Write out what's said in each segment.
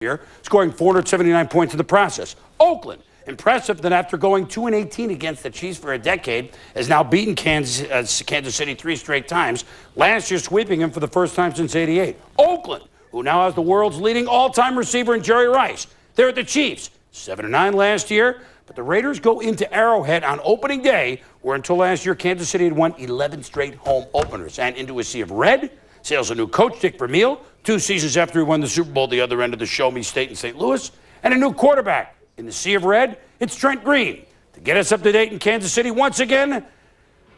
year, scoring 479 points in the process. Oakland, impressive that after going 2-18 against the Chiefs for a decade, has now beaten Kansas City 3 straight times, last year sweeping him for the first time since '88. Oakland, who now has the world's leading all-time receiver in Jerry Rice. They're at the Chiefs, 7-9 last year, but the Raiders go into Arrowhead on opening day, where until last year, Kansas City had won 11 straight home openers, and into a sea of red sails a new coach, Dick Vermeil, 2 seasons after he won the Super Bowl at the other end of the show-me state in St. Louis, and a new quarterback. In the sea of red, it's Trent Green. To get us up to date in Kansas City, once again,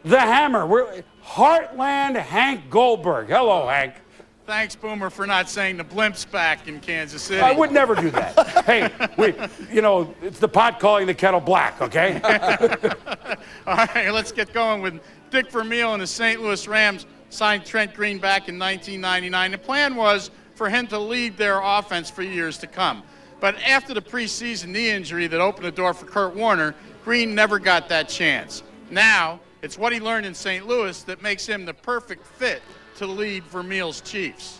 the Hammer. We're Heartland Hank Goldberg. Hello, Hank. Thanks, Boomer, for not saying the blimp's back in Kansas City. I would never do that. Hey, it's the pot calling the kettle black, okay? All right, let's get going with Dick Vermeil and the St. Louis Rams signed Trent Green back in 1999. The plan was for him to lead their offense for years to come. But after the preseason knee injury that opened the door for Kurt Warner, Green never got that chance. Now, it's what he learned in St. Louis that makes him the perfect fit to lead Vermeil's Chiefs.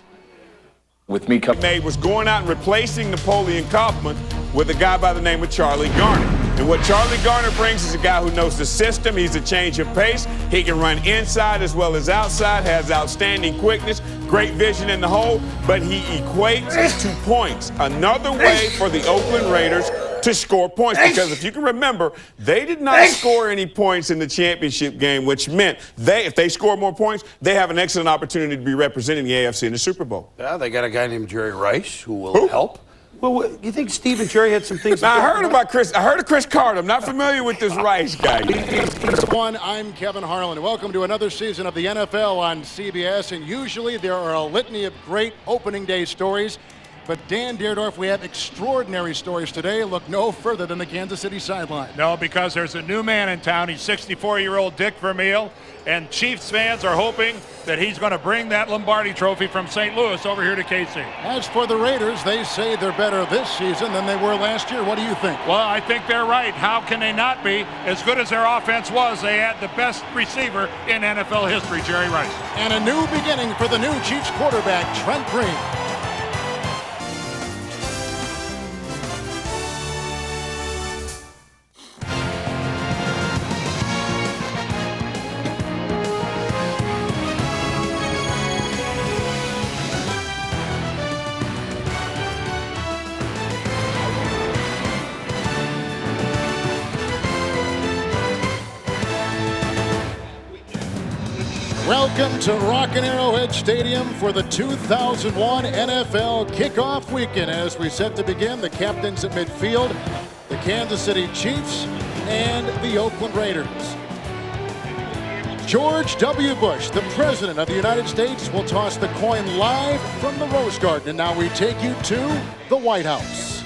With me coming was going out and replacing Napoleon Kaufman with a guy by the name of Charlie Garner. And what Charlie Garner brings is a guy who knows the system. He's a change of pace. He can run inside as well as outside, has outstanding quickness, great vision in the hole, but he equates to points. Another way for the Oakland Raiders to score points, because if you can remember, they did not score any points in the championship game, which meant if they score more points, they have an excellent opportunity to be representing the AFC in the Super Bowl. Yeah, they got a guy named Jerry Rice who will help. Well, you think Steve and Jerry had some things? Now, I heard of Chris Carter. I'm not familiar with this Rice guy. I'm Kevin Harlan. Welcome to another season of the NFL on CBS. And usually there are a litany of great opening day stories. But Dan Dierdorf, we have extraordinary stories today. Look no further than the Kansas City sideline. No, because there's a new man in town. He's 64-year-old Dick Vermeil. And Chiefs fans are hoping that he's going to bring that Lombardi trophy from St. Louis over here to KC. As for the Raiders, they say they're better this season than they were last year. What do you think? Well, I think they're right. How can they not be? As good as their offense was, they had the best receiver in NFL history, Jerry Rice. And a new beginning for the new Chiefs quarterback, Trent Green. Welcome to Rockin' Arrowhead Stadium for the 2001 NFL kickoff weekend. As we set to begin, the captains at midfield, the Kansas City Chiefs and the Oakland Raiders. George W. Bush, the President of the United States, will toss the coin live from the Rose Garden. And now we take you to the White House.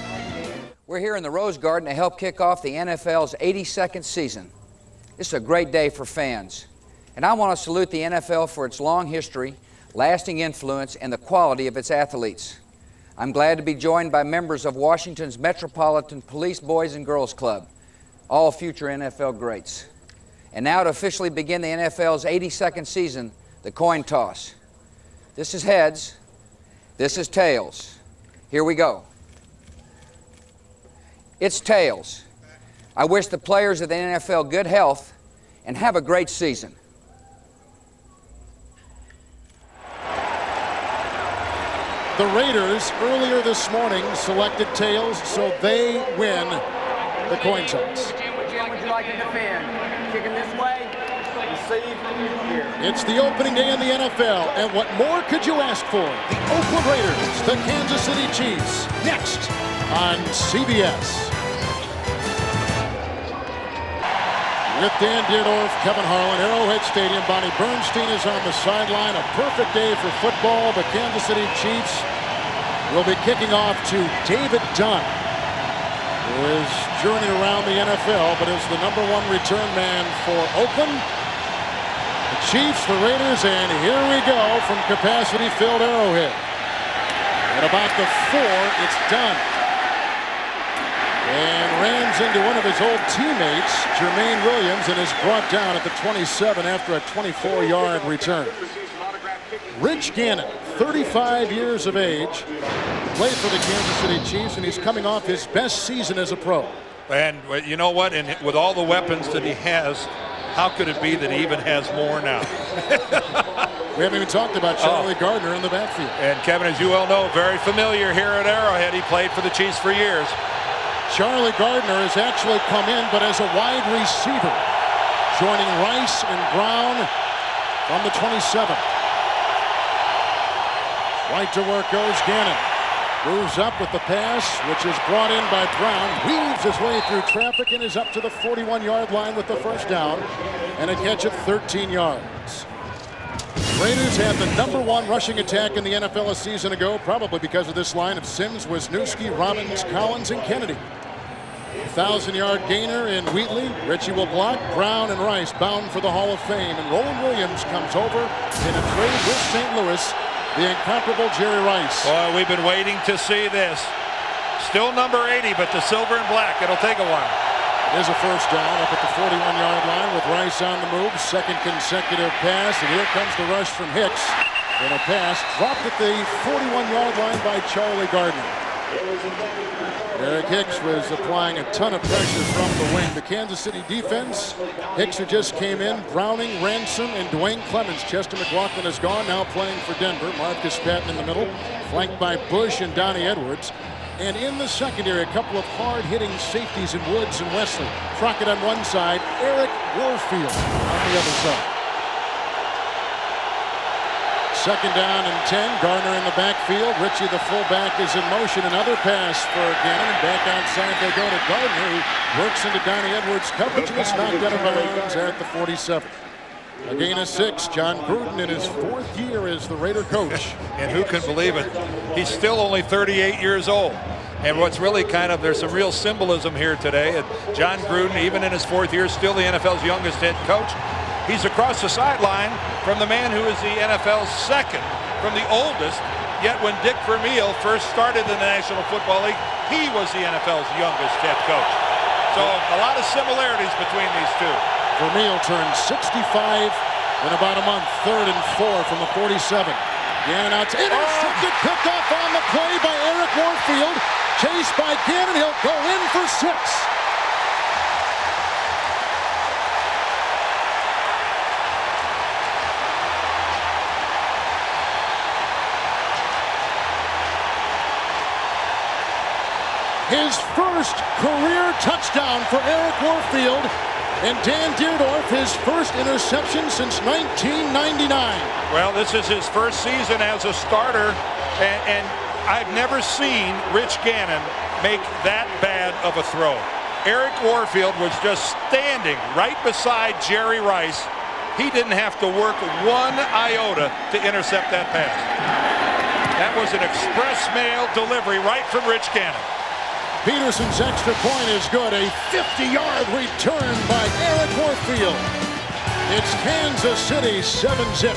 We're here in the Rose Garden to help kick off the NFL's 82nd season. This is a great day for fans. And I want to salute the NFL for its long history, lasting influence, and the quality of its athletes. I'm glad to be joined by members of Washington's Metropolitan Police Boys and Girls Club, all future NFL greats. And now to officially begin the NFL's 82nd season, the coin toss. This is heads, this is tails. Here we go. It's tails. I wish the players of the NFL good health and have a great season. The Raiders earlier this morning selected tails, so they win the coin toss. Which would you like to defend? Kicking this way, receive here. It's the opening day in the NFL, and what more could you ask for? The Oakland Raiders, the Kansas City Chiefs, next on CBS. With Dan Dierdorf, Kevin Harlan, Arrowhead Stadium, Bonnie Bernstein is on the sideline. A perfect day for football. The Kansas City Chiefs will be kicking off to David Dunn, who is journeying around the NFL, but is the #1 return man for Oakland. The Chiefs, the Raiders, and here we go from capacity-filled Arrowhead. At about the 4, it's Dunn. And rams into one of his old teammates, Jermaine Williams, and is brought down at the 27 after a 24-yard return. Rich Gannon, 35 years of age, played for the Kansas City Chiefs, and he's coming off his best season as a pro. And you know what? And with all the weapons that he has, how could it be that he even has more now? We haven't even talked about Charlie Gardner in the backfield. And Kevin, as you well know, very familiar here at Arrowhead. He played for the Chiefs for years. Charlie Gardner has actually come in, but as a wide receiver, joining Rice and Brown from the 27. Right to work goes Gannon. Moves up with the pass, which is brought in by Brown. Weaves his way through traffic and is up to the 41-yard line with the first down. And a catch at 13 yards. Raiders have the #1 rushing attack in the NFL a season ago, probably because of this line of Sims, Wisniewski, Robbins, Collins, and Kennedy. 1,000-yard gainer in Wheatley. Ritchie will block. Brown and Rice bound for the Hall of Fame. And Roland Williams comes over in a trade with St. Louis. The incomparable Jerry Rice. Boy, we've been waiting to see this. Still number 80, but the silver and black. It'll take a while. It is a first down up at the 41-yard line with Rice on the move. Second consecutive pass, and here comes the rush from Hicks. And a pass dropped at the 41-yard line by Charlie Gardner. Eric Hicks was applying a ton of pressure from the wing. The Kansas City defense, Hicks who just came in, Browning, Ransom, and Dwayne Clemens. Chester McLaughlin is gone, now playing for Denver. Marcus Patton in the middle, flanked by Bush and Donnie Edwards. And in the secondary, a couple of hard-hitting safeties in Woods and Wesley. Crockett on one side, Eric Warfield on the other side. Second down and 10. Gardner in the backfield. Ritchie, the fullback, is in motion. Another pass for Gannon. And back outside they go to Gardner, who works into Donnie Edwards' coverage and is knocked out of bounds at the 47. A gain of 6. John Gruden in his 4th year as the Raider coach. And who can believe it? He's still only 38 years old. And what's really there's some real symbolism here today. John Gruden, even in his 4th year, still the NFL's youngest head coach. He's across the sideline from the man who is the NFL's second from the oldest. Yet when Dick Vermeil first started in the National Football League, he was the NFL's youngest head coach. So a lot of similarities between these two. Vermeil turned 65 in about a month. 3rd and 4 from the 47. Gannon out to intercepted, picked off on the play by Eric Warfield. Chased by Gannon, he'll go in for 6. His first career touchdown for Eric Warfield, and Dan Dierdorf his first interception since 1999. Well, this is his first season as a starter, and I've never seen Rich Gannon make that bad of a throw. Eric Warfield was just standing right beside Jerry Rice. He didn't have to work one iota to intercept that pass. That was an express mail delivery right from Rich Gannon. Peterson's extra point is good. A 50-yard return by Eric Warfield. It's Kansas City 7-zip.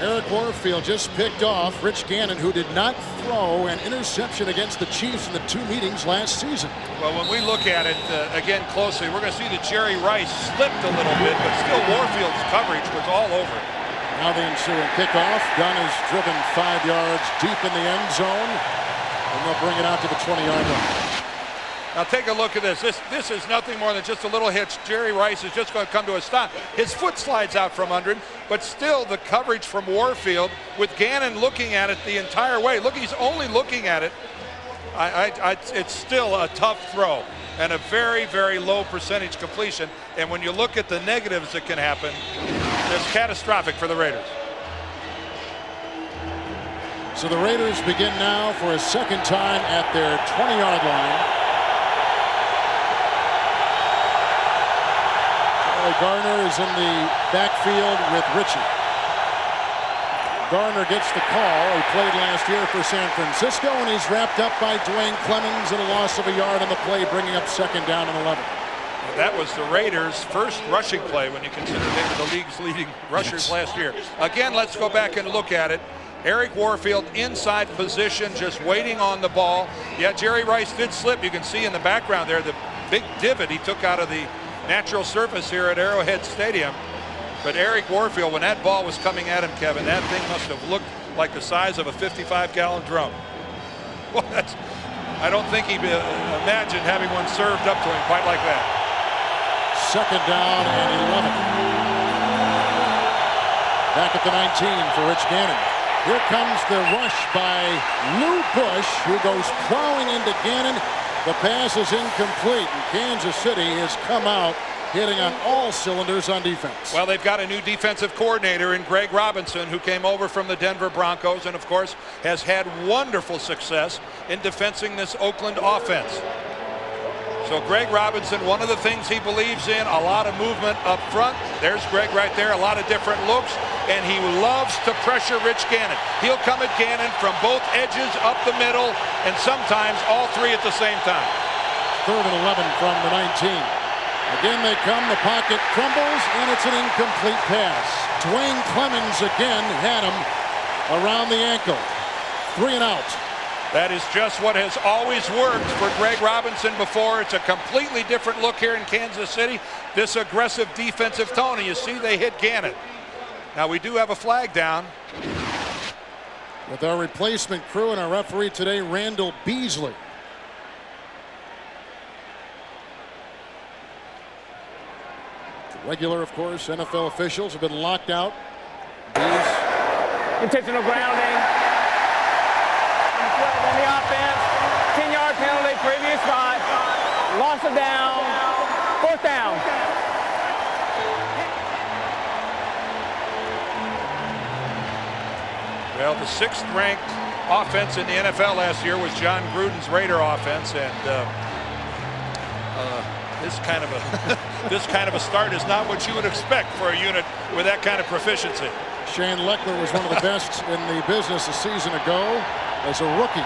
Eric Warfield just picked off Rich Gannon, who did not throw an interception against the Chiefs in the 2 meetings last season. Well, when we look at it again closely, we're going to see that Jerry Rice slipped a little bit, but still Warfield's coverage was all over it. Now the ensuing kickoff. Gunn is driven 5 yards deep in the end zone, and they'll bring it out to the 20-yard line. Now take a look at this. This is nothing more than just a little hitch. Jerry Rice is just going to come to a stop. His foot slides out from under him, but still the coverage from Warfield with Gannon looking at it the entire way. Look, he's only looking at it. It's still a tough throw and a very, very low percentage completion. And when you look at the negatives that can happen, it's catastrophic for the Raiders. So the Raiders begin now for a second time at their 20-yard line. Gardner is in the backfield with Ritchie. Gardner gets the call. He played last year for San Francisco, and he's wrapped up by Dwayne Clemens at a loss of a yard on the play, bringing up second down and 11. That was the Raiders' first rushing play when you consider they were the league's leading rushers last year. Again, let's go back and look at it. Eric Warfield inside position, just waiting on the ball. Yeah, Jerry Rice did slip. You can see in the background there the big divot he took out of the natural surface here at Arrowhead Stadium. But Eric Warfield, when that ball was coming at him, Kevin, that thing must have looked like the size of a 55-gallon drum. Well, I don't think he imagined having one served up to him quite like that. Second down and 11. Back at the 19 for Rich Gannon. Here comes the rush by Lou Bush, who goes plowing into Gannon. The pass is incomplete, and Kansas City has come out hitting on all cylinders on defense. Well, they've got a new defensive coordinator in Greg Robinson, who came over from the Denver Broncos and, of course, has had wonderful success in defending this Oakland offense. So Greg Robinson, one of the things he believes in, a lot of movement up front. There's Greg right there, a lot of different looks, and he loves to pressure Rich Gannon. He'll come at Gannon from both edges, up the middle, and sometimes all three at the same time. 3rd and 11 from the 19. Again they come, the pocket crumbles, and it's an incomplete pass. Dwayne Clemens again had him around the ankle. 3 and out. That is just what has always worked for Greg Robinson before. It's a completely different look here in Kansas City. This aggressive defensive tone, and you see they hit Gannon. Now we do have a flag down. With our replacement crew and our referee today, Randall Beasley. Regular, of course, NFL officials have been locked out. Intentional grounding. On the offense. 10-yard penalty, previous spot. Loss of down. 4th down. Well, the 6th-ranked offense in the NFL last year was John Gruden's Raider offense, and this kind of a start is not what you would expect for a unit with that kind of proficiency. Shane Lechler was one of the best in the business a season ago as a rookie.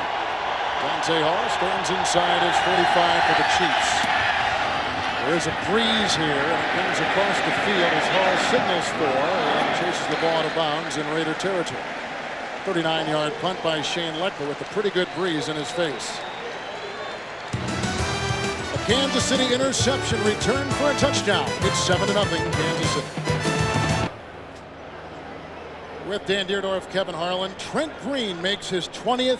Dante Hall stands inside his 45 for the Chiefs. There is a breeze here, and it comes across the field as Hall signals for and chases the ball out of bounds in Raider territory. 39-yard punt by Shane Lechler with a pretty good breeze in his face. A Kansas City interception return for a touchdown. It's 7-0 Kansas City. With Dan Dierdorf, Kevin Harlan, Trent Green makes his 20th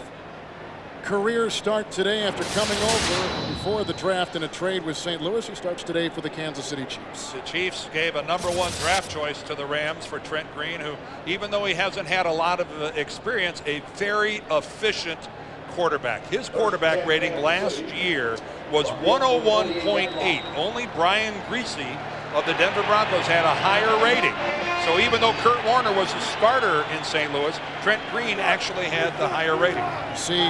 career start today after coming over before the draft in a trade with St. Louis. He starts today for the Kansas City Chiefs. The Chiefs gave a #1 draft choice to the Rams for Trent Green, who, even though he hasn't had a lot of experience, a very efficient quarterback. His quarterback rating last year was 101.8. Only Brian Griese of the Denver Broncos had a higher rating. So even though Kurt Warner was a starter in St. Louis, Trent Green actually had the higher rating. See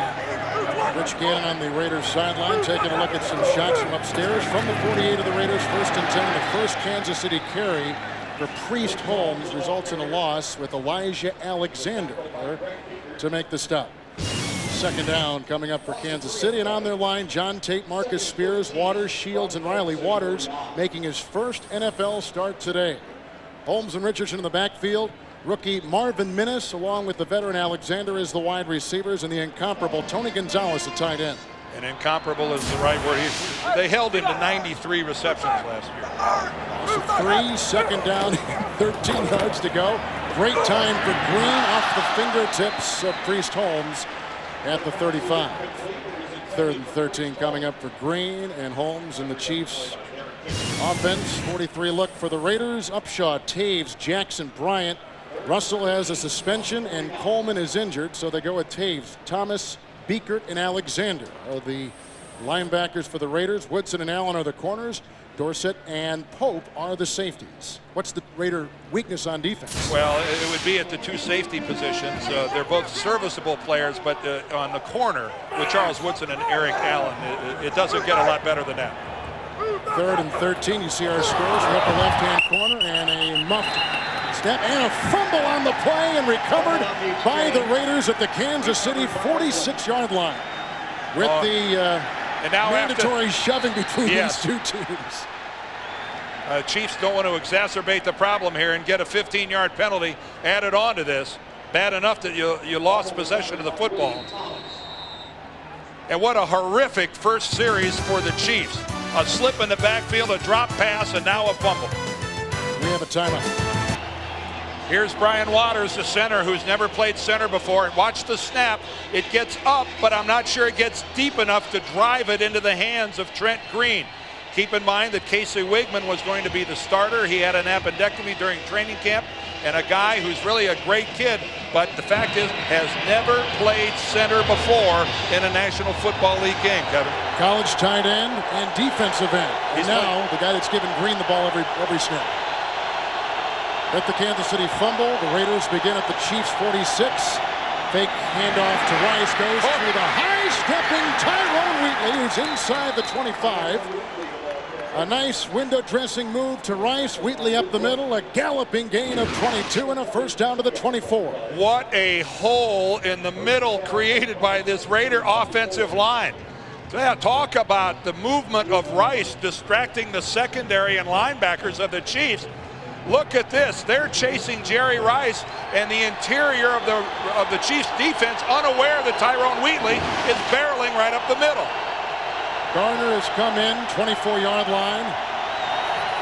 Rich Gannon on the Raiders sideline taking a look at some shots from upstairs from the 48 of the Raiders. 1st and 10. The first Kansas City carry for Priest Holmes results in a loss with Elijah Alexander there to make the stop. 2nd down coming up for Kansas City, and on their line, John Tate, Marcus Spears, Waters, Shields, and Riley. Waters making his first NFL start today. Holmes and Richardson in the backfield. Rookie Marvin Minnis, along with the veteran Alexander, as the wide receivers, and the incomparable Tony Gonzalez, the tight end. And incomparable is the right word. They held him to 93 receptions last year. 3, 2nd down, 13 yards to go. Great time for Green off the fingertips of Priest Holmes at the 35. 3rd and 13 coming up for Green and Holmes and the Chiefs. Offense, 43 look for the Raiders. Upshaw, Taves, Jackson, Bryant. Russell has a suspension and Coleman is injured, so they go with Taves. Thomas, Beekert, and Alexander are the linebackers for the Raiders. Woodson and Allen are the corners. Dorsett and Pope are the safeties. What's the Raider weakness on defense? Well, it would be at the 2 safety positions. They're both serviceable players, but on the corner with Charles Woodson and Eric Allen, it doesn't get a lot better than that. 3rd and 13. You see our scores in the upper left-hand corner, and a muffed snap and a fumble on the play, and recovered by the Raiders at the Kansas City 46-yard line. With the mandatory shoving between these two teams. Chiefs don't want to exacerbate the problem here and get a 15-yard penalty added on to this. Bad enough that you lost possession of the football. And what a horrific first series for the Chiefs. A slip in the backfield, a drop pass, and now a fumble. We have a timeout. Here's Brian Waters, the center, who's never played center before. Watch the snap. It gets up, but I'm not sure it gets deep enough to drive it into the hands of Trent Green. Keep in mind that Casey Wigman was going to be the starter. He had an appendectomy during training camp, and a guy who's really a great kid, but the fact is has never played center before in a National Football League game, Kevin. College tight end and defensive end. And now the guy that's giving Green the ball every snap. At the Kansas City fumble, the Raiders begin at the Chiefs 46. Fake handoff to Rice, goes to the high-stepping Tyrone Wheatley, who's inside the 25. A nice window dressing move to Rice. Wheatley up the middle, a galloping gain of 22 and a first down to the 24. What a hole in the middle created by this Raider offensive line. Yeah, talk about the movement of Rice distracting the secondary and linebackers of the Chiefs. Look at this. They're chasing Jerry Rice, and the interior of the Chiefs defense, unaware that Tyrone Wheatley is barreling right up the middle. Garner has come in, 24-yard line.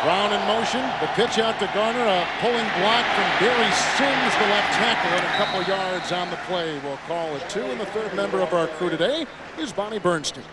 Brown in motion. The pitch out to Garner. A pulling block from Barry Sims, the left tackle, and a couple yards on the play. We'll call it 2. And the third member of our crew today is Bonnie Bernstein.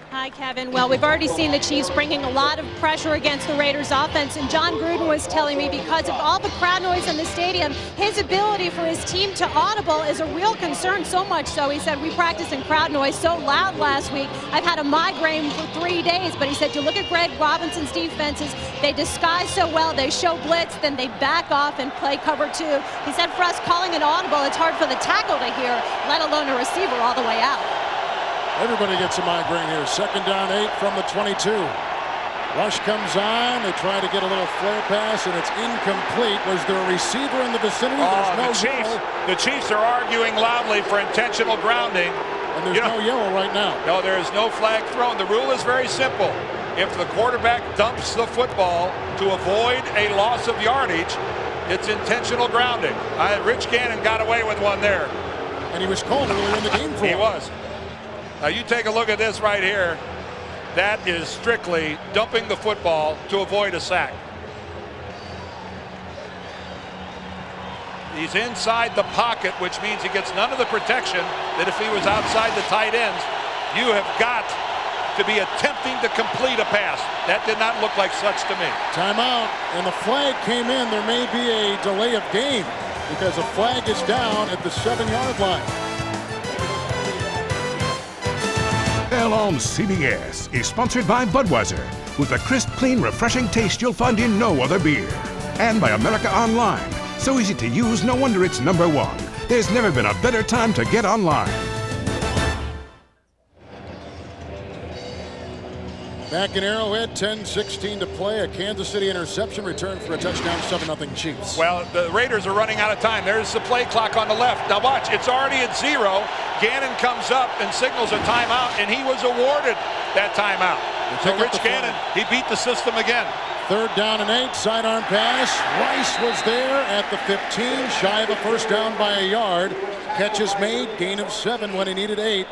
Hi, Kevin. Well, we've already seen the Chiefs bringing a lot of pressure against the Raiders offense, and John Gruden was telling me because of all the crowd noise in the stadium, his ability for his team to audible is a real concern, so much so he said we practiced in crowd noise so loud last week. I've had a migraine for 3 days, but he said you look at Greg Robinson's defenses, they disguise so well, they show blitz, then they back off and play cover 2. He said for us calling an audible, it's hard for the tackle to hear, let alone a receiver all the way out. Everybody gets a migraine here. Second down 8 from the 22. Rush comes on. They try to get a little flare pass, and it's incomplete. Was there a receiver in the vicinity? The Chiefs are arguing loudly for intentional grounding. And there's no yellow right now. No, there is no flag thrown. The rule is very simple. If the quarterback dumps the football to avoid a loss of yardage, it's intentional grounding. Rich Gannon got away with one there. And he was called earlier in the game for it. He was. Now you take a look at this right here. That is strictly dumping the football to avoid a sack. He's inside the pocket, which means he gets none of the protection that if he was outside the tight ends, you have got to be attempting to complete a pass. That did not look like such to me. Timeout, and the flag came in. There may be a delay of game because the flag is down at the 7-yard line. On CBS is sponsored by Budweiser, with a crisp, clean, refreshing taste you'll find in no other beer. And by America Online, so easy to use, no wonder it's #1. There's never been a better time to get online. Back in Arrowhead, 10-16 to play. A Kansas City interception returned for a touchdown, 7-0 Chiefs. Well, the Raiders are running out of time. There's the play clock on the left. Now watch, it's already at 0. Gannon comes up and signals a timeout, and he was awarded that timeout. So Rich Gannon, he beat the system again. Third down and 8, sidearm pass. Rice was there at the 15, shy of a first down by a yard. Catch is made, gain of 7 when he needed 8.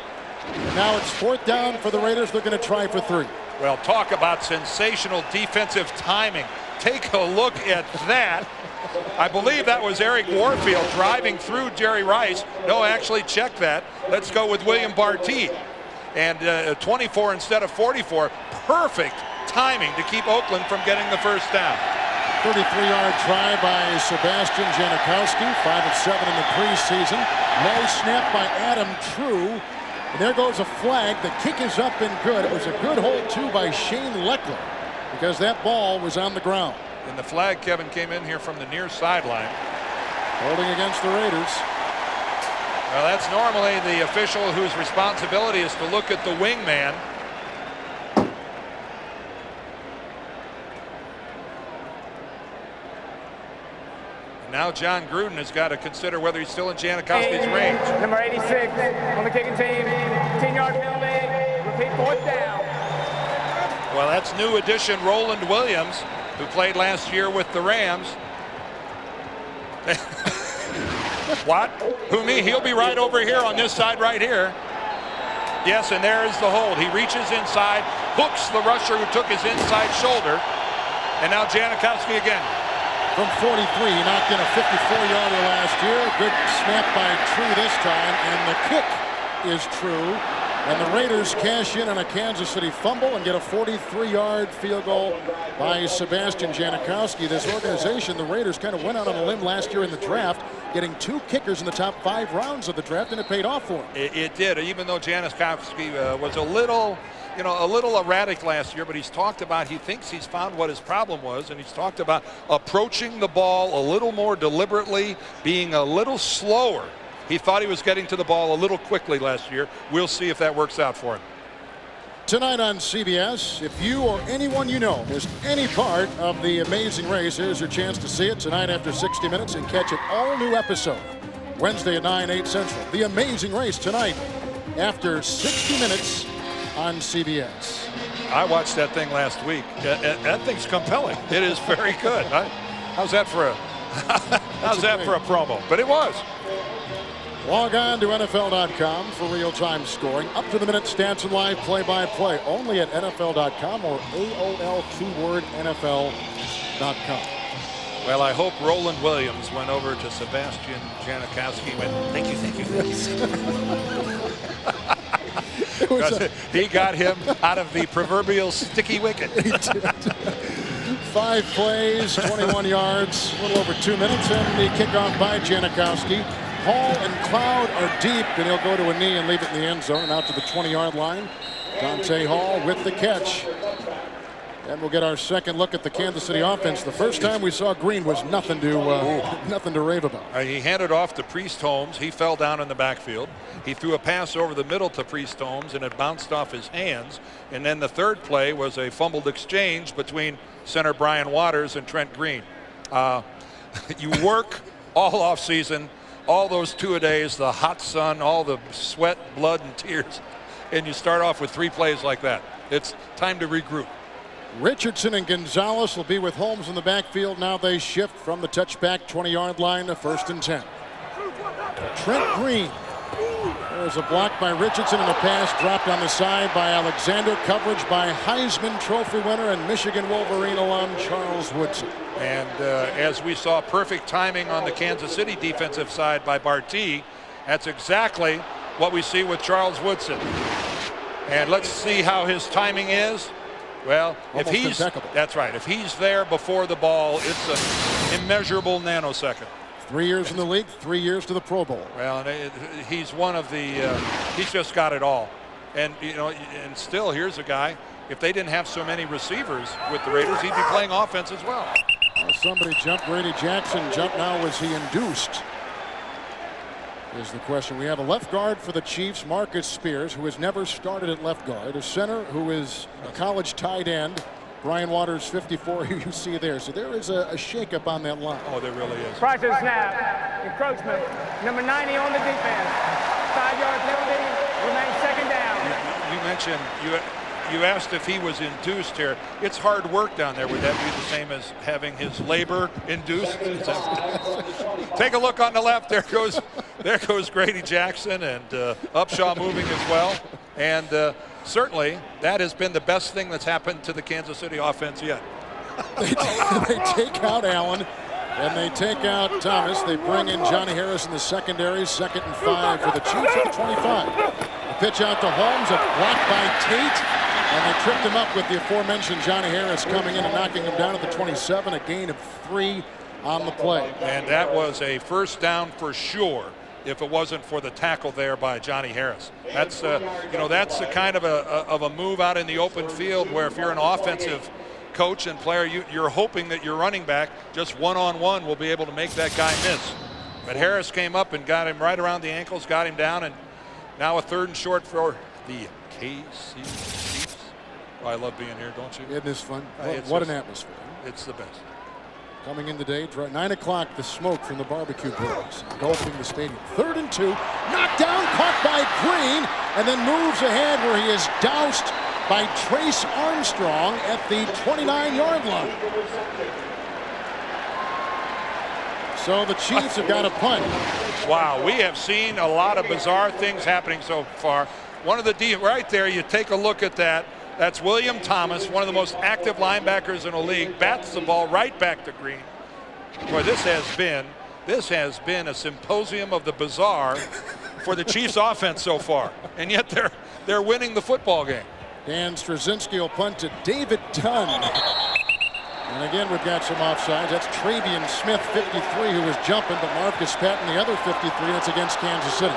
Now it's 4th down for the Raiders. They're going to try for 3. Well, talk about sensational defensive timing. Take a look at that. I believe that was Eric Warfield driving through Jerry Rice. No, actually check that. Let's go with William Barty. And 24 instead of 44. Perfect timing to keep Oakland from getting the first down. 33-yard try by Sebastian Janikowski, 5 of 7 in the preseason. Low snap by Adam True. And there goes a flag. The kick is up and good. It was a good hold, too, by Shane Leckler because that ball was on the ground. And the flag, Kevin, came in here from the near sideline. Holding against the Raiders. Well, that's normally the official whose responsibility is to look at the wingman. Now John Gruden has got to consider whether he's still in Janikowski's range. Number 86 on the kicking team, 10-yard penalty, repeat 4th down. Well, that's new addition Roland Williams, who played last year with the Rams. What? Who, me? He'll be right over here on this side right here. Yes, and there is the hold. He reaches inside, hooks the rusher who took his inside shoulder, and now Janikowski again. from 43. He knocked in a 54-yarder last year. Good snap by True this time, and the kick is true. And the Raiders cash in on a Kansas City fumble and get a 43-yard field goal by Sebastian Janikowski. This organization, the Raiders, kind of went out on a limb last year in the draft, getting 2 kickers in the top 5 rounds of the draft, and it paid off for him. It did, even though Janikowski was a little erratic last year, but he's talked about, he thinks he's found what his problem was, and he's talked about approaching the ball a little more deliberately, being a little slower. He thought he was getting to the ball a little quickly last year. We'll see if that works out for him. Tonight on CBS, if you or anyone you know missed any part of The Amazing Race, here's your chance to see it tonight after 60 minutes and catch an all-new episode. Wednesday at 9, 8 Central. The Amazing Race tonight after 60 minutes on CBS. I watched that thing last week. That thing's compelling. It is very good. How's that for a promo? But it was. Log on to NFL.com for real-time scoring, up-to-the-minute stats and live play-by-play, only at NFL.com or AOL keyword NFL.com. Well, I hope Roland Williams went over to Sebastian Janikowski and went, thank you. He got him out of the proverbial sticky wicket. 5 plays, 21 yards, a little over 2 minutes, and the kickoff by Janikowski. Hall and Cloud are deep, and he'll go to a knee and leave it in the end zone and out to the 20-yard line. Dante Hall with the catch. And we'll get our second look at the Kansas City offense. The first time we saw Green was nothing to rave about. He handed off to Priest Holmes. He fell down in the backfield. He threw a pass over the middle to Priest Holmes, and it bounced off his hands. And then the third play was a fumbled exchange between center Brian Waters and Trent Green. You work all off season, all those 2-a-days, the hot sun, all the sweat, blood, and tears, and you start off with 3 plays like that. It's time to regroup. Richardson and Gonzalez will be with Holmes in the backfield. Now they shift from the touchback 20-yard line to 1st and 10. Trent Green. There's a block by Richardson and a pass dropped on the side by Alexander. Coverage by Heisman Trophy winner and Michigan Wolverine alum Charles Woodson. And as we saw, perfect timing on the Kansas City defensive side by Barty. That's exactly what we see with Charles Woodson. And let's see how his timing is. Well, almost if he's impeccable. That's right. If he's there before the ball, it's an immeasurable nanosecond. 3 years in the league, 3 years to the Pro Bowl. Well, he's one of the. He's just got it all, and and still, here's a guy. If they didn't have so many receivers with the Raiders, he'd be playing offense as well. Somebody jumped. Brady Jackson jumped. Now was he induced? Is the question. We have a left guard for the Chiefs, Marcus Spears, who has never started at left guard. A center who is a college tight end, Brian Waters, 54, who you see there. So there is a shakeup on that line. Oh, there really is. Price of snap. Encroachment. Number 90 on the defense. 5-yard penalty. Remains 2nd down. You mentioned you asked if he was induced here. It's hard work down there. Would that be the same as having his labor induced? Take a look on the left. There goes Grady Jackson, and Upshaw moving as well. And certainly that has been the best thing that's happened to the Kansas City offense yet. They take out Allen, and they take out Thomas. They bring in Johnny Harris in the secondary, 2nd and 5 for the Chiefs at the 25. The pitch out to Holmes, a block by Tate. And they tripped him up with the aforementioned Johnny Harris coming in and knocking him down at the 27, a gain of 3 on the play. And that was a first down for sure if it wasn't for the tackle there by Johnny Harris. That's that's the kind of a move out in the open field where if you're an offensive coach and player, you're hoping that your running back just one-on-one will be able to make that guy miss. But Harris came up and got him right around the ankles, got him down, and now a 3rd and short for the KC Chiefs. I love being here, don't you? Isn't this fun? What an atmosphere. It's the best. Coming in today, 9 o'clock, the smoke from the barbecue grills engulfing the stadium. 3rd and 2, knocked down, caught by Green, and then moves ahead where he is doused by Trace Armstrong at the 29-yard line. So the Chiefs have got a punt. Wow, we have seen a lot of bizarre things happening so far. One of the right there, you take a look at that. That's William Thomas, one of the most active linebackers in the league, bats the ball right back to Green. Boy, this has been a symposium of the bizarre for the Chiefs offense so far, and yet they're winning the football game. Dan Straczynski will punt to David Dunn. And again, we've got some offsides. That's Travian Smith, 53, who was jumping, but Marcus Patton, the other 53, that's against Kansas City.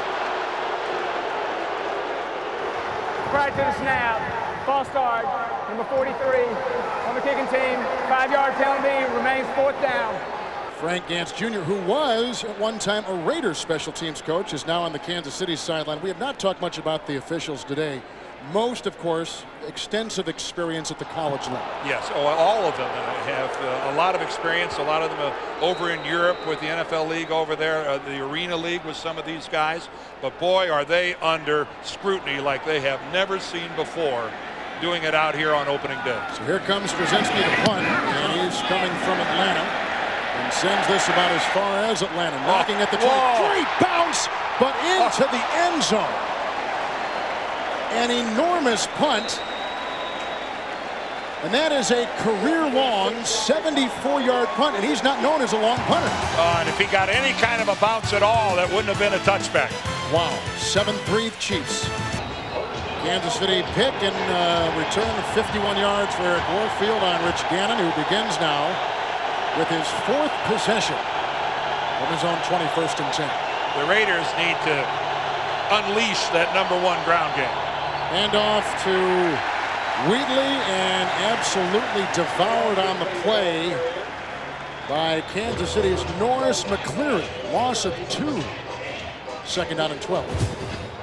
Prior to the snap, false start, number 43 on the kicking team, 5-yard penalty, remains 4th down. Frank Gantz Jr., who was at one time a Raiders special teams coach, is now on the Kansas City sideline. We have not talked much about the officials today. Most, of course, extensive experience at the college level. Yes, all of them have a lot of experience. A lot of them over in Europe with the NFL League over there, the Arena League with some of these guys. But boy, are they under scrutiny like they have never seen before, doing it out here on opening day. So here comes Straczynski to punt, and he's coming from Atlanta. And sends this about as far as Atlanta, knocking at the 20. Great bounce, but into the end zone. An enormous punt. And that is a career-long 74-yard punt, and he's not known as a long punter. And if he got any kind of a bounce at all, that wouldn't have been a touchback. Wow, 7-3 Chiefs. Kansas City pick and return of 51 yards for Eric Warfield on Rich Gannon, who begins now with his 4th possession of his own 21st and 10. The Raiders need to unleash that #1 ground game. And off to Wheatley, and absolutely devoured on the play by Kansas City's Norris McCleary. Loss of 2. 2nd down and 12.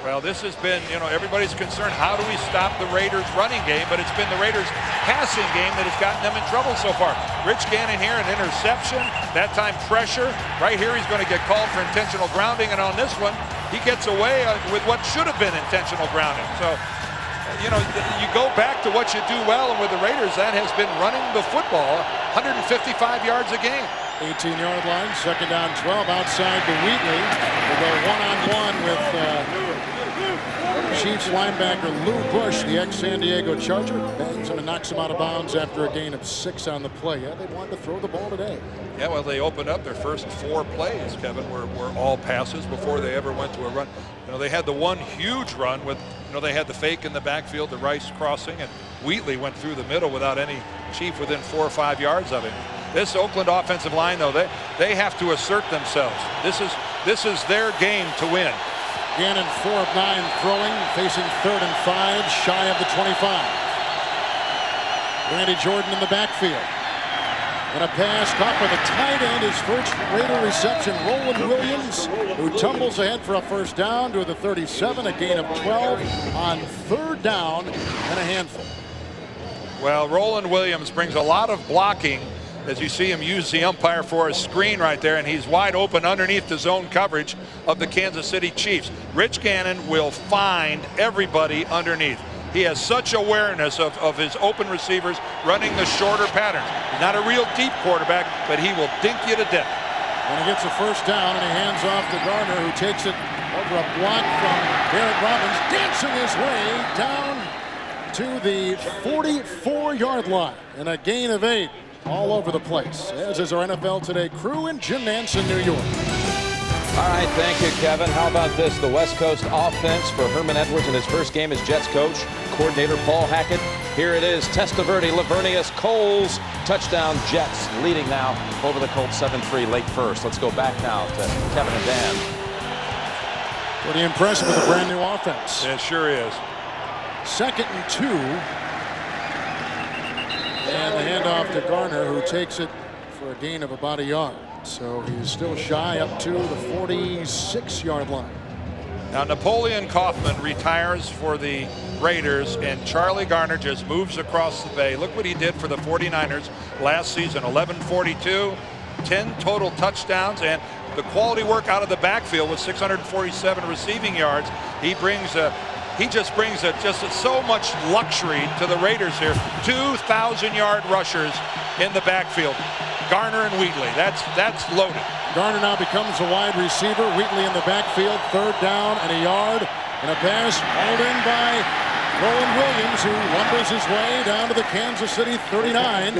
Well, this has been, everybody's concerned, how do we stop the Raiders' running game? But it's been the Raiders' passing game that has gotten them in trouble so far. Rich Gannon here, an interception. That time pressure. Right here, he's going to get called for intentional grounding. And on this one, he gets away with what should have been intentional grounding. So, you go back to what you do well. And with the Raiders, that has been running the football 155 yards a game. 18-yard line, 2nd down 12, outside to Wheatley. We'll go one-on-one with Chiefs linebacker Lou Bush, the ex-San Diego Charger. Bangs him and knocks him out of bounds after a gain of 6 on the play. Yeah, they wanted to throw the ball today. Yeah, well, they opened up their first 4 plays, Kevin, were all passes before they ever went to a run. They had the one huge run with, they had the fake in the backfield, the Rice crossing, and Wheatley went through the middle without any Chief within 4 or 5 yards of him. This Oakland offensive line, though, they have to assert themselves. This is their game to win. Gannon 4 of 9 throwing, facing 3rd and 5, shy of the 25. Randy Jordan in the backfield. And a pass caught by the tight end, his first Raider reception. Roland Williams, who tumbles ahead for a 1st down to the 37, a gain of 12 on 3rd down and a handful. Well, Roland Williams brings a lot of blocking, as you see him use the umpire for a screen right there, and he's wide open underneath the zone coverage of the Kansas City Chiefs. Rich Gannon will find everybody underneath. He has such awareness of his open receivers running the shorter patterns. He's not a real deep quarterback, but he will dink you to death. And he gets a 1st down, and he hands off to Garner, who takes it over a block from Barrett Robbins, dancing his way down to the 44-yard line, and a gain of 8. All over the place, as is our NFL Today crew in Jim Nance in New York. All right, thank you, Kevin. How about this? The West Coast offense for Herman Edwards in his first game as Jets coach, coordinator Paul Hackett. Here it is, Testaverde, Lavernius, Coles, touchdown Jets, leading now over the Colts 7-3 late first. Let's go back now to Kevin and Dan. Pretty impressive with a brand new offense. It sure is. 2nd and 2. And the handoff to Garner, who takes it for a gain of about a yard. So he's still shy up to the 46-yard line. Now Napoleon Kaufman retires for the Raiders, and Charlie Garner just moves across the bay. Look what he did for the 49ers last season. 1142, 10 total touchdowns, and the quality work out of the backfield with 647 receiving yards. He just brings so much luxury to the Raiders here. 2,000-yard rushers in the backfield. Garner and Wheatley. That's loaded. Garner now becomes a wide receiver. Wheatley in the backfield. 3rd down and a yard. And a pass hauled in by Roland Williams, who lumbers his way down to the Kansas City 39,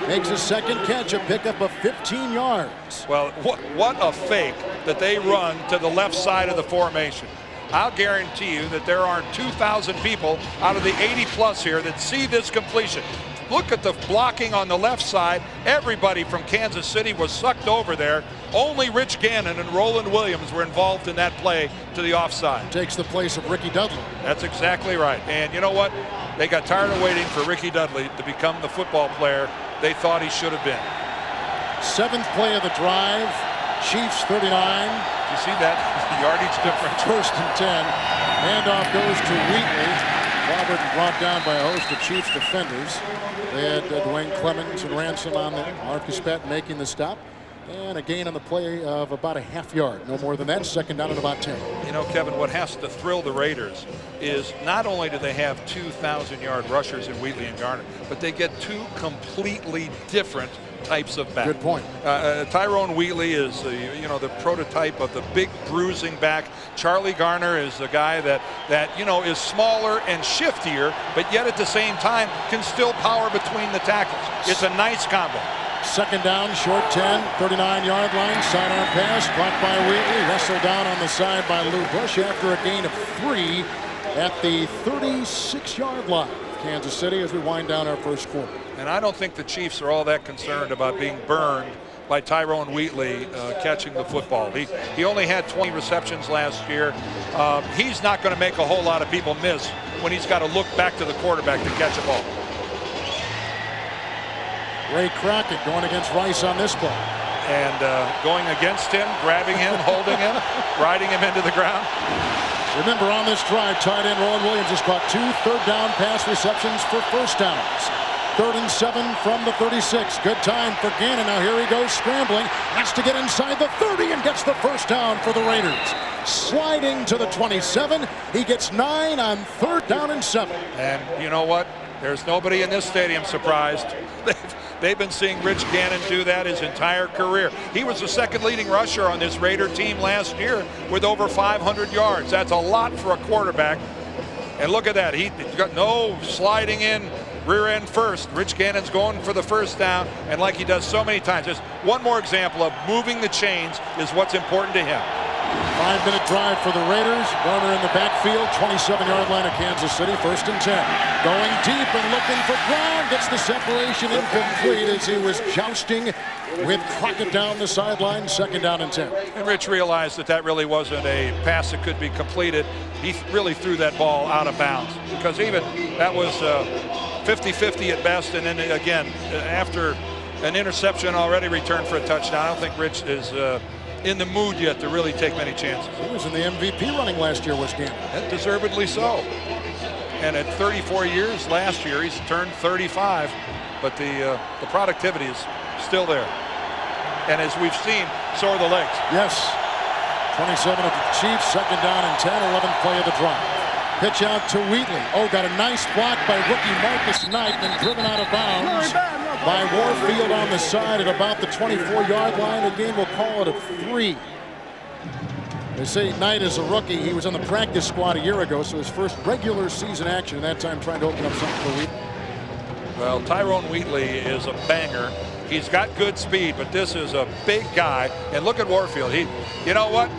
makes a second catch, a pickup of 15 yards. Well, what a fake that they run to the left side of the formation. I'll guarantee you that there aren't 2,000 people out of the 80-plus here that see this completion. Look at the blocking on the left side. Everybody from Kansas City was sucked over there. Only Rich Gannon and Roland Williams were involved in that play to the offside. Takes the place of Ricky Dudley. That's exactly right. And you know what? They got tired of waiting for Ricky Dudley to become the football player they thought he should have been. 7th play of the drive. Chiefs 39. You see that yardage difference? 1st and 10. Handoff goes to Wheatley. Robert brought down by a host of Chiefs defenders. They had Dwayne Clemens and Ransom on there. Marcus Patton making the stop. And a gain on the play of about a half yard. No more than that. 2nd down at about 10. You know, Kevin, what has to thrill the Raiders is not only do they have 2,000-yard rushers in Wheatley and Garner, but they get 2 completely different types of back. Good point. Tyrone Wheatley is the prototype of the big bruising back. Charlie Garner is the guy that is smaller and shiftier, but yet at the same time can still power between the tackles. It's a nice combo. 2nd down, short 10, 39-yard line, sidearm pass, caught by Wheatley, wrestled down on the side by Lou Bush after a gain of 3 at the 36-yard line. Kansas City as we wind down our first quarter. And I don't think the Chiefs are all that concerned about being burned by Tyrone Wheatley catching the football. He only had 20 receptions last year. He's not going to make a whole lot of people miss when he's got to look back to the quarterback to catch a ball. Ray Crockett going against Rice on this play. And going against him, grabbing him, holding him, riding him into the ground. Remember, on this drive, tight end Roland Williams has caught 2 third-down pass receptions for first downs. 3rd and 7 from the 36. Good time for Gannon. Now here he goes scrambling. Has to get inside the 30 and gets the first down for the Raiders. Sliding to the 27. He gets 9 on 3rd down and 7. And you know what? There's nobody in this stadium surprised. They've been seeing Rich Gannon do that his entire career. He was the 2nd leading rusher on this Raider team last year with over 500 yards. That's a lot for a quarterback. And look at that. He's got no sliding in rear end first. Rich Gannon's going for the first down, and like he does so many times, just one more example of moving the chains is what's important to him. 5-minute drive for the Raiders. Garner in the backfield, 27-yard line of Kansas City, 1st and 10. Going deep and looking for Brown. Gets the separation incomplete as he was jousting with Crockett down the sideline, 2nd down and 10. And Rich realized that really wasn't a pass that could be completed. He really threw that ball out of bounds because even that was 50-50 at best. And then again, after an interception already returned for a touchdown, I don't think Rich is in the mood yet to really take many chances. He was in the MVP running last year, was Gannon. And deservedly so. And at 34 years last year, he's turned 35, but the productivity is still there. And as we've seen, so are the legs. Yes. 27 of the Chiefs, 2nd down and 10, 11th play of the drive. Pitch out to Wheatley. Oh, got a nice block by rookie Marcus Knight and driven out of bounds by Warfield on the side at about the 24-yard line. Again, we'll call it a 3. They say Knight is a rookie. He was on the practice squad a year ago, so his first regular season action, and that time trying to open up something for Wheatley. Well, Tyrone Wheatley is a banger. He's got good speed, but this is a big guy. And look at Warfield. You know what?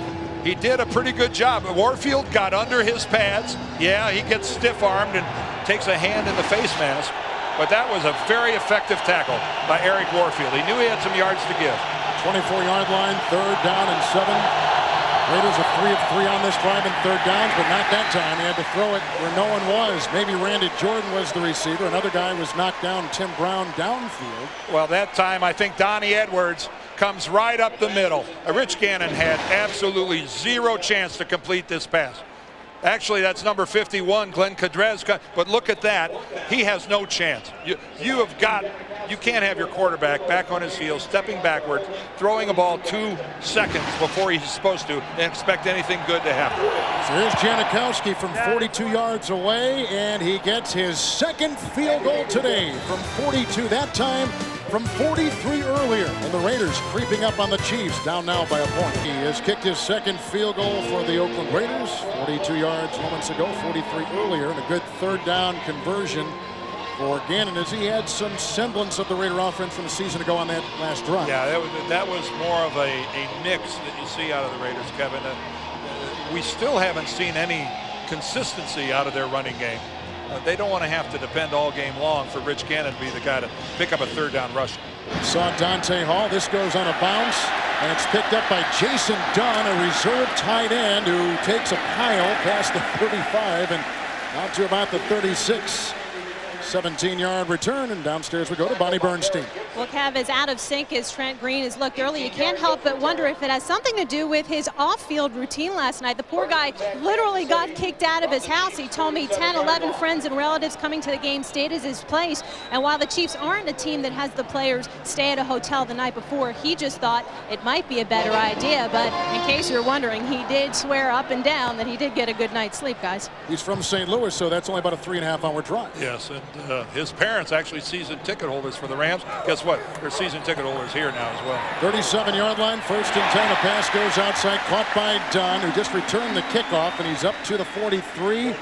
He did a pretty good job. Warfield got under his pads. Yeah, he gets stiff-armed and takes a hand in the face mask. But that was a very effective tackle by Eric Warfield. He knew he had some yards to give. 24-yard line, 3rd down and 7. Raiders are 3 of 3 on this drive in 3rd downs, but not that time. He had to throw it where no one was. Maybe Randy Jordan was the receiver. Another guy was knocked down, Tim Brown, downfield. Well, that time I think Donnie Edwards comes right up the middle. Rich Gannon had absolutely 0 chance to complete this pass. Actually, that's number 51, Glenn Cadrez. But look at that. He has no chance. You can't have your quarterback back on his heels, stepping backwards, throwing a ball 2 seconds before he's supposed to, and expect anything good to happen. So here's Janikowski from 42 yards away, and he gets his 2nd field goal today from 42. That time from 43 earlier. And the Raiders creeping up on the Chiefs, down now by a point. He has kicked his second field goal for the Oakland Raiders. 42 yards moments ago, 43 earlier, and a good third down conversion for Gannon, as he had some semblance of the Raider offense from a season ago on that last drive. Yeah, that was more of a mix that you see out of the Raiders, Kevin. We still haven't seen any consistency out of their running game. They don't want to have to depend all game long for Rich Gannon to be the guy to pick up a third down rush. Saw Dante Hall. This goes on a bounce, and it's picked up by Jason Dunn, a reserve tight end who takes a pile past the 35 and out to about the 36. 17-yard return, and downstairs we go to Bonnie Bernstein. Well, Kev, as out of sync as Trent Green has looked early, you can't help but wonder if it has something to do with his off-field routine last night. The poor guy literally got kicked out of his house. He told me 10, 11 friends and relatives coming to the game stayed at his place. And while the Chiefs aren't a team that has the players stay at a hotel the night before, he just thought it might be a better idea. But in case you're wondering, he did swear up and down that he did get a good night's sleep, guys. He's from St. Louis, so that's only about a 3.5-hour drive. Yes, and his parents actually season ticket holders for the Rams. Guess what? They're season ticket holders here now as well. 37-yard line, 1st and 10. A pass goes outside, caught by Dunn, who just returned the kickoff, and he's up to the 43.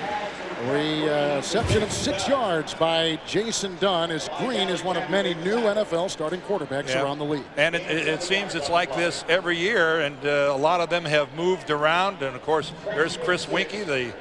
Reception of 6 yards by Jason Dunn, as Green is one of many new NFL starting quarterbacks around the league. And it seems it's like this every year, and a lot of them have moved around. And of course, there's Chris Winkie, the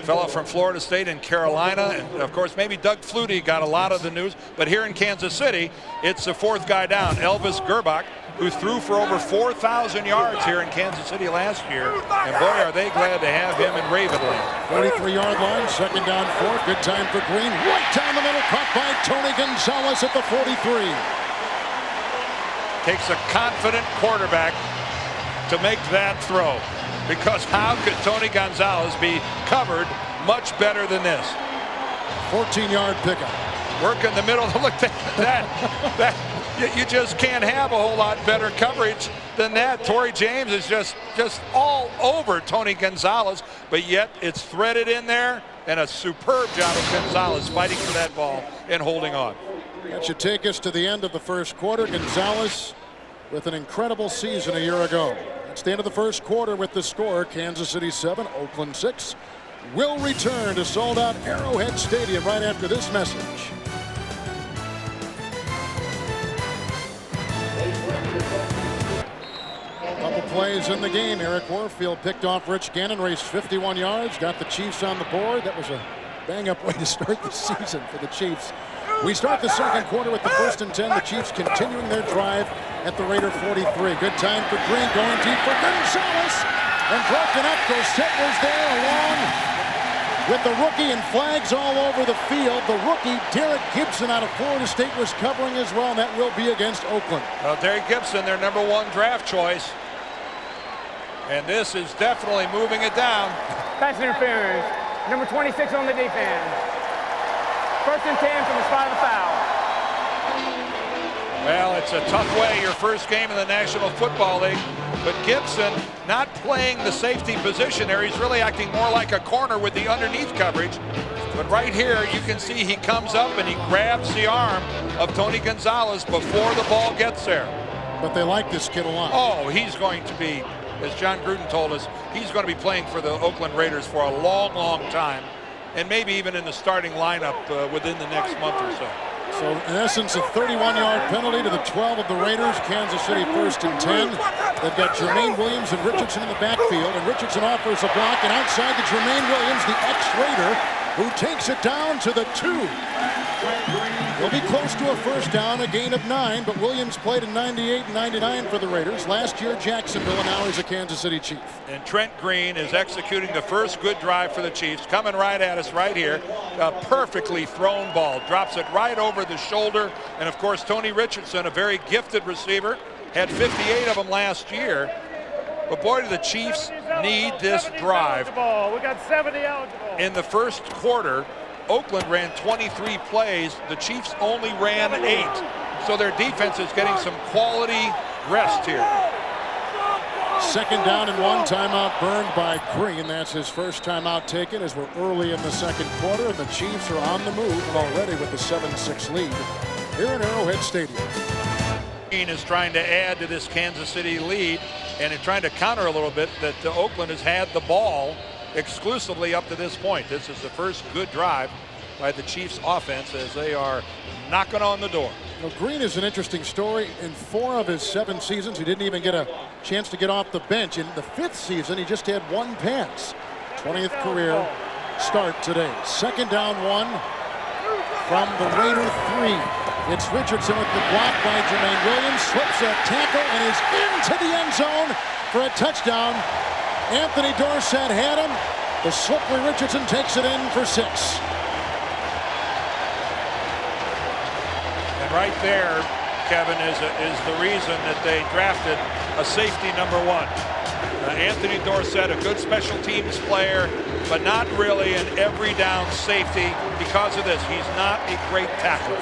fellow from Florida State and Carolina, and of course maybe Doug Flutie got a lot of the news. But here in Kansas City, it's the 4th guy down, Elvis Gerbach, who threw for over 4,000 yards here in Kansas City last year. And boy, are they glad to have him in Ravenland. 43-yard line, 2nd down 4. Good time for Green. Right down the middle, caught by Tony Gonzalez at the 43. Takes a confident quarterback to make that throw. Because how could Tony Gonzalez be covered much better than this? 14-yard pickup. Work in the middle. Look at that. You just can't have a whole lot better coverage than that. Torrey James is just all over Tony Gonzalez, but yet it's threaded in there, and a superb job of Gonzalez fighting for that ball and holding on. That should take us to the end of the first quarter. Gonzalez with an incredible season a year ago. It's the end of the first quarter with the score, Kansas City 7, Oakland 6. We'll return to sold-out Arrowhead Stadium right after this message. Couple plays in the game. Eric Warfield picked off Rich Gannon, raced 51 yards, got the Chiefs on the board. That was a bang-up way to start the season for the Chiefs. We start the second quarter with the 1st and 10. The Chiefs continuing their drive at the Raider 43. Good time for Green, going deep for Gonzalez, and broken up. Gossett was there along with the rookie, and flags all over the field. The rookie, Derek Gibson, out of Florida State, was covering as well, and that will be against Oakland. Well, Derek Gibson, their #1 draft choice. And this is definitely moving it down. Pass interference. Number 26 on the defense. 1st and 10 from the spot of the foul. Well, it's a tough way, your first game in the National Football League. But Gibson not playing the safety position there. He's really acting more like a corner with the underneath coverage. But right here, you can see he comes up and he grabs the arm of Tony Gonzalez before the ball gets there. But they like this kid a lot. Oh, he's going to be, as John Gruden told us, he's going to be playing for the Oakland Raiders for a long, long time. And maybe even in the starting lineup within the next month or so. So, in essence, a 31-yard penalty to the 12 of the Raiders. Kansas City 1st and 10. They've got Jermaine Williams and Richardson in the backfield. And Richardson offers a block. And outside to Jermaine Williams, the ex-Raider, who takes it down to the 2. They'll be close to a 1st down, a gain of 9. But Williams played in 98 and 99 for the Raiders. Last year, Jacksonville, and now he's a Kansas City Chief. And Trent Green is executing the first good drive for the Chiefs. Coming right at us right here. A perfectly thrown ball. Drops it right over the shoulder. And, of course, Tony Richardson, a very gifted receiver. Had 58 of them last year. But, boy, do the Chiefs need this drive. We got 70 eligible. In the first quarter, Oakland ran 23 plays. The Chiefs only ran 8. So their defense is getting some quality rest here. 2nd down and 1, timeout burned by Green. That's his first timeout taken as we're early in the second quarter, and the Chiefs are on the move and already with the 7-6 lead. here in Arrowhead Stadium. Is trying to add to this Kansas City lead and trying to counter a little bit that Oakland has had the ball exclusively up to this point. This is the first good drive by the Chiefs offense as they are knocking on the door. Now, Green is an interesting story. In 4 of his 7 seasons, he didn't even get a chance to get off the bench. In the 5th season, he just had 1 pass. 20th career start today. 2nd down 1 from the Raider 3. It's Richardson with the block by Jermaine Williams. Slips a tackle and is into the end zone for a touchdown. Anthony Dorsett had him. The slippery Richardson takes it in for 6. And right there, Kevin, is the reason that they drafted a safety number 1. Anthony Dorsett, a good special teams player, but not really an every down safety because of this. He's not a great tackler.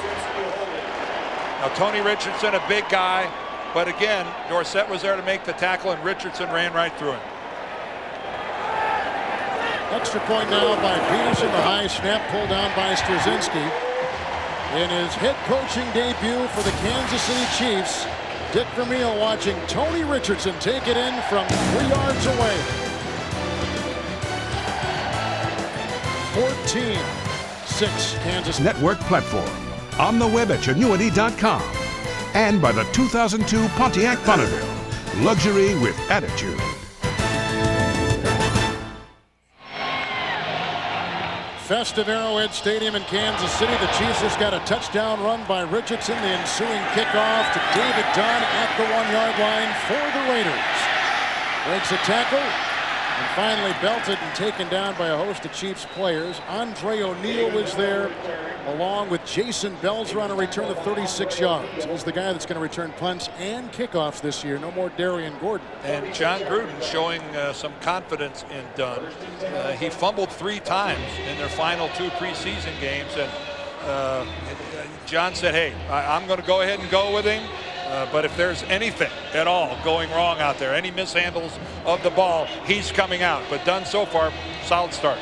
Now, Tony Richardson, a big guy, but again, Dorsett was there to make the tackle, and Richardson ran right through him. Extra point now by Peterson. The high snap pulled down by Straczynski. In his head coaching debut for the Kansas City Chiefs, Dick Vermeil watching Tony Richardson take it in from 3 yards away. 14-6 Kansas. Network platform. On the web at Genuity.com. And by the 2002 Pontiac Bonneville. Luxury with attitude. Festive Arrowhead Stadium in Kansas City. The Chiefs just got a touchdown run by Richardson. The ensuing kickoff to David Dunn at the 1-yard line for the Raiders. Breaks a tackle and finally belted and taken down by a host of Chiefs players. Andre O'Neal was there along with Jason Belzer on a return of 36 yards. He's the guy that's going to return punts and kickoffs this year. No more Darian Gordon. And John Gruden showing some confidence in Dunn. He fumbled 3 times in their final 2 preseason games, and John said, hey, I'm going to go ahead and go with him. But if there's anything at all going wrong out there, any mishandles of the ball, he's coming out. But Dunn so far, solid start.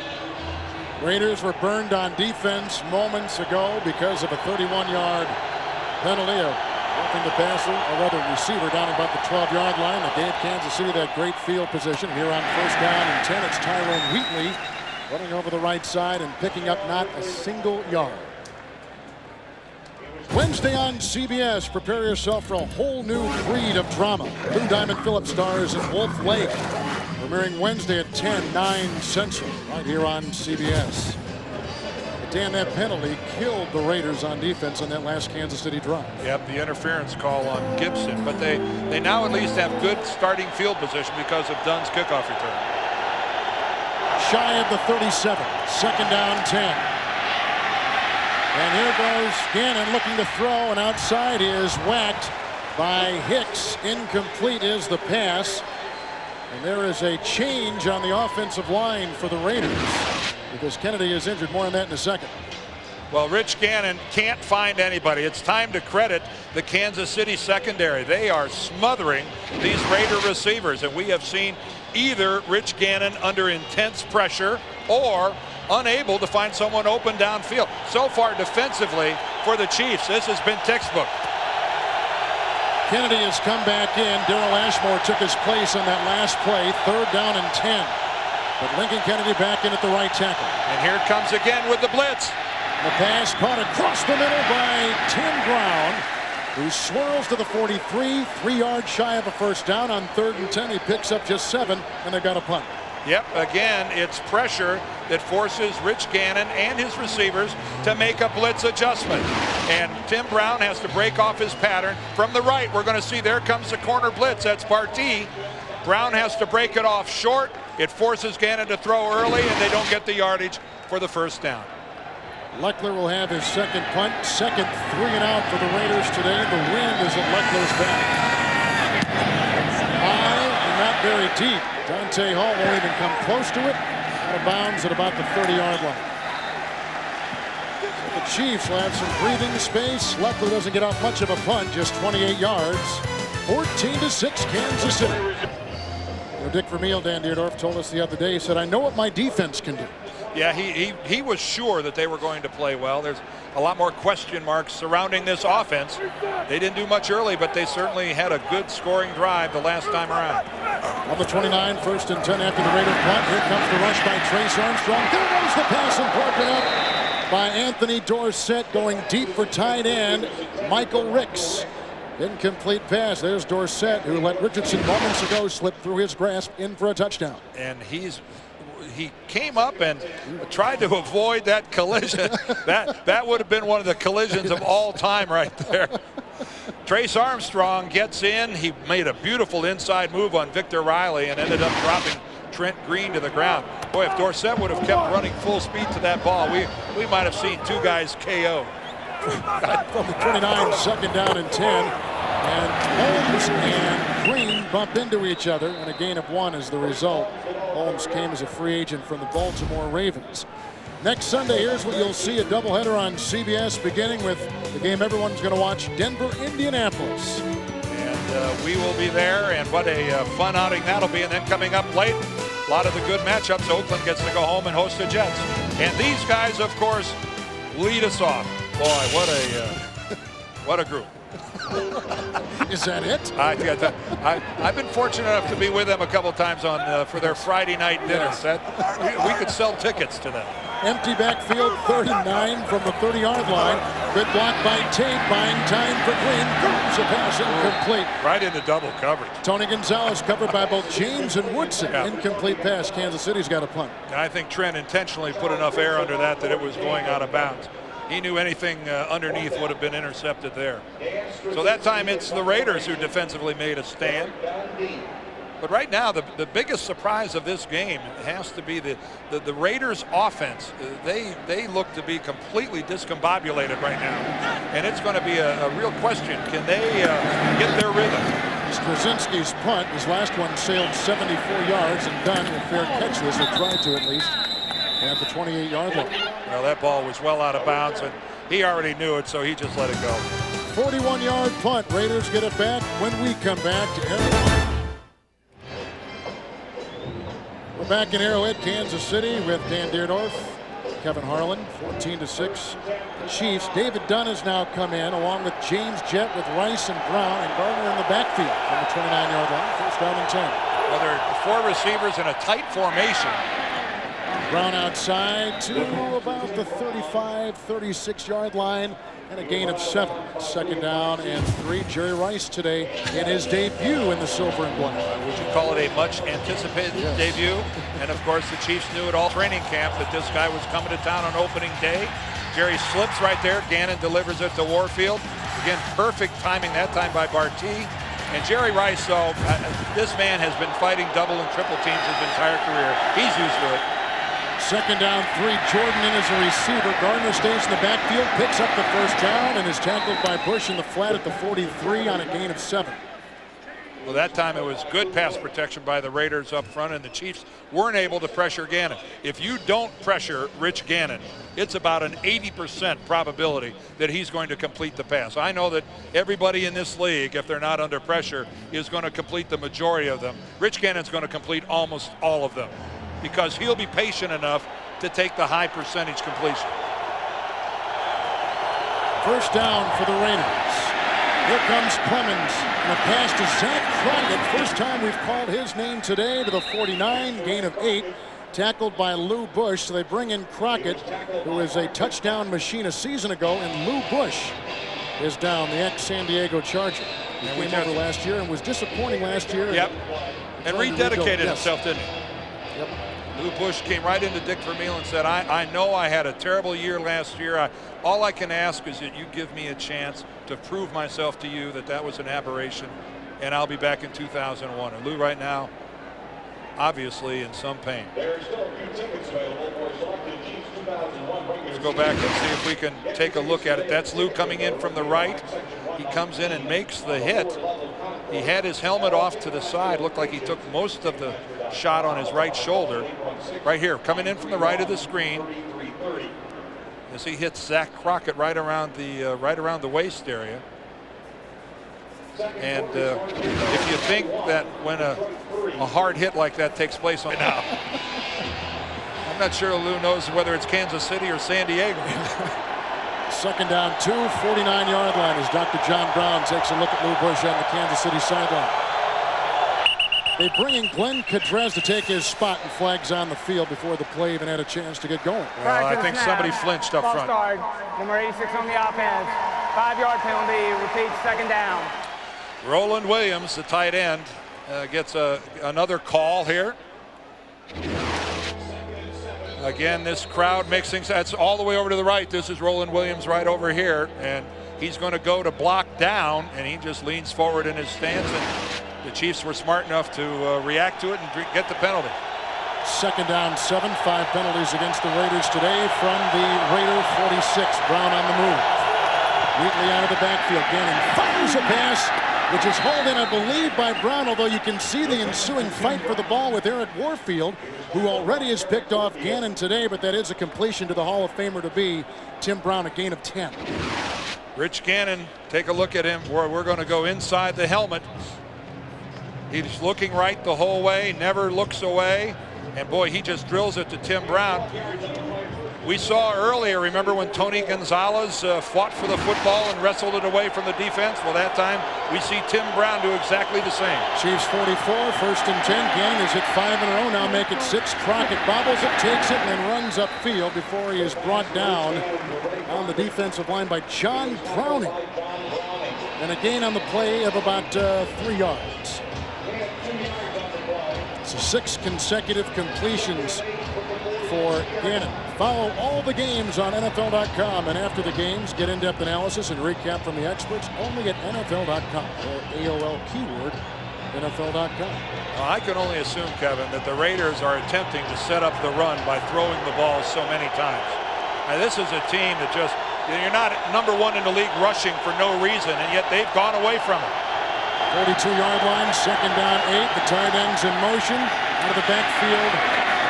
Raiders were burned on defense moments ago because of a 31-yard penalty of roughing the passer, or rather receiver, down about the 12-yard line. That gave Kansas City that great field position. Here on 1st down and 10, it's Tyrone Wheatley running over the right side and picking up not a single yard. Wednesday on CBS, prepare yourself for a whole new breed of drama. Blue Diamond Phillips stars in Wolf Lake, premiering Wednesday at 10, 9 Central, right here on CBS. But Dan, that penalty killed the Raiders on defense on that last Kansas City drive. Yep, the interference call on Gibson, but they now at least have good starting field position because of Dunn's kickoff return. Shy of the 37, 2nd down 10. And here goes Gannon looking to throw, and outside is whacked by Hicks. Incomplete is the pass. And there is a change on the offensive line for the Raiders because Kennedy is injured. More on that in a second. Well, Rich Gannon can't find anybody. It's time to credit the Kansas City secondary. They are smothering these Raider receivers, and we have seen either Rich Gannon under intense pressure or unable to find someone open downfield. So far defensively for the Chiefs, this has been textbook. Kennedy has come back in. Darrell Ashmore took his place on that last play. 3rd down and 10. But Lincoln Kennedy back in at the right tackle. And here it comes again with the blitz. The pass caught across the middle by Tim Brown, who swirls to the 43, 3 yards shy of a 1st down. On 3rd and 10, he picks up just 7, and they've got a punt. Yep, again, it's pressure that forces Rich Gannon and his receivers to make a blitz adjustment. And Tim Brown has to break off his pattern. From the right, we're going to see there comes the corner blitz. That's Barty. Brown has to break it off short. It forces Gannon to throw early, and they don't get the yardage for the 1st down. Leckler will have his 2nd punt. 2nd 3 and out for the Raiders today. The wind is at Leckler's back. High and not very deep. Dante Hall won't even come close to it. Out of bounds at about the 30-yard line. So the Chiefs will have some breathing space. Leckler doesn't get out much of a punt, just 28 yards. 14-6 Kansas City. You know, Dick Vermeil, Dan Dierdorf, told us the other day, he said, I know what my defense can do. Yeah, he was sure that they were going to play well. There's a lot more question marks surrounding this offense. They didn't do much early, but they certainly had a good scoring drive the last time around. On the 29, 1st and 10 after the Raider punt. Here comes the rush by Trace Armstrong. There goes the pass and broken up by Anthony Dorsett, going deep for tight end Michael Ricks. Incomplete pass. There's Dorsett, who let Richardson moments ago slip through his grasp in for a touchdown. And he came up and tried to avoid that collision. that would have been one of the collisions of all time right there. Trace Armstrong gets in. He made a beautiful inside move on Victor Riley and ended up dropping Trent Green to the ground. Boy, if Dorsett would have kept running full speed to that ball, we might have seen two guys KO. From the 29, 2nd down and 10. And Holmes and Green bump into each other, and a gain of 1 is the result. Holmes came as a free agent from the Baltimore Ravens. Next Sunday, here's what you'll see, a doubleheader on CBS, beginning with the game everyone's going to watch, Denver, Indianapolis. And we will be there, and what a fun outing that'll be. And then coming up late, a lot of the good matchups. Oakland gets to go home and host the Jets. And these guys, of course, lead us off. Boy, what a group. Is that it? I've been fortunate enough to be with them a couple times for their Friday night dinners. We could sell tickets to them. Empty backfield, 39 from the 30-yard line. Good block by Tate, buying time for Green. Goes a pass incomplete. Right into double coverage. Tony Gonzalez covered by both James and Woodson. Yeah. Incomplete pass. Kansas City's got a punt. And I think Trent intentionally put enough air under that it was going out of bounds. He knew anything underneath would have been intercepted there. So that time it's the Raiders who defensively made a stand. But right now, the biggest surprise of this game has to be the Raiders' offense. They look to be completely discombobulated right now. And it's going to be a real question. Can they get their rhythm? Straczynski's punt, his last one sailed 74 yards and done with fair catch this, or tried to at least, at the 28-yard line. Well, that ball was well out of bounds, and he already knew it, so he just let it go. 41-yard punt. Raiders get it back when we come back to Arrowhead. We're back in Arrowhead, Kansas City with Dan Dierdorf, Kevin Harlan, 14-6. Chiefs. David Dunn has now come in along with James Jett with Rice and Brown and Gardner in the backfield from the 29-yard line. 1st down and 10. Well, there are 4 receivers in a tight formation. Brown outside to about the 35, 36-yard line and a gain of 7. 2nd down and 3. Jerry Rice today in his debut in the silver and black. Would you call it a much anticipated debut? And of course the Chiefs knew at all training camp that this guy was coming to town on opening day. Jerry slips right there. Gannon delivers it to Warfield. Again, perfect timing that time by Barty. And Jerry Rice, though, this man has been fighting double and triple teams his entire career. He's used to it. 2nd down, 3. Jordan in as a receiver. Gardner stays in the backfield, picks up the 1st down, and is tackled by Bush in the flat at the 43 on a gain of 7. Well, that time it was good pass protection by the Raiders up front, and the Chiefs weren't able to pressure Gannon. If you don't pressure Rich Gannon, it's about an 80% probability that he's going to complete the pass. I know that everybody in this league, if they're not under pressure, is going to complete the majority of them. Rich Gannon's going to complete almost all of them, because he'll be patient enough to take the high percentage completion. 1st down for the Raiders. Here comes Clemens, and a pass to Zach Crockett. First time we've called his name today, to the 49, gain of 8. Tackled by Lou Bush. So they bring in Crockett, who is a touchdown machine a season ago, and Lou Bush is down, the ex-San Diego Charger. He came over last year and was disappointing last year. Yep, and rededicated himself, didn't he? Yep. Lou Bush came right into Dick Vermeil and said, I know I had a terrible year last year. All I can ask is that you give me a chance to prove myself to you that was an aberration, and I'll be back in 2001. And Lou right now, obviously in some pain. Let's go back and see if we can take a look at it. That's Lou coming in from the right. He comes in and makes the hit. He had his helmet off to the side. Looked like he took most of the shot on his right shoulder. Right here, coming in from the right of the screen, as he hits Zach Crockett right around the waist area. And if you think that when a hard hit like that takes place on now, I'm not sure Lou knows whether it's Kansas City or San Diego. Second down, 2, 49-yard line as Dr. John Brown takes a look at Lou Bush on the Kansas City sideline. They bring in Glenn Kadrez to take his spot, and flags on the field before the play even had a chance to get going. Well, I think somebody flinched up front. Start, number 86 on the offense. 5-yard penalty, repeat, second down. Roland Williams, the tight end, gets another call here. Again, this crowd mixing. That's all the way over to the right. This is Roland Williams right over here, and he's going to go to block down, and he just leans forward in his stance, and the Chiefs were smart enough to react to it and get the penalty. Second down, 7, 5 penalties against the Raiders today from the Raider 46. Brown on the move. Wheatley out of the backfield. Gannon fires a pass, which is hauled in, I believe, by Brown, although you can see the ensuing fight for the ball with Eric Warfield, who already has picked off Gannon today, but that is a completion to the Hall of Famer to be Tim Brown, a gain of 10. Rich Gannon, take a look at him. We're going to go inside the helmet. He's looking right the whole way, never looks away, and boy, he just drills it to Tim Brown. We saw earlier, remember when Tony Gonzalez fought for the football and wrestled it away from the defense? Well, that time we see Tim Brown do exactly the same. Chiefs 44, first and 10. Gannon has hit 5 in a row, now make it 6. Crockett bobbles it, takes it, and then runs upfield before he is brought down on the defensive line by John Browning. And a gain on the play of about 3 yards. So 6 consecutive completions for Gannon. Follow all the games on NFL.com, and after the games, get in-depth analysis and recap from the experts only at NFL.com or AOL keyword NFL.com. Well, I can only assume, Kevin, that the Raiders are attempting to set up the run by throwing the ball so many times. Now, this is a team that just, you're not number 1 in the league rushing for no reason, and yet they've gone away from it. 42-yard line, second down 8. The tight end's in motion. Out of the backfield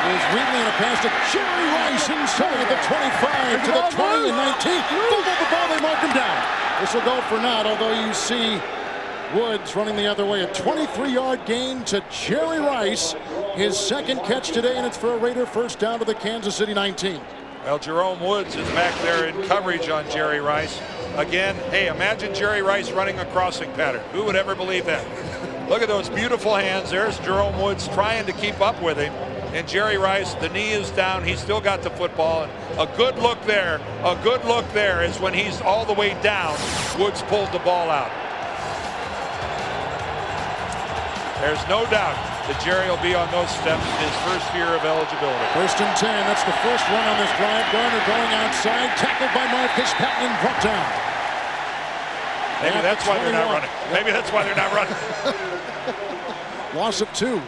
is Wheatley, and a pass to Jerry Rice inside the 25 to the 20 and 19. Fumbled the ball, they mark him down. This will go for naught, although you see Woods running the other way. A 23-yard gain to Jerry Rice. His second catch today, and it's for a Raider first down to the Kansas City 19. Well, Jerome Woods is back there in coverage on Jerry Rice. Again, hey, imagine Jerry Rice running a crossing pattern. Who would ever believe that? Look at those beautiful hands. There's Jerome Woods trying to keep up with him. And Jerry Rice, the knee is down. He's still got the football. And a good look there is when he's all the way down, Woods pulls the ball out. There's no doubt that Jerry will be on those steps his first year of eligibility. First and 10. That's the first run on this drive. Garner going outside, tackled by Marcus Patton, brought down. Maybe that's why they're not running. Maybe that's why they're not running. Loss of 2.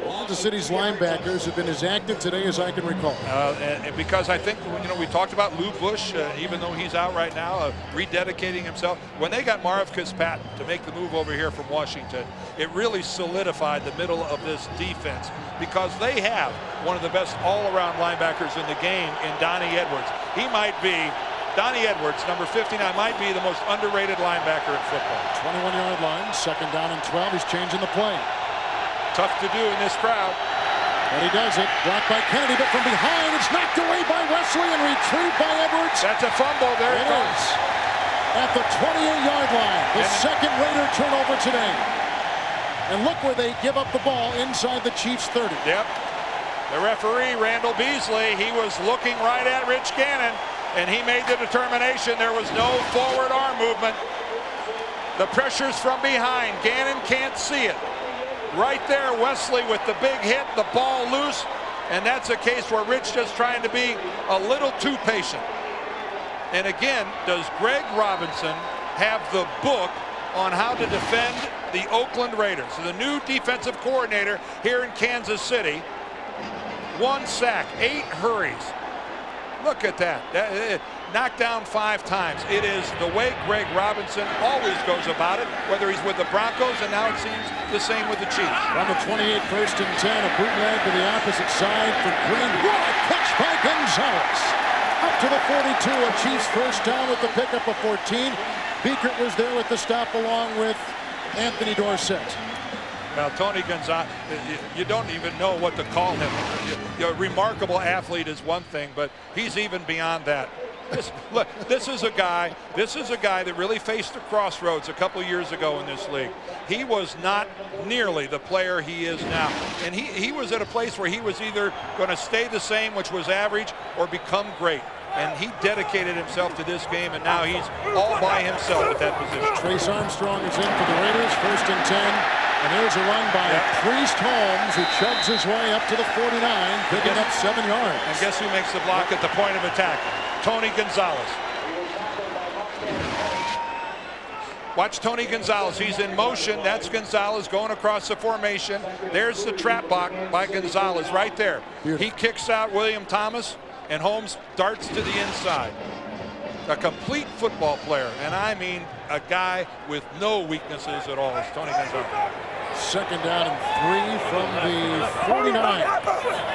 Kansas City's linebackers have been as active today as I can recall. And because I think, we talked about Lou Bush, even though he's out right now, rededicating himself. When they got Marcus Patton to make the move over here from Washington, it really solidified the middle of this defense because they have one of the best all-around linebackers in the game in Donnie Edwards. Donnie Edwards, number 59, might be the most underrated linebacker in football. 21-yard line, second down and 12. He's changing the play. Tough to do in this crowd. And he does it. Blocked by Kennedy, but from behind, it's knocked away by Wesley and retrieved by Edwards. That's a fumble. There it goes. At the 28-yard line, the second Raider turnover today. And look where they give up the ball inside the Chiefs' 30. Yep. The referee, Randall Beasley, he was looking right at Rich Gannon, and he made the determination there was no forward arm movement. The pressure's from behind. Gannon can't see it. Right there, Wesley with the big hit, the ball loose, and that's a case where Rich just trying to be a little too patient. And again, does Greg Robinson have the book on how to defend the Oakland Raiders? So the new defensive coordinator here in Kansas City. 1 sack, 8 hurries. Look at that. Knocked down 5 times. It is the way Greg Robinson always goes about it, whether he's with the Broncos, and now it seems the same with the Chiefs. On the 28, first and 10, a bootleg to the opposite side for Green. What a catch by Gonzalez. Up to the 42, a Chiefs first down with the pickup of 14. Biekert was there with the stop along with Anthony Dorsett. Now, Tony Gonzalez, you don't even know what to call him. A remarkable athlete is one thing, but he's even beyond that. Look, this is a guy that really faced a crossroads a couple years ago in this league. He was not nearly the player he is now. And he was at a place where he was either going to stay the same, which was average, or become great. And he dedicated himself to this game, and now he's all by himself at that position. Trace Armstrong is in for the Raiders, 1st and 10. And here's a run by Priest Holmes, who chugs his way up to the 49, picking up 7 yards. And guess who makes the block at the point of attack? Tony Gonzalez. Watch Tony Gonzalez. He's in motion. That's Gonzalez going across the formation. There's the trap block by Gonzalez right there. He kicks out William Thomas, and Holmes darts to the inside. A complete football player, and I mean a guy with no weaknesses at all. It's Tony Gonzalez. 2nd down and 3 from the 49.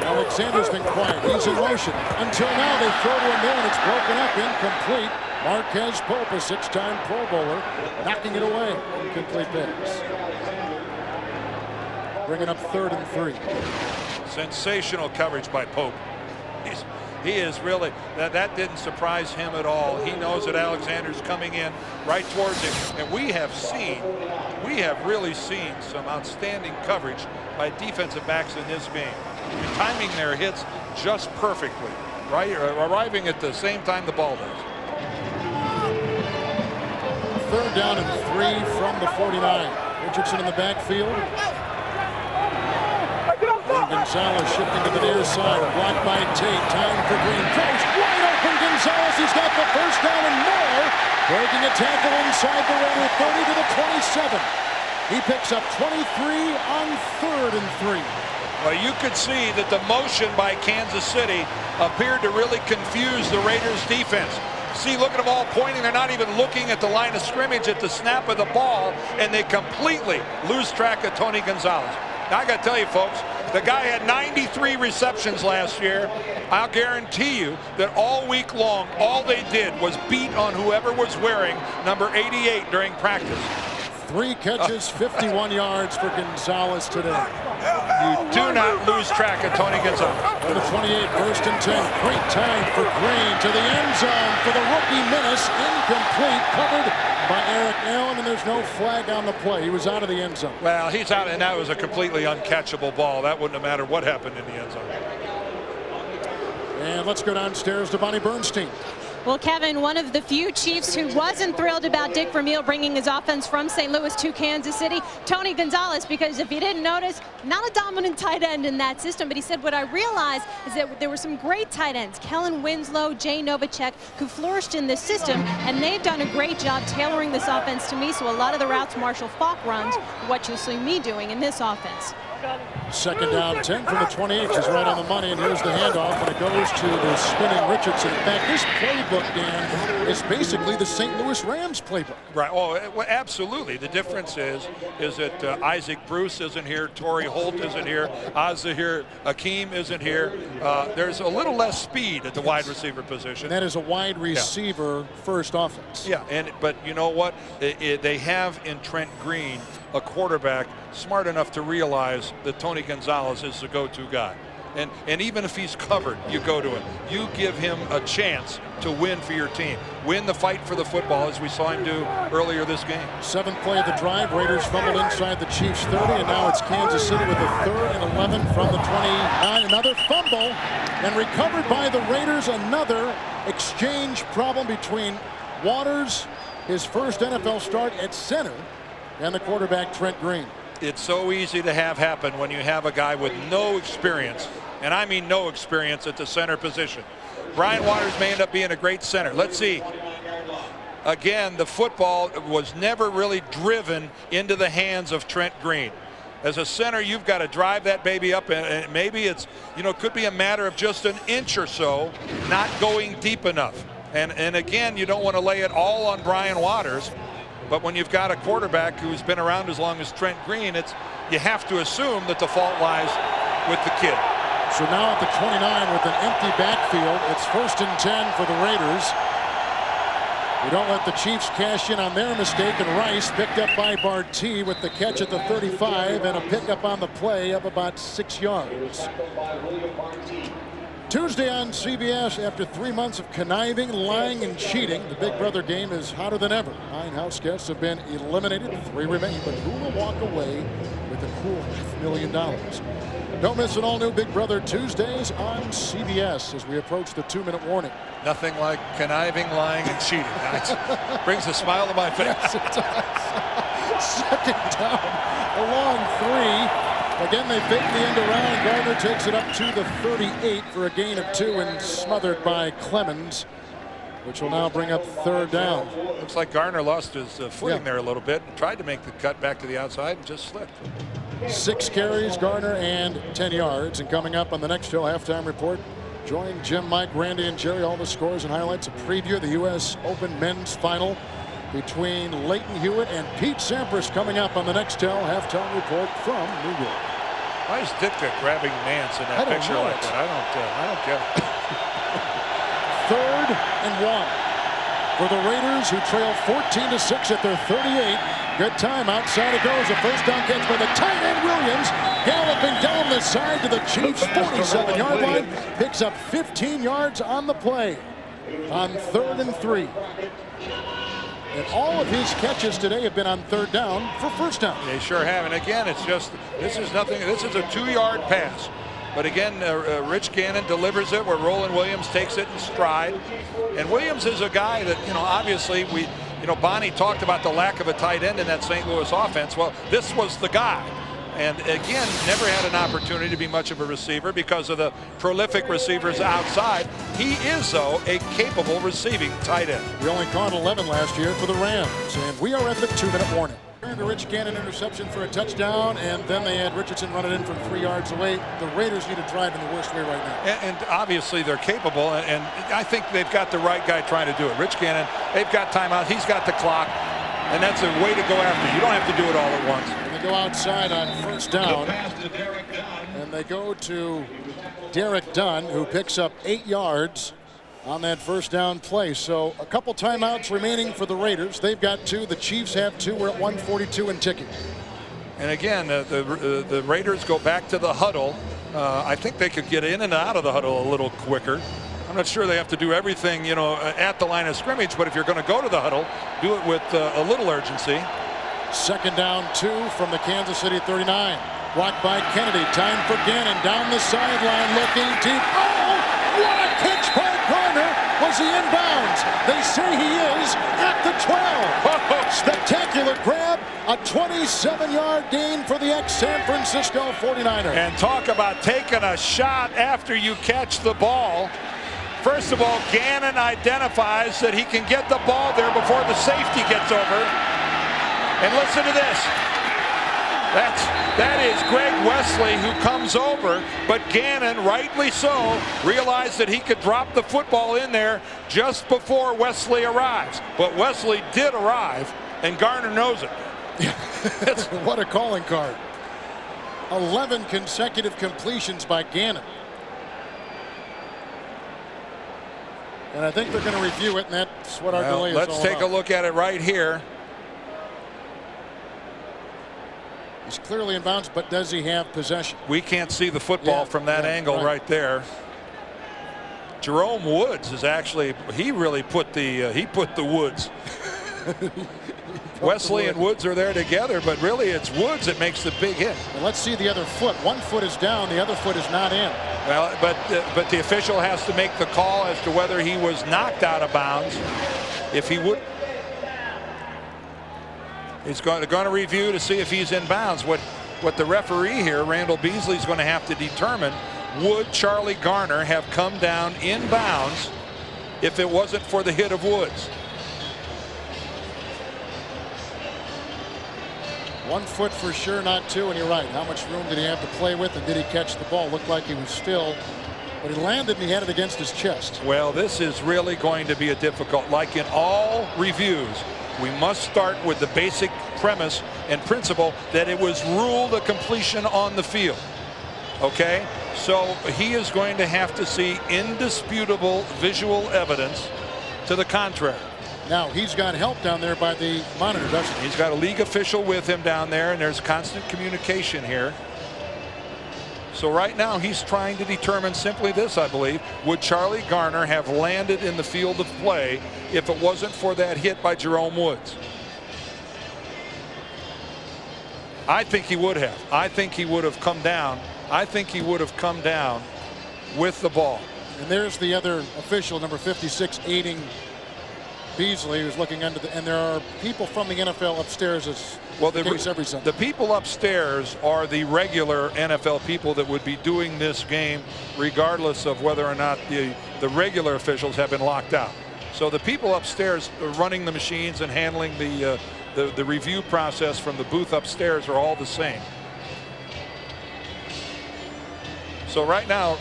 Alexander's been quiet. He's in motion. Until now, they throw to him there, and it's broken up, incomplete. Marquez Pope, a 6-time Pro Bowler, knocking it away. Incomplete pass. Bringing up 3rd and 3. Sensational coverage by Pope. He is really, that didn't surprise him at all. He knows that Alexander's coming in right towards him. And we have really seen some outstanding coverage by defensive backs in this game. Timing their hits just perfectly, right? Arriving at the same time the ball does. 3rd down and 3 from the 49. Richardson in the backfield. Gonzalez shifting to the near side, blocked by Tate. Time for Green. Throws wide open. Gonzalez, he's got the 1st down and more. Breaking a tackle inside the Raider 30 to the 27. He picks up 23 on 3rd and 3. Well, you could see that the motion by Kansas City appeared to really confuse the Raiders defense. See, look at them all pointing. They're not even looking at the line of scrimmage at the snap of the ball, and they completely lose track of Tony Gonzalez. Now, I got to tell you, folks, the guy had 93 receptions last year. I'll guarantee you that all week long, all they did was beat on whoever was wearing number 88 during practice. 3 catches, 51 yards for Gonzalez today. You do not lose track of Tony Gonzalez. To the 28, 1st and 10. Great time for Green to the end zone for the rookie menace. Incomplete, covered by Eric Allen, and there's no flag on the play. He was out of the end zone. Well, he's out, and that was a completely uncatchable ball. That wouldn't have mattered what happened in the end zone. And let's go downstairs to Bonnie Bernstein. Well, Kevin, one of the few Chiefs who wasn't thrilled about Dick Vermeil bringing his offense from St. Louis to Kansas City, Tony Gonzalez, because if you didn't notice, not a dominant tight end in that system, but he said what I realized is that there were some great tight ends, Kellen Winslow, Jay Novacek, who flourished in this system, and they've done a great job tailoring this offense to me, so a lot of the routes Marshall Faulk runs, what you'll see me doing in this offense. 2nd down, 10 from the 28, which is right on the money, and here's the handoff, and it goes to the spinning Richardson. In fact, this playbook, Dan, is basically the St. Louis Rams playbook. Right. Oh, well, absolutely. The difference is that Isaac Bruce isn't here, Torrey Holt isn't here, Azahir Akeem isn't here. There's a little less speed at the wide receiver position. And that is a wide receiver first offense. Yeah, but you know what? They have in Trent Green a quarterback smart enough to realize that Tony Gonzalez is the go-to guy. And even if he's covered, you go to him. You give him a chance to win for your team. Win the fight for the football, as we saw him do earlier this game. 7th play of the drive. Raiders fumbled inside the Chiefs 30, and now it's Kansas City with a 3rd and 11 from the 29. Another fumble, and recovered by the Raiders. Another exchange problem between Waters, his first NFL start at center, and the quarterback, Trent Green. It's so easy to have happen when you have a guy with no experience, and I mean no experience at the center position. Brian Waters may end up being a great center. Let's see. Again, the football was never really driven into the hands of Trent Green. As a center, you've got to drive that baby up, and maybe it's, could be a matter of just an inch or so not going deep enough. And again, you don't want to lay it all on Brian Waters. But when you've got a quarterback who's been around as long as Trent Green, you have to assume that the fault lies with the kid. So now at the 29 with an empty backfield, it's 1st and 10 for the Raiders. We don't let the Chiefs cash in on their mistake, and Rice picked up by Barty with the catch at the 35 and a pickup on the play of about 6 yards. Tuesday on CBS, after 3 months of conniving, lying, and cheating, the Big Brother game is hotter than ever. 9 house guests have been eliminated, 3 remain, but who will walk away with a cool $500,000? Don't miss an all-new Big Brother Tuesdays on CBS as we approach the 2-minute warning. Nothing like conniving, lying, and cheating. That brings a smile to my face. Yes, it does. Second down, a long 3. Again, they fake the end around. Gardner takes it up to the 38 for a gain of 2 and smothered by Clemens, which will now bring up 3rd down. Looks like Gardner lost his footing there a little bit and tried to make the cut back to the outside and just slipped. 6 carries, Gardner, and 10 yards. And coming up on the next show, halftime report, join Jim, Mike, Randy, and Jerry. All the scores and highlights, a preview of the U.S. Open men's final between Leighton Hewitt and Pete Sampras coming up on the next halftime report from New York. Why is Ditka grabbing Nance in that picture like that? I don't get it. 3rd and 1 for the Raiders, who trail 14-6 at their 38. Good time. Outside it goes. A first down catch by the tight end Williams. Galloping down the side to the Chiefs' 47-yard line. Picks up 15 yards on the play on 3rd and 3. And all of his catches today have been on 3rd down for first down. They sure have. And again, it's just, this is nothing. This is a 2-yard pass. But again, Rich Gannon delivers it where Roland Williams takes it in stride. And Williams is a guy that, obviously Bonnie talked about the lack of a tight end in that St. Louis offense. Well, this was the guy. And again, never had an opportunity to be much of a receiver because of the prolific receivers outside. He is, though, a capable receiving tight end. He only caught 11 last year for the Rams. And we are at the 2-minute warning. The Rich Gannon interception for a touchdown, and then they had Richardson run it in from 3 yards away. The Raiders need to drive in the worst way right now. And obviously they're capable, and I think they've got the right guy trying to do it. Rich Gannon, they've got timeout. He's got the clock, and that's a way to go after. You don't have to do it all at once. And they go outside on first down, and they go to Derek Dunn, who picks up 8 yards on that first down play. So a couple timeouts remaining for the Raiders. They've got 2. The Chiefs have 2. We're at 1:42 and ticking. And again, the Raiders go back to the huddle. I think they could get in and out of the huddle a little quicker. I'm not sure they have to do everything, at the line of scrimmage, but if you're going to go to the huddle, do it with a little urgency. Second down 2 from the Kansas City 39. Blocked by Kennedy. Time for Gannon down the sideline looking deep. Oh, what a catch by Gardner. Was he in bounds? They say he is at the 12. Spectacular grab. A 27-yard gain for the ex-San Francisco 49er. And talk about taking a shot after you catch the ball. First of all, Gannon identifies that he can get the ball there before the safety gets over. And listen to this. That is Greg Wesley who comes over, but Gannon, rightly so, realized that he could drop the football in there just before Wesley arrives. But Wesley did arrive, and Gardner knows it. What a calling card. 11 consecutive completions by Gannon. And I think they're going to review it, and that's what our delay is all about. Let's take a look at it right here. He's clearly in bounds, but does he have possession? We can't see the football from that angle right there. Jerome Woods is actually, he really put the Woods. Wesley and Woods are there together, but really it's Woods that makes the big hit. And let's see the other foot. One foot is down, the other foot is not in. Well, but the official has to make the call as to whether he was knocked out of bounds. If he would, he's going to review to see if he's in bounds. What the referee here, Randall Beasley, is going to have to determine: would Charlie Garner have come down in bounds if it wasn't for the hit of Woods? 1 foot for sure, not 2, and you're right. How much room did he have to play with, and did he catch the ball? Looked like he was still, but he landed and he had it against his chest. Well, this is really going to be a difficult, like in all reviews, we must start with the basic premise and principle that it was ruled a completion on the field. Okay, so he is going to have to see indisputable visual evidence to the contrary. Now, he's got help down there by the monitor, doesn't he? He's got a league official with him down there, and there's constant communication here. So right now he's trying to determine simply this, I believe. Would Charlie Garner have landed in the field of play if it wasn't for that hit by Jerome Woods? I think he would have. I think he would have come down. I think he would have come down with the ball. And there's the other official, number 56, aiding Beasley, who's looking under the, and there are people from the NFL upstairs as well, the case every Sunday. The people upstairs are the regular NFL people that would be doing this game regardless of whether or not the regular officials have been locked out. So the people upstairs running the machines and handling the review process from the booth upstairs are all the same. So right now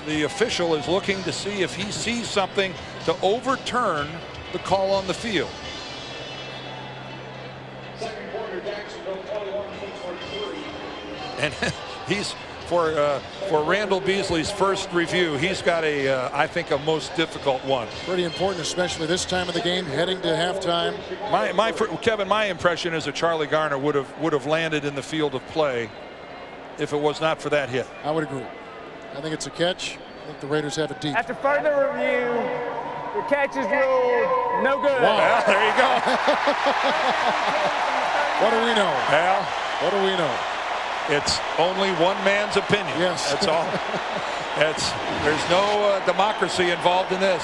the official is looking to see if he sees something to overturn the call on the field. And he's for Randall Beasley's first review. He's got I think a most difficult one. Pretty important, especially this time of the game, heading to halftime. Kevin, my impression is that Charlie Garner would have landed in the field of play if it was not for that hit. I would agree. I think it's a catch. I think the Raiders have it deep. After further review, the catch is ruled no good. Wow. Well, there you go. What do we know? Well, what do we know? It's only one man's opinion. Yes. That's all. There's no democracy involved in this.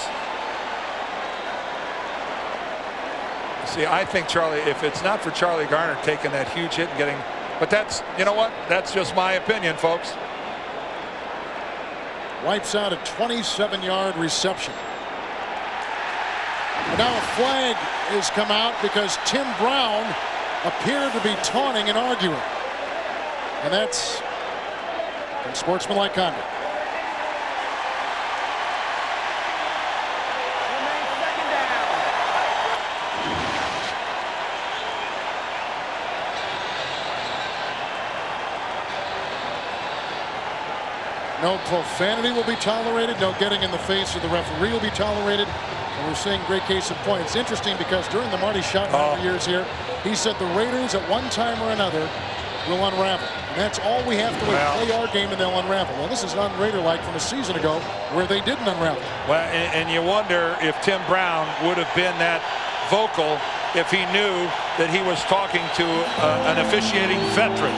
See, I think Charlie, if it's not for Charlie Garner taking that huge hit and getting, but that's, you know what? That's just my opinion, folks. Wipes out a 27-yard reception. And now a flag has come out because Tim Brown appeared to be taunting and arguing. And that's unsportsmanlike conduct. No profanity will be tolerated. No getting in the face of the referee will be tolerated. And we're seeing great case in point. It's interesting because during the Marty Schottenheimer years here, he said the Raiders at one time or another will unravel. And that's all we have to do. Play our game and they'll unravel. Well, this is un-Raider-like from a season ago where they didn't unravel. Well, and you wonder if Tim Brown would have been that vocal if he knew that he was talking to an officiating veteran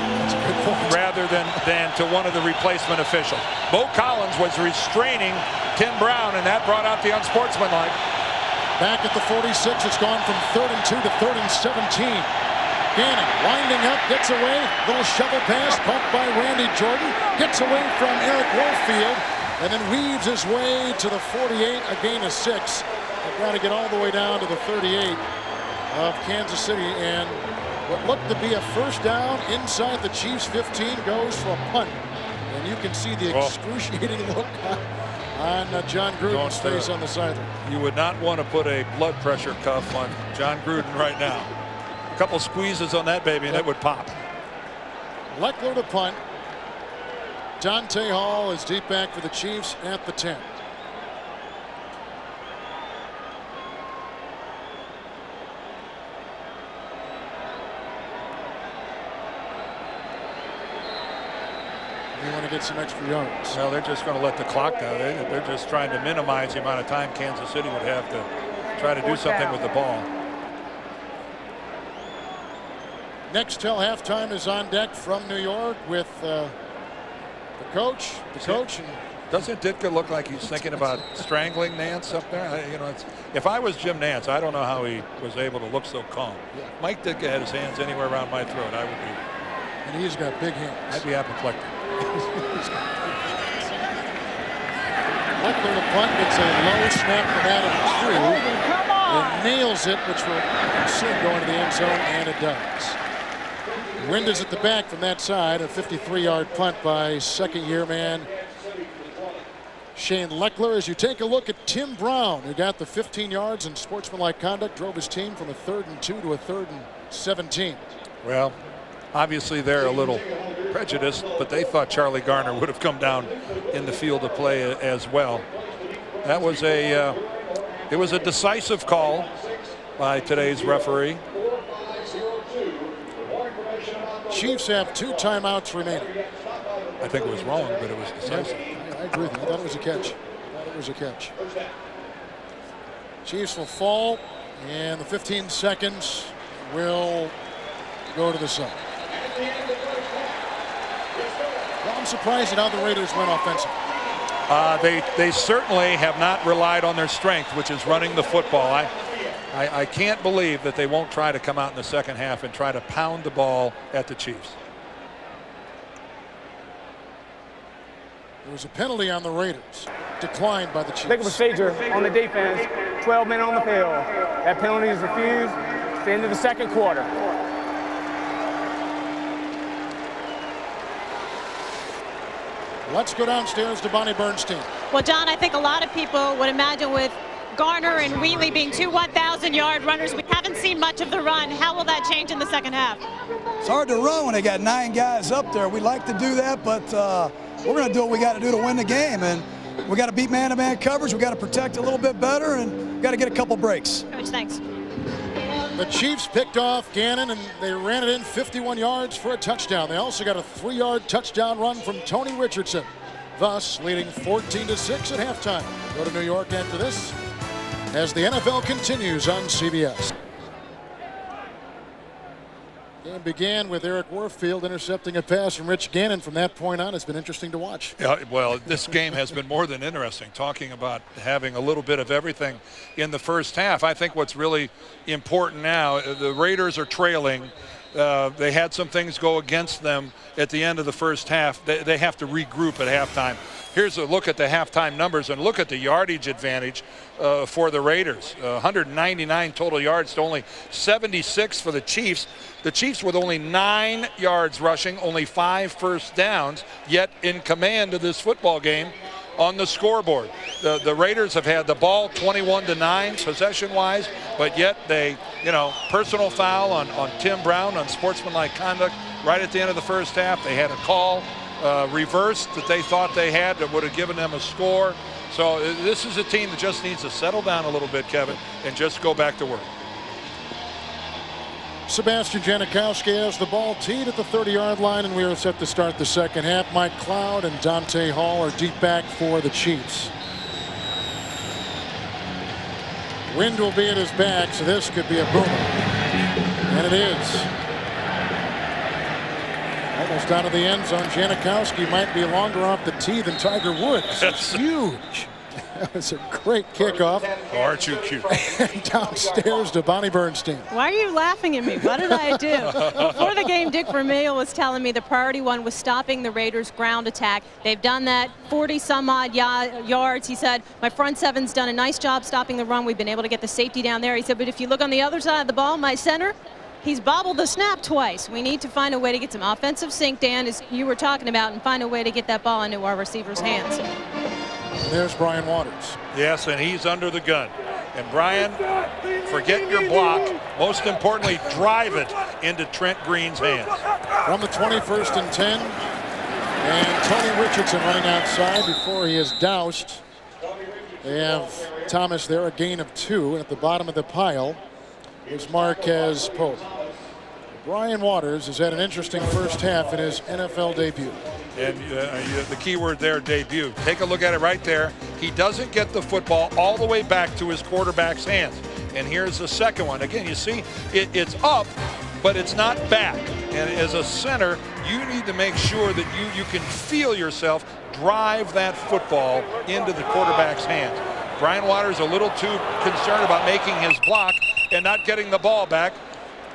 rather than to one of the replacement officials. Bo Collins was restraining Tim Brown, and that brought out the unsportsmanlike. Back at the 46, it's gone from 3rd and 2 to 3rd and 17. Gannon winding up, gets away, little shovel pass, bumped by Randy Jordan, gets away from Eric Warfield, and then weaves his way to the 48, a gain of 6. They've got to get all the way down to the 38 of Kansas City, and what looked to be a first down inside the Chiefs' 15 goes for a punt. And you can see the excruciating look on John Gruden's face on the sideline. You would not want to put a blood pressure cuff on John Gruden right now. A couple squeezes on that baby and it would pop. Lechler to punt. Dante Hall is deep back for the Chiefs at the 10. They want to get some extra yards. Well, they're just going to let the clock down. They're just trying to minimize the amount of time Kansas City would have to try to do something with the ball. Next till halftime is on deck from New York with the coach. Doesn't Ditka look like he's thinking about strangling Nance up there? If I was Jim Nance, I don't know how he was able to look so calm. Yeah. Mike Ditka had his hands anywhere around my throat, I would be. And he's got big hands. I'd be apoplectic. Lechler to punt, gets a low snap from Adam True and nails it, which will soon go into the end zone, and it does. Wind is at the back from that side. A 53-yard punt by second-year man Shane Lechler. As you take a look at Tim Brown, who got the 15 yards in sportsmanlike conduct, drove his team from a 3rd and 2 to a 3rd and 17. Well, obviously they're a little prejudiced, but they thought Charlie Garner would have come down in the field of play as well. That was it was a decisive call. by today's referee. Chiefs have 2 timeouts remaining. I think it was wrong, but it was decisive. Yeah, I agree with you. I thought it was a catch. Chiefs will fall, and the 15 seconds will go to the side. Well, I'm surprised at how the Raiders went offensively. They certainly have not relied on their strength, which is running the football. I can't believe that they won't try to come out in the second half and try to pound the ball at the Chiefs. There was a penalty on the Raiders, declined by the Chiefs. Take a procedure on the defense, 12 men on the field. That penalty is refused. It's the end of the second quarter. Let's go downstairs to Bonnie Bernstein. Well, John, I think a lot of people would imagine with Garner and Wheatley being 2 1,000-yard runners, we haven't seen much of the run. How will that change in the second half? It's hard to run when they got 9 guys up there. We like to do that, but we're going to do what we got to do to win the game. And we got to beat man-to-man coverage. We got to protect a little bit better, and got to get a couple breaks. Coach, thanks. The Chiefs picked off Gannon, and they ran it in 51 yards for a touchdown. They also got a 3-yard touchdown run from Tony Richardson, thus leading 14-6 at halftime. Go to New York after this as the NFL continues on CBS. Game began with Eric Warfield intercepting a pass from Rich Gannon. From that point on, it's been interesting to watch. Yeah, well, this game has been more than interesting. Talking about having a little bit of everything in the first half. I think what's really important now, the Raiders are trailing. They had some things go against them at the end of the first half. They have to regroup at halftime. Here's a look at the halftime numbers, and look at the yardage advantage for the Raiders. 199 total yards to only 76 for the Chiefs. The Chiefs with only 9 yards rushing, only 5 first downs, yet in command of this football game on the scoreboard. The Raiders have had the ball 21-9 possession-wise, but yet they, personal foul on Tim Brown on sportsmanlike conduct right at the end of the first half. They had a call reversed that they thought they had that would have given them a score. So this is a team that just needs to settle down a little bit, Kevin, and just go back to work. Sebastian Janikowski has the ball teed at the 30-yard line, and we are set to start the second half. Mike Cloud and Dante Hall are deep back for the Chiefs. Wind will be at his back, so this could be a boomer. And it is. Almost out of the end zone. Janikowski might be longer off the tee than Tiger Woods. It's huge. That was a great kickoff. Oh, aren't you cute? And downstairs to Bonnie Bernstein. Why are you laughing at me? What did I do? Before the game, Dick Vermeil was telling me the priority one was stopping the Raiders' ground attack. They've done that 40-some-odd yards. He said, my front seven's done a nice job stopping the run. We've been able to get the safety down there. He said, but if you look on the other side of the ball, my center, he's bobbled the snap twice. We need to find a way to get some offensive sync, Dan, as you were talking about, and find a way to get that ball into our receivers' hands. There's Brian Waters. Yes, and he's under the gun. And Brian, forget your block. Most importantly, drive it into Trent Green's hands. From the 21st and 10. And Tony Richardson running outside before he is doused. They have Thomas there, a gain of 2. And at the bottom of the pile is Marquez Pope. Brian Waters has had an interesting first half in his NFL debut. And the key word there, debut. Take a look at it right there. He doesn't get the football all the way back to his quarterback's hands. And here's the second one. Again, you see, it's up, but it's not back. And as a center, you need to make sure that you can feel yourself drive that football into the quarterback's hands. Brian Waters a little too concerned about making his block and not getting the ball back.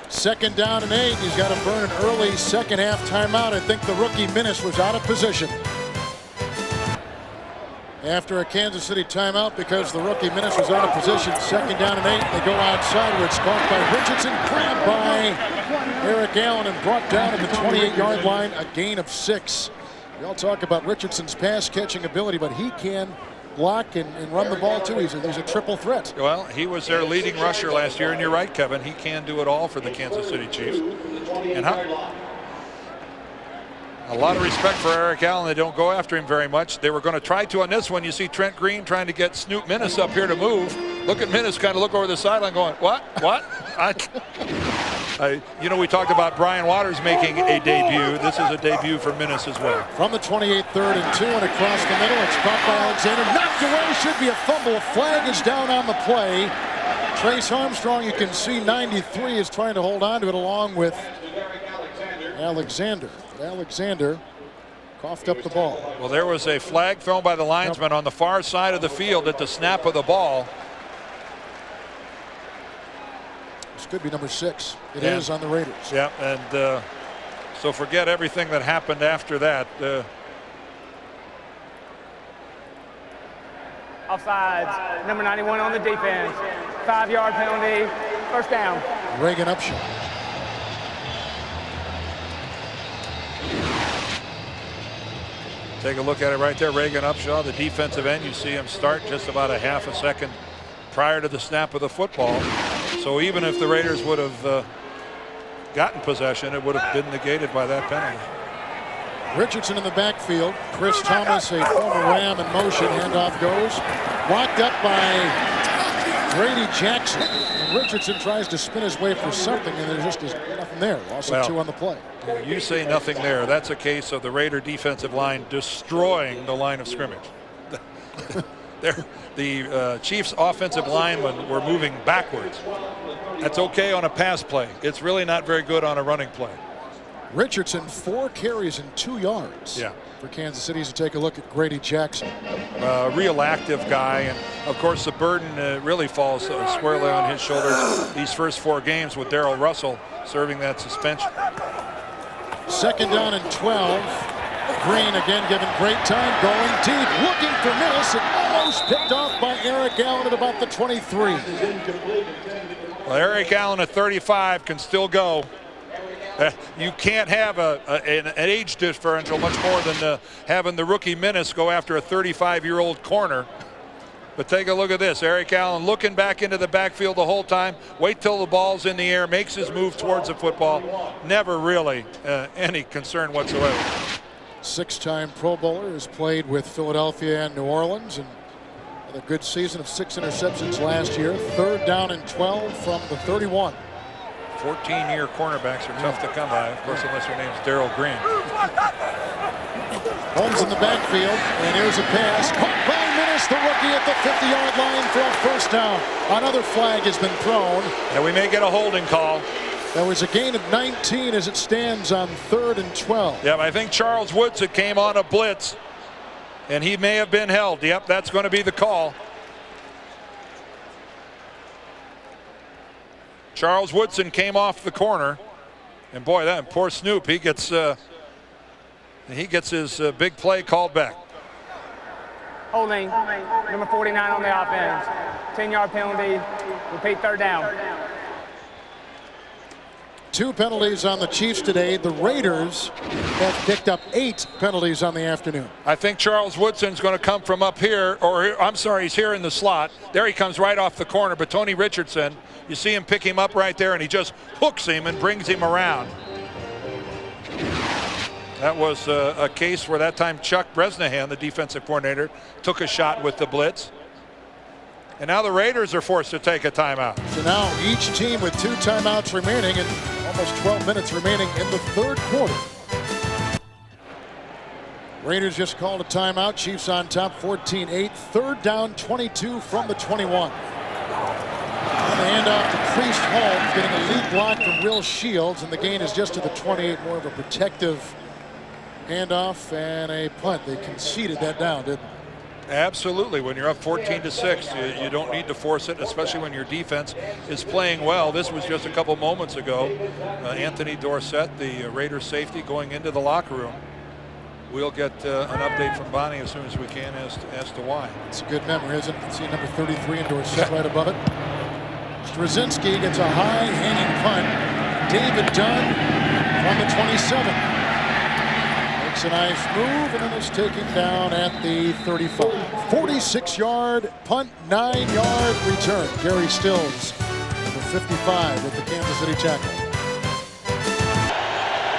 2nd down and 8. He's got to burn an early second half timeout. I think the rookie Minnis was out of position after a Kansas City timeout because the rookie Minnis was out of position. 2nd down and 8. They go outside where it's caught by Richardson, grabbed by Eric Allen and brought down at the 28-yard line, a gain of 6. We all talk about Richardson's pass catching ability, but he can block and run the ball too. He's a triple threat. Well, he was their leading rusher last year, and you're right, Kevin. He can do it all for the Kansas City Chiefs. And a lot of respect for Eric Allen. They don't go after him very much. They were going to try to on this one. You see Trent Green trying to get Snoop Minnis up here to move. Look at Minnis kind of look over the sideline going, what? You know, we talked about Brian Waters making a debut. This is a debut for Minnis as well. From the 28, 3rd and 2, and across the middle, it's caught by Alexander. Knocked away, should be a fumble. A flag is down on the play. Trace Armstrong, you can see 93 is trying to hold on to it along with Alexander. Alexander coughed up the ball. Well, there was a flag thrown by the linesman on the far side of the field at the snap of the ball. This could be number 6. It is on the Raiders. Yeah, and so forget everything that happened after that. Offsides. Number 91 on the defense. 5-yard penalty. First down. Reagan Upshaw. Take a look at it right there. Reagan Upshaw, the defensive end. You see him start just about a half a second prior to the snap of the football. So even if the Raiders would have gotten possession, it would have been negated by that penalty. Richardson in the backfield. Chris Thomas, a former Ram in motion. Handoff goes. Blocked up by Grady Jackson. And Richardson tries to spin his way for something, and there just is nothing there. Loss of 2 on the play. You say nothing there. That's a case of the Raider defensive line destroying the line of scrimmage. The Chiefs offensive linemen were moving backwards. That's okay on a pass play. It's really not very good on a running play. Richardson 4 carries and 2 yards. Yeah. For Kansas City to take a look at Grady Jackson. Real active guy, and of course the burden really falls squarely on his shoulders these first 4 games with Darrell Russell serving that suspension. 2nd down and 12. Green again given great time, going deep, looking for Minnis, and almost picked off by Eric Allen at about the 23. Well, Eric Allen at 35 can still go. You can't have an age differential much more than having the rookie Minnis go after a 35-year-old corner. But take a look at this. Eric Allen looking back into the backfield the whole time. Wait till the ball's in the air, makes his move towards the football. Never really any concern whatsoever. 6-time Pro Bowler, has played with Philadelphia and New Orleans, and had a good season of 6 interceptions last year. 3rd down and 12 from the 31. 14-year cornerbacks are tough to come by, of course, unless your name's Darrell Green. Holmes in the backfield, and here's a pass. Caught by Minnis, the rookie at the 50-yard line for a first down. Another flag has been thrown. And we may get a holding call. There was a gain of 19 as it stands on 3rd and 12. Yeah, I think Charles Woodson came on a blitz, and he may have been held. Yep, that's going to be the call. Charles Woodson came off the corner, and boy, that poor Snoop, he gets his big play called back. Holding. Number 49 on the offense. 10-yard penalty. Repeat 3rd down. 2 penalties on the Chiefs today. The Raiders have picked up 8 penalties on the afternoon. I think Charles Woodson's going to come from up here, or I'm sorry, he's here in the slot. There he comes right off the corner, but Tony Richardson, you see him pick him up right there, and he just hooks him and brings him around. That was a case where that time Chuck Bresnahan, the defensive coordinator, took a shot with the blitz. And now the Raiders are forced to take a timeout. So now each team with 2 timeouts remaining and almost 12 minutes remaining in the 3rd quarter. Raiders just called a timeout. Chiefs on top 14-8. 3rd down, 22 from the 21. And the handoff to Priest Holmes, getting a lead block from Will Shields, and the gain is just to the 28. More of a protective handoff and a punt. They conceded that down, didn't they? Absolutely. When you're up 14-6, you don't need to force it, especially when your defense is playing well. This was just a couple moments ago. Anthony Dorsett, the Raiders safety, going into the locker room. We'll get an update from Bonnie as soon as we can as to why. It's a good memory, isn't it? You can see number 33 in Dorsett right above it. Straczynski gets a high hanging punt. David Dunn from the 27. Makes a nice move, and then is taken down at the 35. 46-yard punt, 9-yard return. Gary Stills, number 55, with the Kansas City tackle.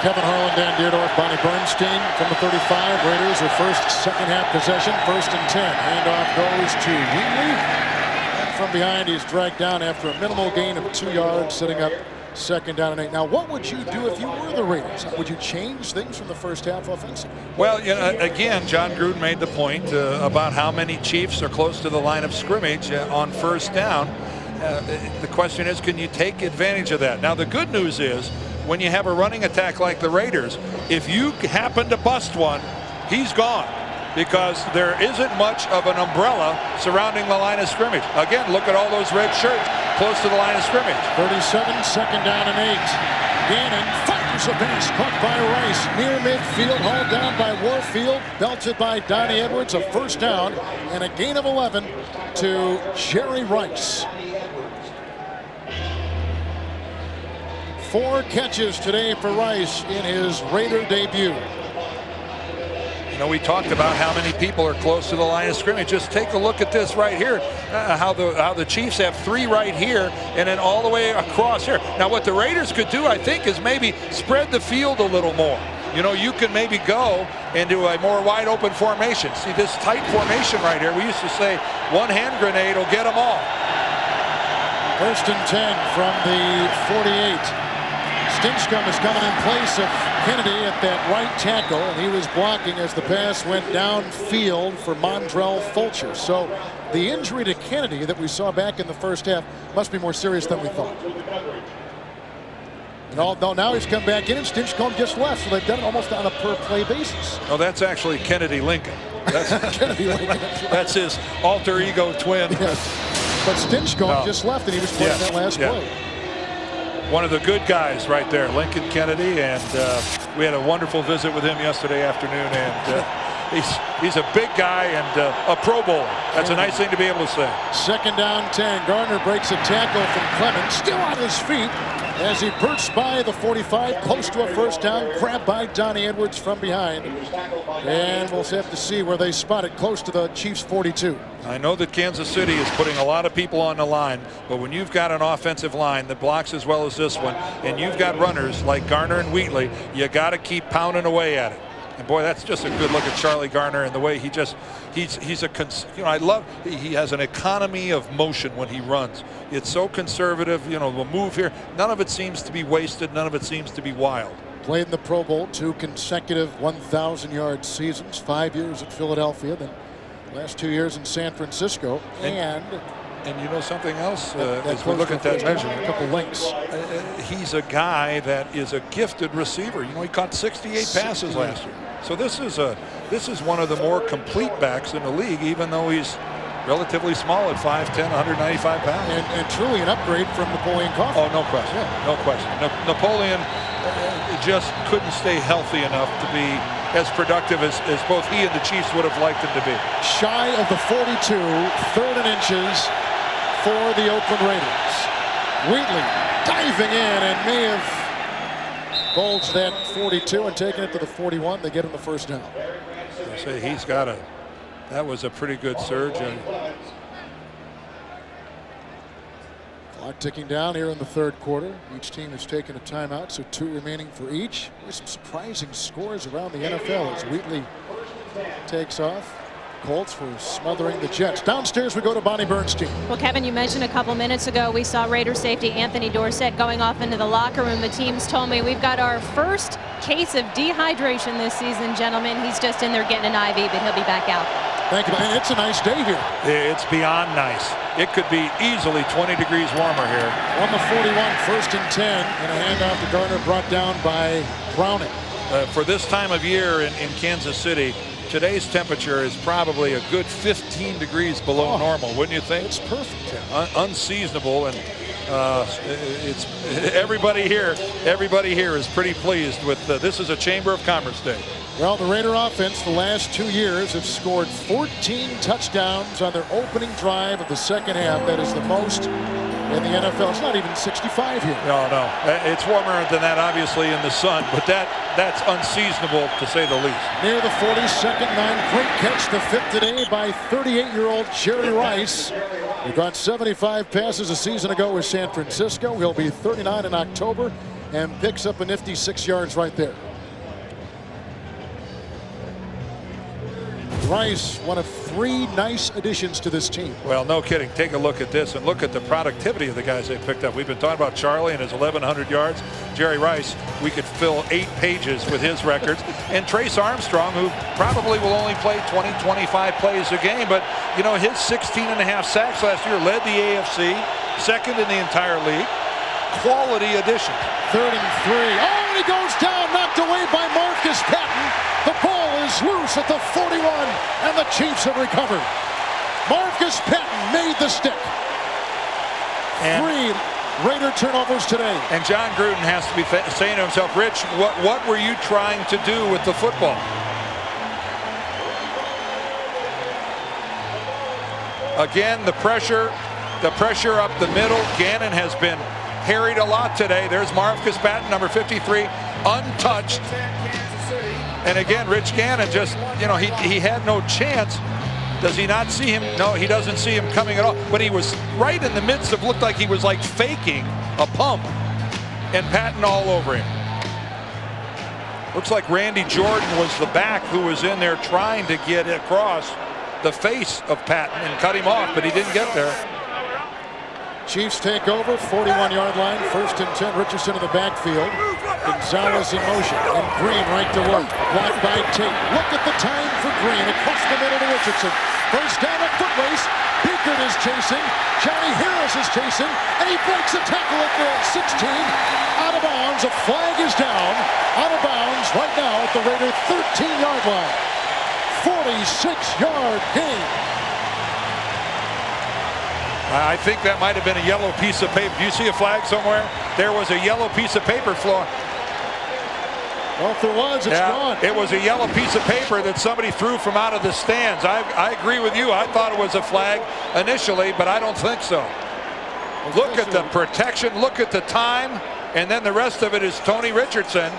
Kevin Harlan, Dan Dierdorf, Bonnie Bernstein from the 35. Raiders with first, second half possession, 1st and 10. Handoff goes to Wheatley. from behind. He's dragged down after a minimal gain of 2 yards, setting up 2nd down and 8. Now, what would you do if you were the Raiders? Would you change things from the first half offensively? Well, you know, again, John Gruden made the point about how many Chiefs are close to the line of scrimmage on 1st down. The question is, can you take advantage of that? Now, the good news is, when you have a running attack like the Raiders, if you happen to bust one, he's gone, because there isn't much of an umbrella surrounding the line of scrimmage. Again, look at all those red shirts close to the line of scrimmage. 37, 2nd down and 8. Gannon fires a pass caught by Rice near midfield, hauled down by Warfield, belted by Donnie Edwards. A 1st down and a gain of 11 to Jerry Rice. 4 catches today for Rice in his Raider debut. You know, we talked about how many people are close to the line of scrimmage. Just take a look at this right here. How the Chiefs have 3 right here and then all the way across here. Now, what the Raiders could do, I think, is maybe spread the field a little more. You know, you can maybe go into a more wide open formation. See this tight formation right here. We used to say one hand grenade will get them all. 1st and 10 from the 48. Stinchcomb is coming in place of Kennedy at that right tackle, and he was blocking as the pass went downfield for Montrell Fulcher. So the injury to Kennedy that we saw back in the 1st half must be more serious than we thought. And now he's come back in, and Stinchcomb just left, so they've done it almost on a per-play basis. Oh, that's actually Kennedy Lincoln. That's Kennedy Lincoln. That's his alter ego twin. Yes. But Stinchcomb just left, and he was playing that last play. One of the good guys right there, Lincoln Kennedy, and we had a wonderful visit with him yesterday afternoon, and he's a big guy and a Pro Bowler. That's a nice thing to be able to say. 2nd down 10. Gardner breaks a tackle from Clemens, still on his feet as he bursts by the 45, close to a 1st down, grabbed by Donnie Edwards from behind. And we'll have to see where they spot it, close to the Chiefs' 42. I know that Kansas City is putting a lot of people on the line, but when you've got an offensive line that blocks as well as this one, and you've got runners like Garner and Wheatley, you got to keep pounding away at it. And boy, that's just a good look at Charlie Garner and the way he I love, he has an economy of motion when he runs. It's so conservative, you know, the move here, none of it seems to be wasted, none of it seems to be wild. Played in the Pro Bowl, 2 consecutive 1,000-yard seasons, 5 years at Philadelphia, then last 2 years in San Francisco, and you know something else, as we look at that measurement, a couple links. He's a guy that is a gifted receiver. You know, he caught 68 passes last year. So this is one of the more complete backs in the league, even though he's relatively small at 5'10", 195 pounds. And truly an upgrade from Napoleon Kaufman. Oh, no question. Yeah. No question. Napoleon just couldn't stay healthy enough to be as productive as both he and the Chiefs would have liked him to be. Shy of the 42, 3rd and inches for the Oakland Raiders. Wheatley diving in and may have bulged that 42 and taken it to the 41. They get him the 1st down. I say he's got that was a pretty good surge. Clock ticking down here in the 3rd quarter. Each team has taken a timeout, so 2 remaining for each. There's some surprising scores around the NFL as Wheatley takes off. Colts for smothering the Jets. Downstairs we go to Bonnie Bernstein. Well, Kevin, you mentioned a couple minutes ago we saw Raider safety Anthony Dorsett going off into the locker room. The teams told me we've got our first case of dehydration this season, gentlemen. He's just in there getting an IV, but he'll be back out. Thank you. And it's a nice day here. It's beyond nice. It could be easily 20 degrees warmer here. On the 41, 1st and 10, and a handoff to Garner brought down by Browning. For this time of year in Kansas City, today's temperature is probably a good 15 degrees below normal, wouldn't you think? It's perfect. Unseasonable, and it's everybody here is pretty pleased with this is a Chamber of Commerce day. Well, the Raider offense the last 2 years have scored 14 touchdowns on their opening drive of the 2nd half. That is the most in the NFL. It's not even 65 here. No. It's warmer than that, obviously, in the sun, but that's unseasonable, to say the least. Near the 42nd line, great catch, the 5th today by 38-year-old Jerry Rice, who got 75 passes a season ago with San Francisco. He'll be 39 in October and picks up a nifty 6 yards right there. Rice, one of 3 nice additions to this team. Well, no kidding. Take a look at this and look at the productivity of the guys they picked up. We've been talking about Charlie and his 1,100 yards. Jerry Rice, we could fill 8 pages with his records. And Trace Armstrong, who probably will only play 20, 25 plays a game. But, you know, his 16.5 sacks last year led the AFC, second in the entire league. Quality addition. 3rd and 3. Oh, and he goes down, knocked away by Marcus Patton. The ball is loose at the 41, and the Chiefs have recovered. Marcus Patton made the stick. And 3 Raider turnovers today. And John Gruden has to be saying to himself, Rich, what were you trying to do with the football? Again, the pressure up the middle. Gannon has been harried a lot today. There's Marcus Patton, number 53, untouched. And again, Rich Gannon just, you know, he had no chance. Does he not see him? No, he doesn't see him coming at all. But he was right in the midst of, looked like he was like faking a pump. And Patton all over him. Looks like Randy Jordan was the back who was in there trying to get across the face of Patton and cut him off, but he didn't get there. Chiefs take over, 41-yard line, 1st and 10. Richardson in the backfield. Gonzalez in motion, and Green right to work. Blocked by Tate. Look at the time for Green across the middle to Richardson. First down at foot race. Beekert is chasing. Johnny Harris is chasing, and he breaks a tackle at the 16. Out of bounds. A flag is down. Out of bounds right now at the Raider 13-yard line. 46-yard gain. I think that might have been a yellow piece of paper. Do you see a flag somewhere? There was a yellow piece of paper floor. Well, if there was, it's gone. It was a yellow piece of paper that somebody threw from out of the stands. I agree with you. I thought it was a flag initially, but I don't think so. Look at the protection. Look at the time. And then the rest of it is Tony Richardson.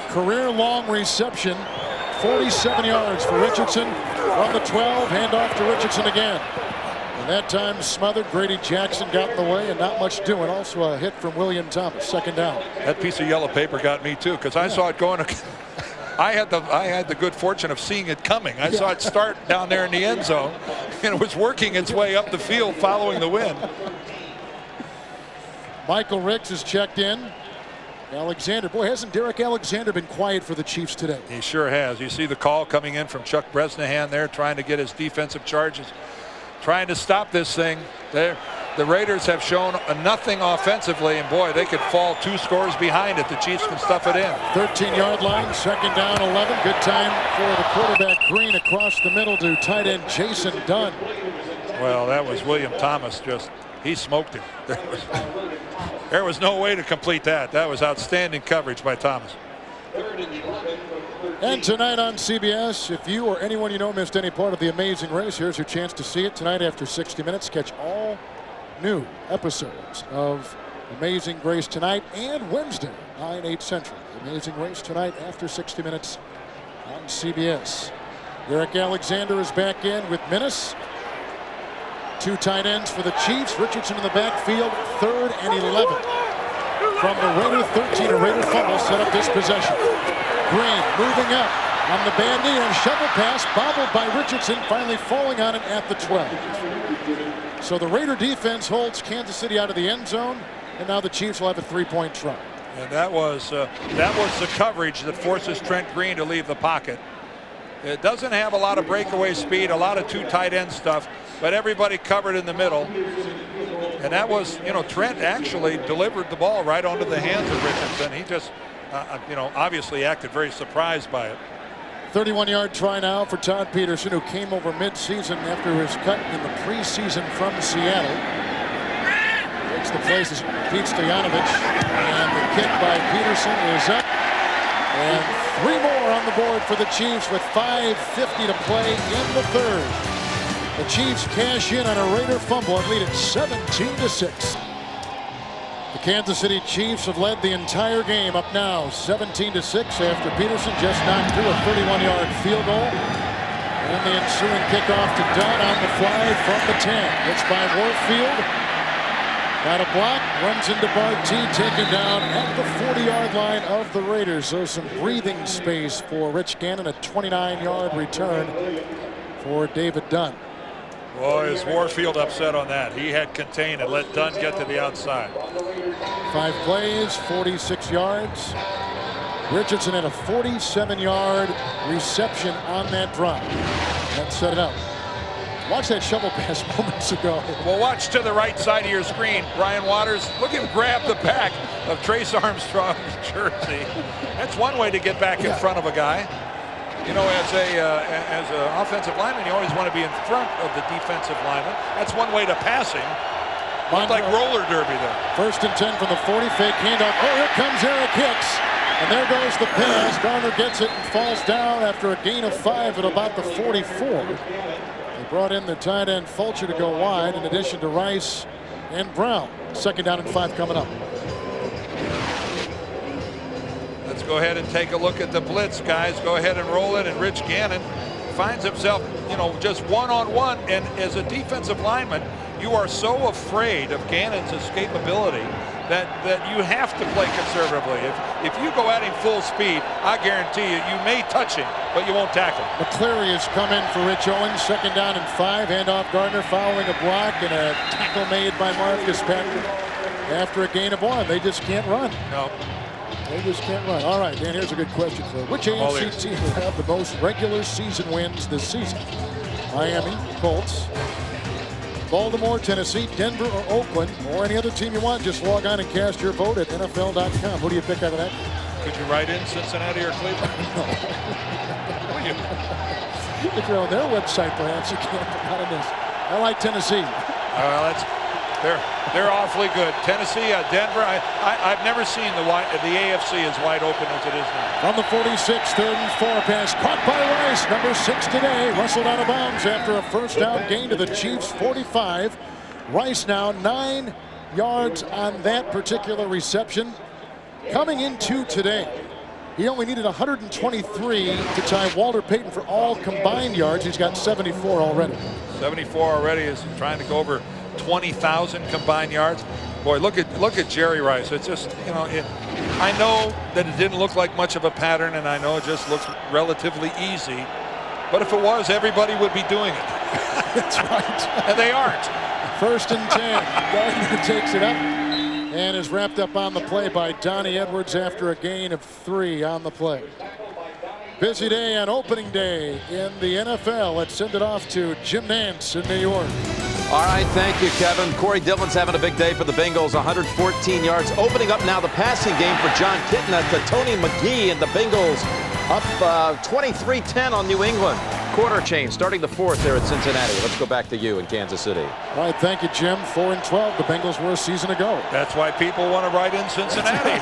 Career long reception. 47 yards for Richardson. On the 12, handoff to Richardson again. And that time smothered. Grady Jackson got in the way and not much doing. Also a hit from William Thomas. 2nd down. That piece of yellow paper got me too, because I saw it going. I had the good fortune of seeing it coming. I saw it start down there in the end zone, and it was working its way up the field following the wind. Michael Ricks is checked in. Alexander, boy, hasn't Derek Alexander been quiet for the Chiefs today? He sure has. You see the call coming in from Chuck Bresnahan there, trying to get his defensive charges, trying to stop this thing. The Raiders have shown nothing offensively, and boy, they could fall 2 scores behind if the Chiefs can stuff it in. 13-yard line, 2nd down, 11. Good time for the quarterback Green across the middle to tight end Jason Dunn. Well, that was William Thomas. He smoked him. There was no way to complete that. That was outstanding coverage by Thomas. And tonight on CBS, if you or anyone you know missed any part of The Amazing Race, here's your chance to see it. Tonight after 60 minutes, catch all new episodes of Amazing Grace tonight and Wednesday, 9, 8 Central. The Amazing Race tonight after 60 minutes on CBS. Derek Alexander is back in with Minnis. 2 tight ends for the Chiefs. Richardson in the backfield, 3rd and 11. From the Raider 13, a Raider fumble set up this possession. Green moving up on the bad knee and shovel pass, bobbled by Richardson, finally falling on it at the 12. So the Raider defense holds Kansas City out of the end zone, and now the Chiefs will have a 3-point try. And that was the coverage that forces Trent Green to leave the pocket. It doesn't have a lot of breakaway speed, a lot of 2 tight end stuff, but everybody covered in the middle. And that was, you know, Trent actually delivered the ball right onto the hands of Richardson. He just, you know, obviously acted very surprised by it. 31-yard try now for Todd Peterson, who came over mid-season after his cut in the preseason from Seattle. Takes the place of Pete Stoyanovich, and the kick by Peterson is up. And 3 more on the board for the Chiefs with 5:50 to play in the 3rd. The Chiefs cash in on a Raider fumble and lead it 17-6. The Kansas City Chiefs have led the entire game, up now 17-6 after Peterson just knocked through a 31-yard field goal. And the ensuing kickoff to Dunn on the fly from the 10. It's by Warfield. Got a block, runs into Barty, taken down at the 40-yard line of the Raiders. So some breathing space for Rich Gannon, a 29-yard return for David Dunn. Boy, is Warfield upset on that. He had contained and let Dunn get to the outside. 5 plays, 46 yards. Richardson had a 47-yard reception on that drop. That set it up. Watch that shovel pass moments ago. Well, watch to the right side of your screen. Brian Waters, look at him grab the back of Trace Armstrong's jersey. That's one way to get back in front of a guy. You know, as an offensive lineman, you always want to be in front of the defensive lineman. That's one way to pass him. Looked like roller derby there. 1st and 10 from the 40, fake handoff. Oh, here comes Eric Hicks. And there goes the pass. Garner gets it and falls down after a gain of 5 at about the 44. They brought in the tight end Fulcher to go wide in addition to Rice and Brown. 2nd down and 5 coming up. Let's go ahead and take a look at the blitz, guys. Go ahead and roll it, and Rich Gannon finds himself, you know, just one-on-one. And as a defensive lineman, you are so afraid of Gannon's escapability that you have to play conservatively. If you go at him full speed, I guarantee you, you may touch him, but you won't tackle him. McCleary has come in for Rich Owens. 2nd down and 5. Handoff Gardner following a block and a tackle made by Marcus Patrick after a gain of 1. They just can't run. No. They just can't run. All right, Dan, here's a good question for you. Which AFC team will have the most regular season wins this season? Miami, Colts, Baltimore, Tennessee, Denver, or Oakland, or any other team you want. Just log on and cast your vote at NFL.com. Who do you pick out of that? Could you write in Cincinnati or Cleveland? No. Will you? If you're on their website, perhaps you can't, but not on this. I like Tennessee. They're awfully good. Tennessee, Denver. I've never seen the AFC as wide open as it is now. From the 46, 3rd and 4 pass caught by Rice, number 6 today, rustled out of bounds after a 1st down gain to the Chiefs 45. Rice now 9 yards on that particular reception. Coming into today, he only needed 123 to tie Walter Payton for all combined yards. He's got 74 already. 74 already, is trying to go over 20,000 combined yards. Boy, look at Jerry Rice. It's just, you know, I know that it didn't look like much of a pattern, and I know it just looks relatively easy. But if it was, everybody would be doing it. That's right. And they aren't. 1st and 10. Gardner takes it up and is wrapped up on the play by Donnie Edwards after a gain of 3 on the play. Busy day on opening day in the NFL. Let's send it off to Jim Nantz in New York. All right, thank you, Kevin. Corey Dillon's having a big day for the Bengals, 114 yards. Opening up now the passing game for John Kitna to Tony McGee, and the Bengals up 23-10 on New England. Quarter change, starting the 4th there at Cincinnati. Let's go back to you in Kansas City. All right, thank you, Jim. 4-12. The Bengals were a season ago. That's why people want to write in Cincinnati.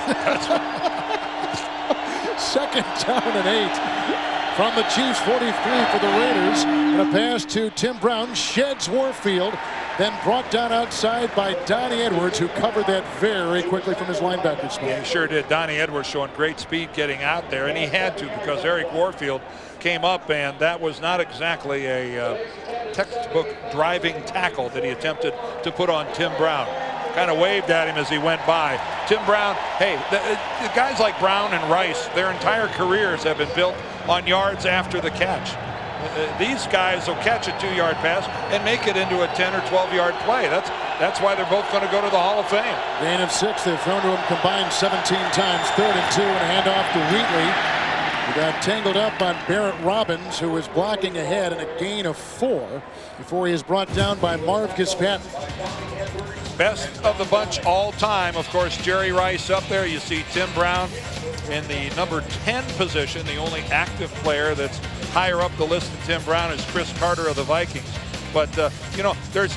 2nd down and 8. From the Chiefs, 43 for the Raiders. And a pass to Tim Brown, sheds Warfield, then brought down outside by Donnie Edwards, who covered that very quickly from his linebacker spot. Yeah, he sure did. Donnie Edwards showing great speed getting out there, and he had to because Eric Warfield came up, and that was not exactly a textbook driving tackle that he attempted to put on Tim Brown. Kind of waved at him as he went by. Tim Brown, hey, the guys like Brown and Rice, their entire careers have been built on yards after the catch. These guys will catch a 2-yard pass and make it into a 10 or 12-yard play. That's why they're both going to go to the Hall of Fame. Gain of 6. They've thrown to him combined 17 times. 3rd and 2, and a handoff to Wheatley. He got tangled up on Barrett Robbins, who was blocking ahead, and a gain of 4 before he is brought down by Marcus Patton. Best of the bunch all time, of course, Jerry Rice up there. You see Tim Brown in the number 10 position. The only active player that's higher up the list than Tim Brown is Chris Carter of the Vikings. But there's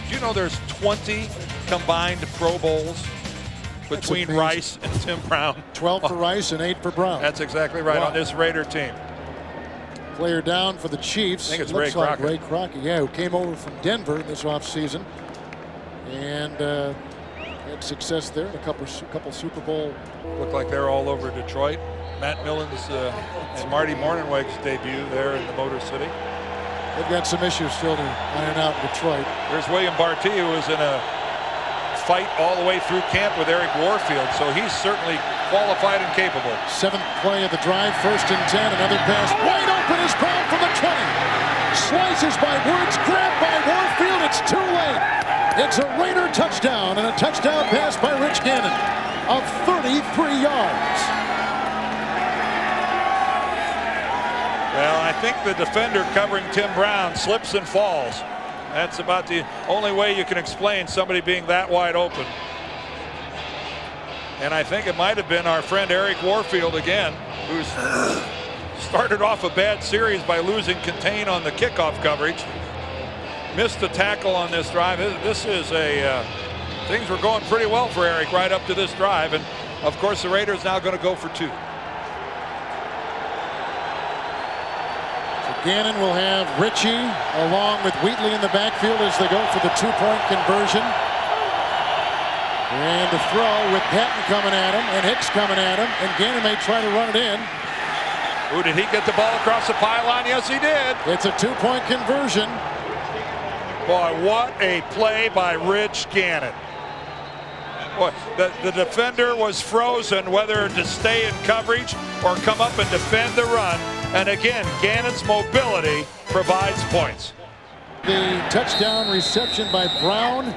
20 combined Pro Bowls between Rice and Tim Brown. 12 for Rice and 8 for Brown. That's exactly right. Wow. On this Raider team. Player down for the Chiefs. I think it's Ray Crockett. Ray Crockett, yeah, who came over from Denver this offseason and had success there in a couple Super Bowl. Looked like they're all over Detroit. Matt Millen's and Marty Mornhinweg's debut there in the Motor City. They've got some issues still to iron out in Detroit. There's William Barty, who was in a fight all the way through camp with Eric Warfield, so he's certainly qualified and capable. 7th play of the drive, 1st and 10. Another pass, wide open is Brown from the 20. Slices by Woods, grabbed by Warfield. It's too late. It's a Raider touchdown and a touchdown pass by Rich Gannon of 33 yards. Well, I think the defender covering Tim Brown slips and falls. That's about the only way you can explain somebody being that wide open. And I think it might have been our friend Eric Warfield again, who's started off a bad series by losing contain on the kickoff coverage. Missed the tackle on this drive. This is things were going pretty well for Eric right up to this drive. And of course the Raiders now going to go for 2. Gannon will have Ritchie along with Wheatley in the backfield as they go for the 2-point conversion. And the throw with Patton coming at him and Hicks coming at him, and Gannon may try to run it in. Ooh, did he get the ball across the pylon? Yes, he did. It's a 2-point conversion. Boy, what a play by Rich Gannon. Boy, the defender was frozen whether to stay in coverage or come up and defend the run. And again, Gannon's mobility provides points. The touchdown reception by Brown.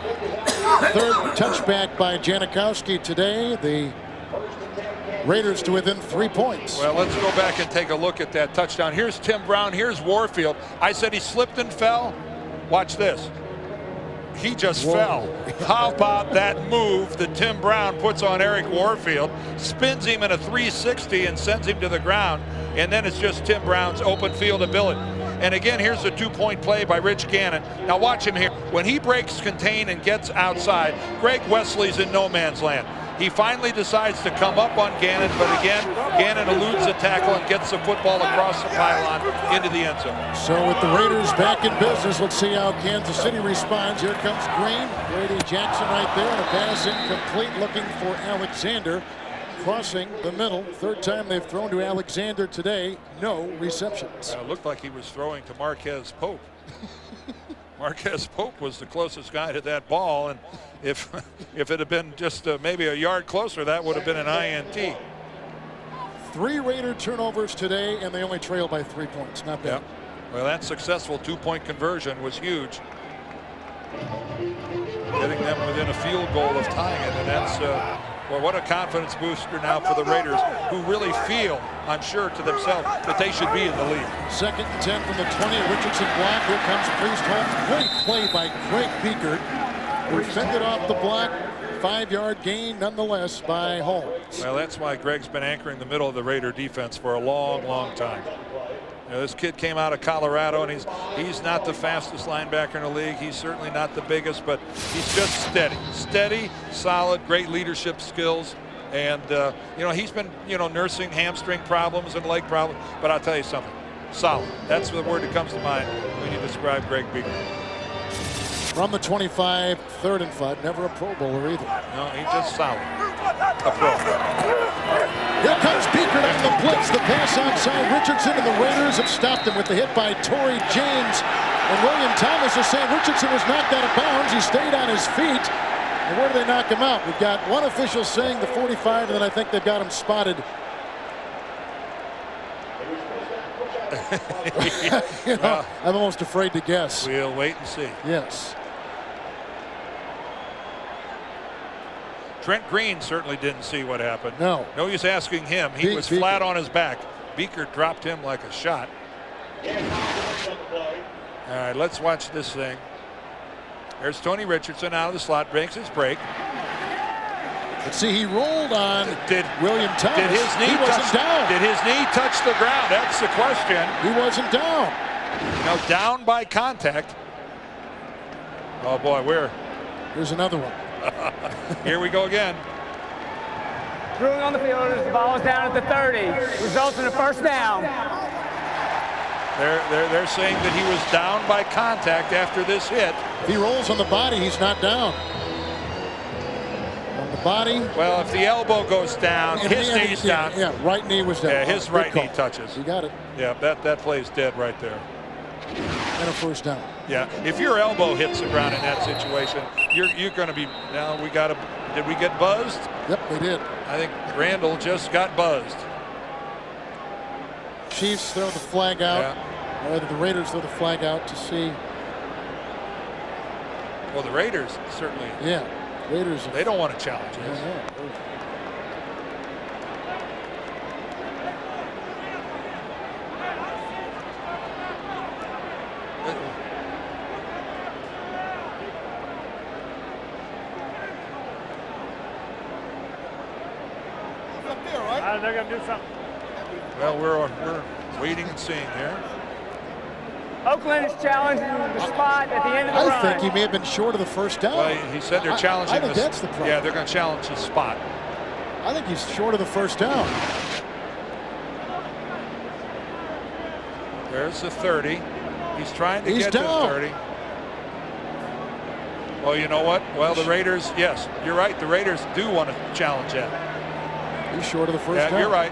3rd touchback by Janikowski today. The Raiders to within 3 points. Well, let's go back and take a look at that touchdown. Here's Tim Brown. Here's Warfield. I said he slipped and fell. Watch this. He just fell. How about that move that Tim Brown puts on Eric Warfield, spins him in a 360 and sends him to the ground, and then it's just Tim Brown's open field ability. And again, here's a 2-point play by Rich Gannon. Now watch him here. When he breaks contain and gets outside, Greg Wesley's in no man's land. He finally decides to come up on Gannon, but again, Gannon eludes the tackle and gets the football across the pylon into the end zone. So with the Raiders back in business, let's see how Kansas City responds. Here comes Green, Brady Jackson right there, and a pass incomplete looking for Alexander. Crossing the middle, 3rd time they've thrown to Alexander today, no receptions. It looked like he was throwing to Marquez Pope. Marquez Pope was the closest guy to that ball, and if it had been just maybe a yard closer, that would have been an INT. 3 Raider turnovers today, and they only trail by 3 points. Not bad. Yep. Well, that successful 2-point conversion was huge, getting them within a field goal of tying it, and that's well, what a confidence booster now for the Raiders, who really feel, I'm sure, to themselves that they should be in the lead. 2nd and 10 from the 20. Richardson block. Here comes Priest Holmes. Great play by Greg Biekert, who fended off the block. 5-yard gain nonetheless by Holmes. Well, that's why Greg's been anchoring the middle of the Raider defense for a long, long time. You know, this kid came out of Colorado, and he's not the fastest linebacker in the league. He's certainly not the biggest, but he's just steady, solid, great leadership skills. And you know, he's been nursing hamstring problems and leg problems. But I'll tell you something, solid. That's the word that comes to mind when you describe Greg Biekert. From the 25, 3rd and 5. Never a Pro Bowler either. No, he's just solid. A pro. Here comes Biekert on the blitz. The pass outside Richardson, and the Raiders have stopped him with the hit by Torrey James. And William Thomas is saying Richardson was knocked out of bounds. He stayed on his feet. And where do they knock him out? We've got one official saying the 45, and then I think they've got him spotted. Well, I'm almost afraid to guess. We'll wait and see. Yes. Trent Green certainly didn't see what happened. No. No use asking him. He was flat on his back. Biekert dropped him like a shot. All right, let's watch this thing. There's Tony Richardson out of the slot, breaks his break. Let's see, he rolled on William Thomas. Did his knee down. Did his knee touch the ground? That's the question. He wasn't down. Now down by contact. Oh boy, here's another one. Here we go again. Ruling on the field as the ball is down at the 30. Results in a 1st down. They're saying that he was down by contact after this hit. If he rolls on the body, he's not down. On the body. Well, if the elbow goes down, his knee's down. Yeah, right knee was down. Yeah, his right knee touches. You got it. Yeah, that play's dead right there. And a 1st down. Yeah, if your elbow hits the ground in that situation, you're going to be. Now we got to. Did we get buzzed? Yep, they did. I think Randall just got buzzed. Chiefs throw the flag out. Yeah. Or the Raiders throw the flag out to see. Well, the Raiders certainly. Yeah, Raiders. They don't want to challenge this. They're going to do something. Well, we're waiting and seeing here. Oakland is challenging the spot at the end of the run. I think he may have been short of the first down. Well, he said they're challenging. I think that's the problem. Yeah, they're going to challenge the spot. I think he's short of the first down. There's the 30. He's trying to get down. to 30. Well, you know what? Well, the Raiders, yes, you're right. The Raiders do want to challenge that. He's short of the first down. You're right.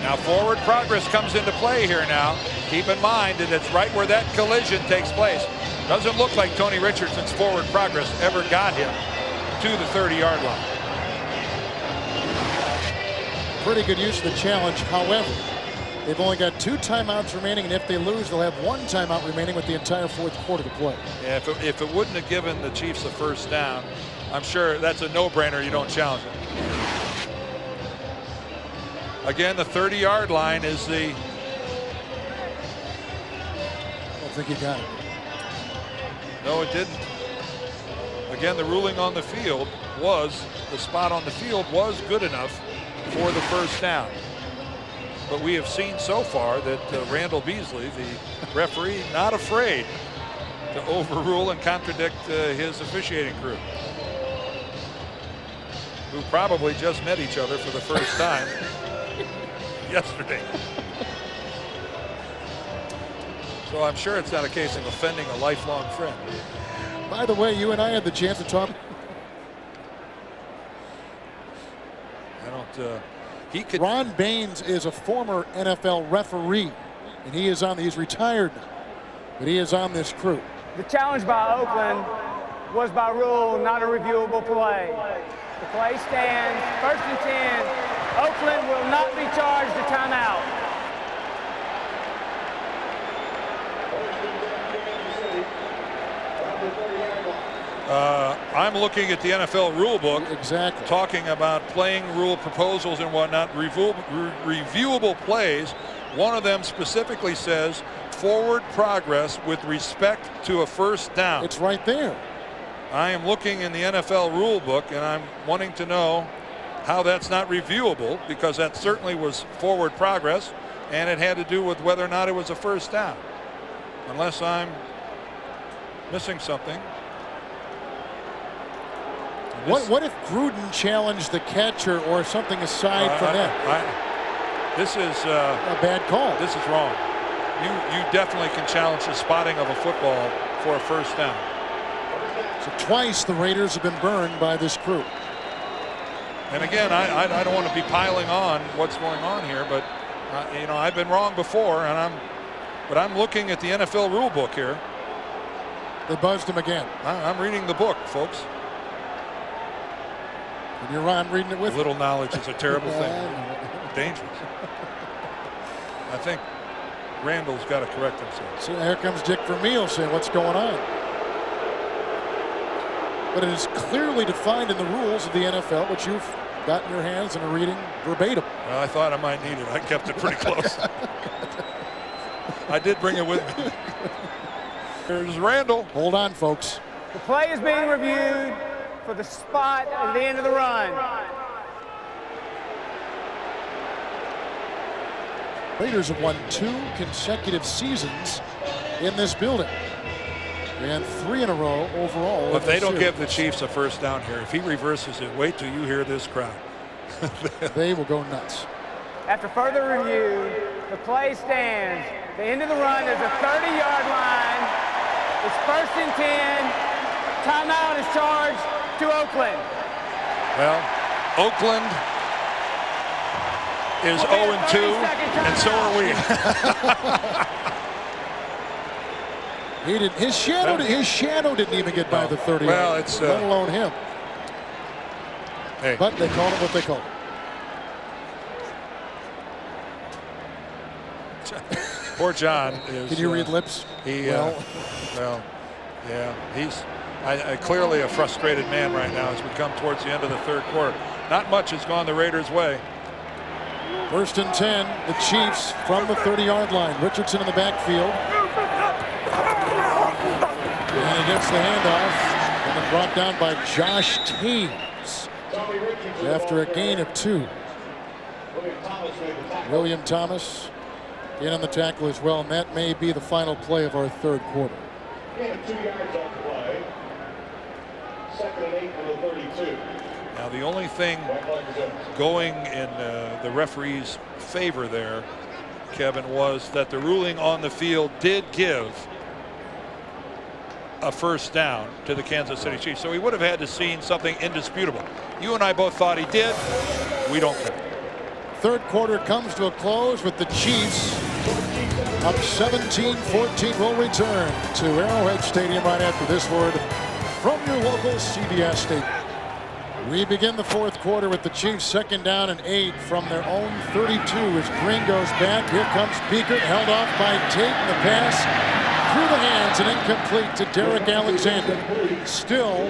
Now forward progress comes into play here now. Keep in mind that it's right where that collision takes place. Doesn't look like Tony Richardson's forward progress ever got him to the 30-yard line. Pretty good use of the challenge. However, they've only got 2 timeouts remaining, and if they lose, they'll have 1 timeout remaining with the entire fourth quarter to play. Yeah, if it wouldn't have given the Chiefs a first down, I'm sure that's a no-brainer. You don't challenge it. Again, the 30-yard line is the. I don't think he got it. No, it didn't. Again, the ruling on the field was the spot on the field was good enough for the first down. But we have seen so far that Randall Beasley, the referee, not afraid to overrule and contradict his officiating crew, who probably just met each other for the first time yesterday. So I'm sure it's not a case of offending a lifelong friend. By the way, you and I had the chance to talk. I don't. He could. Ron Baines is a former NFL referee, and he is on. He's retired now, but he is on this crew. The challenge by Oakland was by rule not a reviewable play. The play stands. 1st and 10. Oakland will not be charged a timeout. I'm looking at the NFL rule book, exactly, talking about playing rule proposals and whatnot, reviewable plays. One of them specifically says forward progress with respect to a first down. It's right there. I am looking in the NFL rule book, and I'm wanting to know how that's not reviewable, because that certainly was forward progress, and it had to do with whether or not it was a first down. Unless I'm missing something. What if Gruden challenged the catcher or something aside from that? This is a bad call. This is wrong. You definitely can challenge the spotting of a football for a first down. So twice the Raiders have been burned by this crew. And again, I don't want to be piling on what's going on here, but you know, I've been wrong before, and I'm looking at the NFL rule book here. They buzzed him again. I'm reading the book, folks. And you're on reading it with a little knowledge is a terrible thing. Dangerous. I think Randall's got to correct himself. So here comes Dick Vermeil saying, what's going on? But it is clearly defined in the rules of the NFL, which you've got in your hands and are reading verbatim. Well, I thought I might need it. I kept it pretty close. I did bring it with me. Here's Randall. Hold on, folks. The play is being reviewed for the spot at the end of the run. Raiders have won 2 consecutive seasons in this building. And 3 in a row overall. But they don't give the Chiefs a first down here. If he reverses it, wait till you hear this crowd. They will go nuts. After further review, the play stands. The end of the run is a 30-yard line. It's 1st and 10. Timeout is charged to Oakland. Well, Oakland is 0-2, and so are we. He didn't. His shadow didn't even get by the 30. Well, it's let alone him. Hey. But they called it what they called it. Poor John is. Can you read lips? Yeah, he's clearly a frustrated man right now as we come towards the end of the third quarter. Not much has gone the Raiders' way. 1st and 10, the Chiefs from the 30-yard line. Richardson in the backfield. And he gets the handoff and then brought down by Josh Thames after a gain of 2. William Thomas in on the tackle as well, and that may be the final play of our third quarter. 2 yards on the play. 2nd and 8 from the 32. Now the only thing going in the referee's favor there, Kevin, was that the ruling on the field did give a first down to the Kansas City Chiefs. So he would have had to seen something indisputable. You and I both thought he did. We don't care. Third quarter comes to a close with the Chiefs up 17-14. Will return to Arrowhead Stadium right after this word from your local CBS Stadium. We begin the fourth quarter with the Chiefs 2nd down and 8 from their own 32 as Green goes back. Here comes Biekert, held off by Tate in the pass. Through the hands and incomplete to Derek Alexander. Still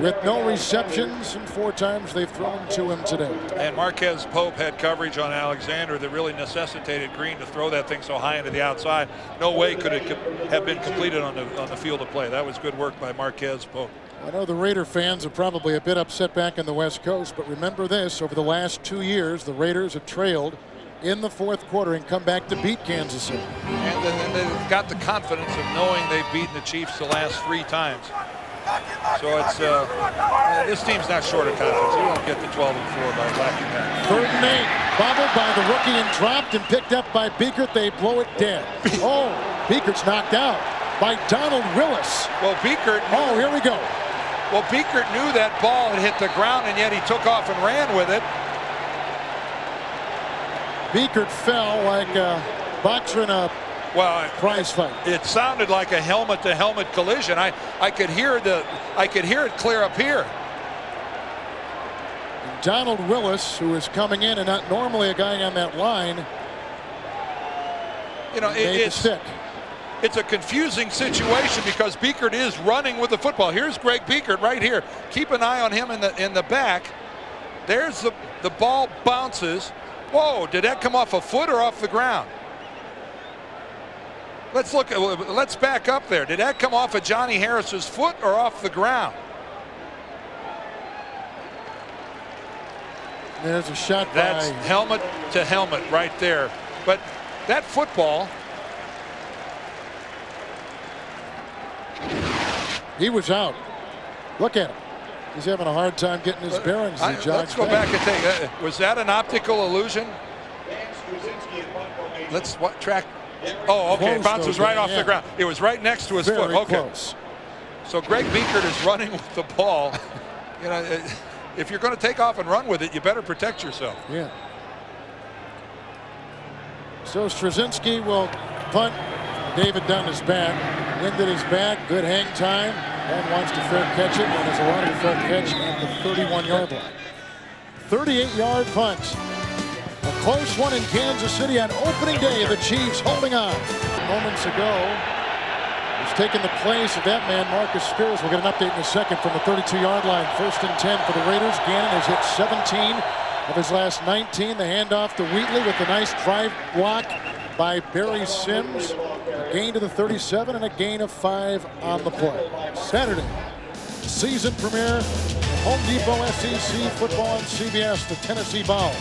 with no receptions, and 4 times they've thrown to him today. And Marquez Pope had coverage on Alexander that really necessitated Green to throw that thing so high into the outside. No way could it have been completed on the field of play. That was good work by Marquez Pope. I know the Raider fans are probably a bit upset back in the West Coast, but remember this, over the last 2 years, the Raiders have trailed in the fourth quarter and come back to beat Kansas City. And they've got the confidence of knowing they've beaten the Chiefs the last 3 times. So it's this team's not short of confidence. You won't get to 12-4 by lacking that. 3rd and 8, bobbled by the rookie and dropped and picked up by Biekert. They blow it dead. Oh, Biekert's knocked out by Donald Willis. Well, Biekert. Oh, here we go. Well, Biekert knew that ball had hit the ground, and yet he took off and ran with it. Biekert fell like a boxer in a prize fight. It sounded like a helmet-to-helmet collision. I could hear it clear up here. And Donald Willis, who is coming in and not normally a guy on that line, you know, it's a confusing situation because Biekert is running with the football. Here's Greg Biekert right here. Keep an eye on him in the back. There's the ball bounces. Whoa, did that come off a foot or off the ground? Let's back up there. Did that come off of Johnny Harris's foot or off the ground? There's a shot. That's helmet to helmet right there. But that football. He was out. Look at him. He's having a hard time getting his bearings. Let's go back and take. Was that an optical illusion? Let's track. Oh, okay. It bounces right off the ground. It was right next to his foot. Okay. Close. So Greg Biekert is running with the ball. You know, if you're going to take off and run with it, you better protect yourself. Yeah. So Straczynski will punt. David Dunn is back. Winded his back. Good hang time. And wants to fair catch it. And is allowed to fair catch at the 31-yard line. 38-yard punt. A close one in Kansas City on opening day. The Chiefs holding on. Moments ago, he's taken the place of that man, Marcus Spears. We'll get an update in a second from the 32-yard line. 1st and 10 for the Raiders. Gannon has hit 17 of his last 19. The handoff to Wheatley with a nice drive block by Barry Sims. A gain to the 37 and a gain of 5 on the play. Saturday, season premiere, Home Depot SEC football on CBS, the Tennessee Vols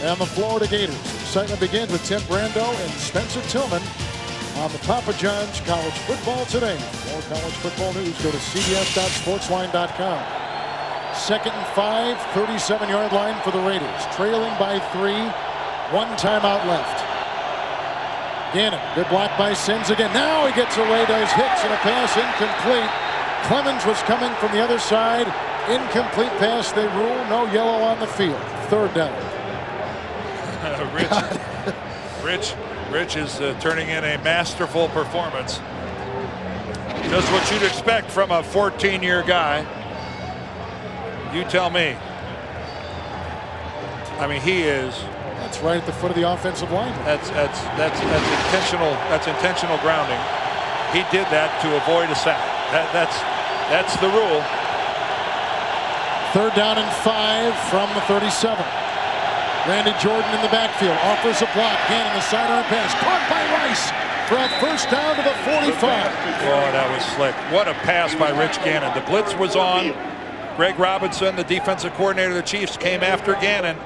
and the Florida Gators. Excitement begins with Tim Brando and Spencer Tillman on the Papa John's College Football Today. For more college football news, go to cbs.sportsline.com. 2nd and 5, 37-yard line for the Raiders. Trailing by 3, 1 timeout left. Gannon, good block by Sims again. Now he gets away, does Hicks, and a pass incomplete. Clemens was coming from the other side. Incomplete pass, they rule. No yellow on the field. 3rd down. Rich is turning in a masterful performance. Just what you'd expect from a 14-year guy. You tell me. I mean, he is. That's right at the foot of the offensive line. That's intentional. That's intentional grounding. He did that to avoid a sack. That's the rule. 3rd down and 5 from the 37. Randy Jordan in the backfield offers a block. Gannon the sidearm pass caught by Rice for a 1st down to the 45. Oh, that was slick. What a pass by Rich Gannon. The blitz was on. Greg Robinson, the defensive coordinator of the Chiefs, came after Gannon.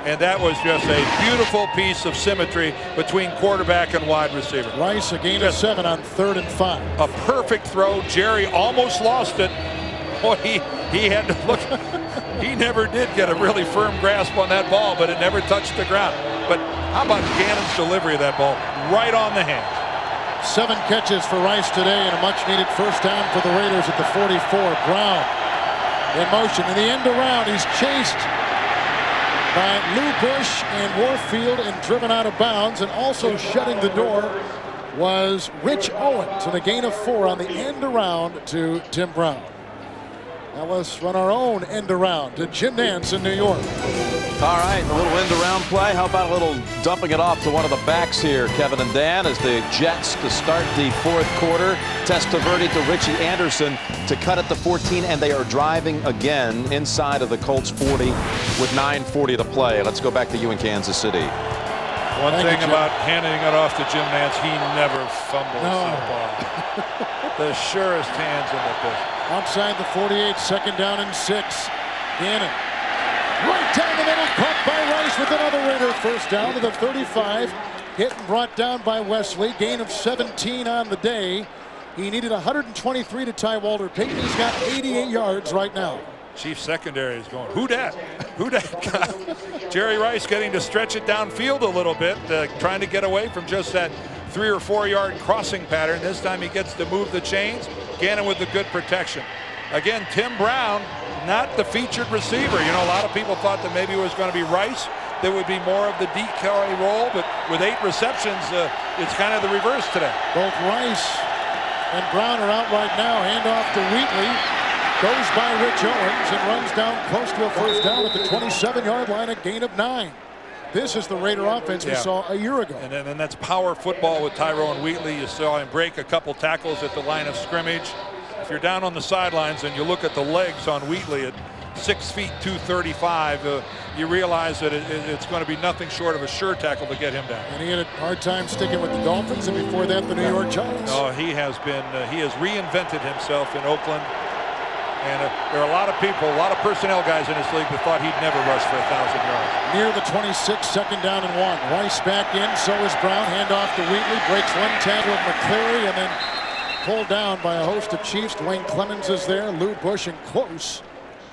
And that was just a beautiful piece of symmetry between quarterback and wide receiver. Rice a gain of 7 on 3rd and 5. A perfect throw. Jerry almost lost it. Boy, he had to look. He never did get a really firm grasp on that ball, but it never touched the ground. But how about Gannon's delivery of that ball? Right on the hand. 7 catches for Rice today and a much-needed 1st down for the Raiders at the 44. Brown in motion. In the end around, he's chased by Lou Bush and Warfield and driven out of bounds, and also shutting the door was Rich Owens, and a gain of 4 on the end around to Tim Brown. Now let's run our own end around to Jim Nantz in New York. All right, a little end around play. How about a little dumping it off to one of the backs here, Kevin and Dan, as the Jets to start the 4th quarter. Testaverde to Richie Anderson to cut at the 14, and they are driving again inside of the Colts 40 with 9:40 to play. Let's go back to you in Kansas City. One thing about handing it off to Jim Nantz, he never fumbles the ball. The surest hands in the business. Outside the 48, 2nd down and 6. Gannon right down the middle, caught by Rice with another Raider. 1st down to the 35. Hit and brought down by Wesley. Gain of 17 on the day. He needed 123 to tie Walter Payton. He's got 88 yards right now. Chief secondary is going, who dat? Who dat? Jerry Rice getting to stretch it downfield a little bit, trying to get away from just that 3 or 4 yard crossing pattern. This time he gets to move the chains. Gannon with the good protection. Again, Tim Brown, not the featured receiver. You know, a lot of people thought that maybe it was going to be Rice that would be more of the decoy role, but with 8 receptions, it's kind of the reverse today. Both Rice and Brown are out right now. Hand off to Wheatley. Goes by Rich Owens and runs down close to a 1st down at the 27-yard line, a gain of 9. This is the Raider offense we saw a year ago. And that's power football with Tyrone Wheatley. You saw him break a couple tackles at the line of scrimmage. If you're down on the sidelines and you look at the legs on Wheatley at 6 feet 235, you realize that it's going to be nothing short of a sure tackle to get him down. And he had a hard time sticking with the Dolphins, and before that, the New York Giants. No, he has reinvented himself in Oakland. And there are a lot of people, a lot of personnel guys in this league that thought he'd never rush for 1,000 yards. Near the 26, 2nd down and 1. Rice back in, so is Brown. Handoff to Wheatley, breaks 1 tackle of McCleary, and then pulled down by a host of Chiefs. Dwayne Clemens is there, Lou Bush, and close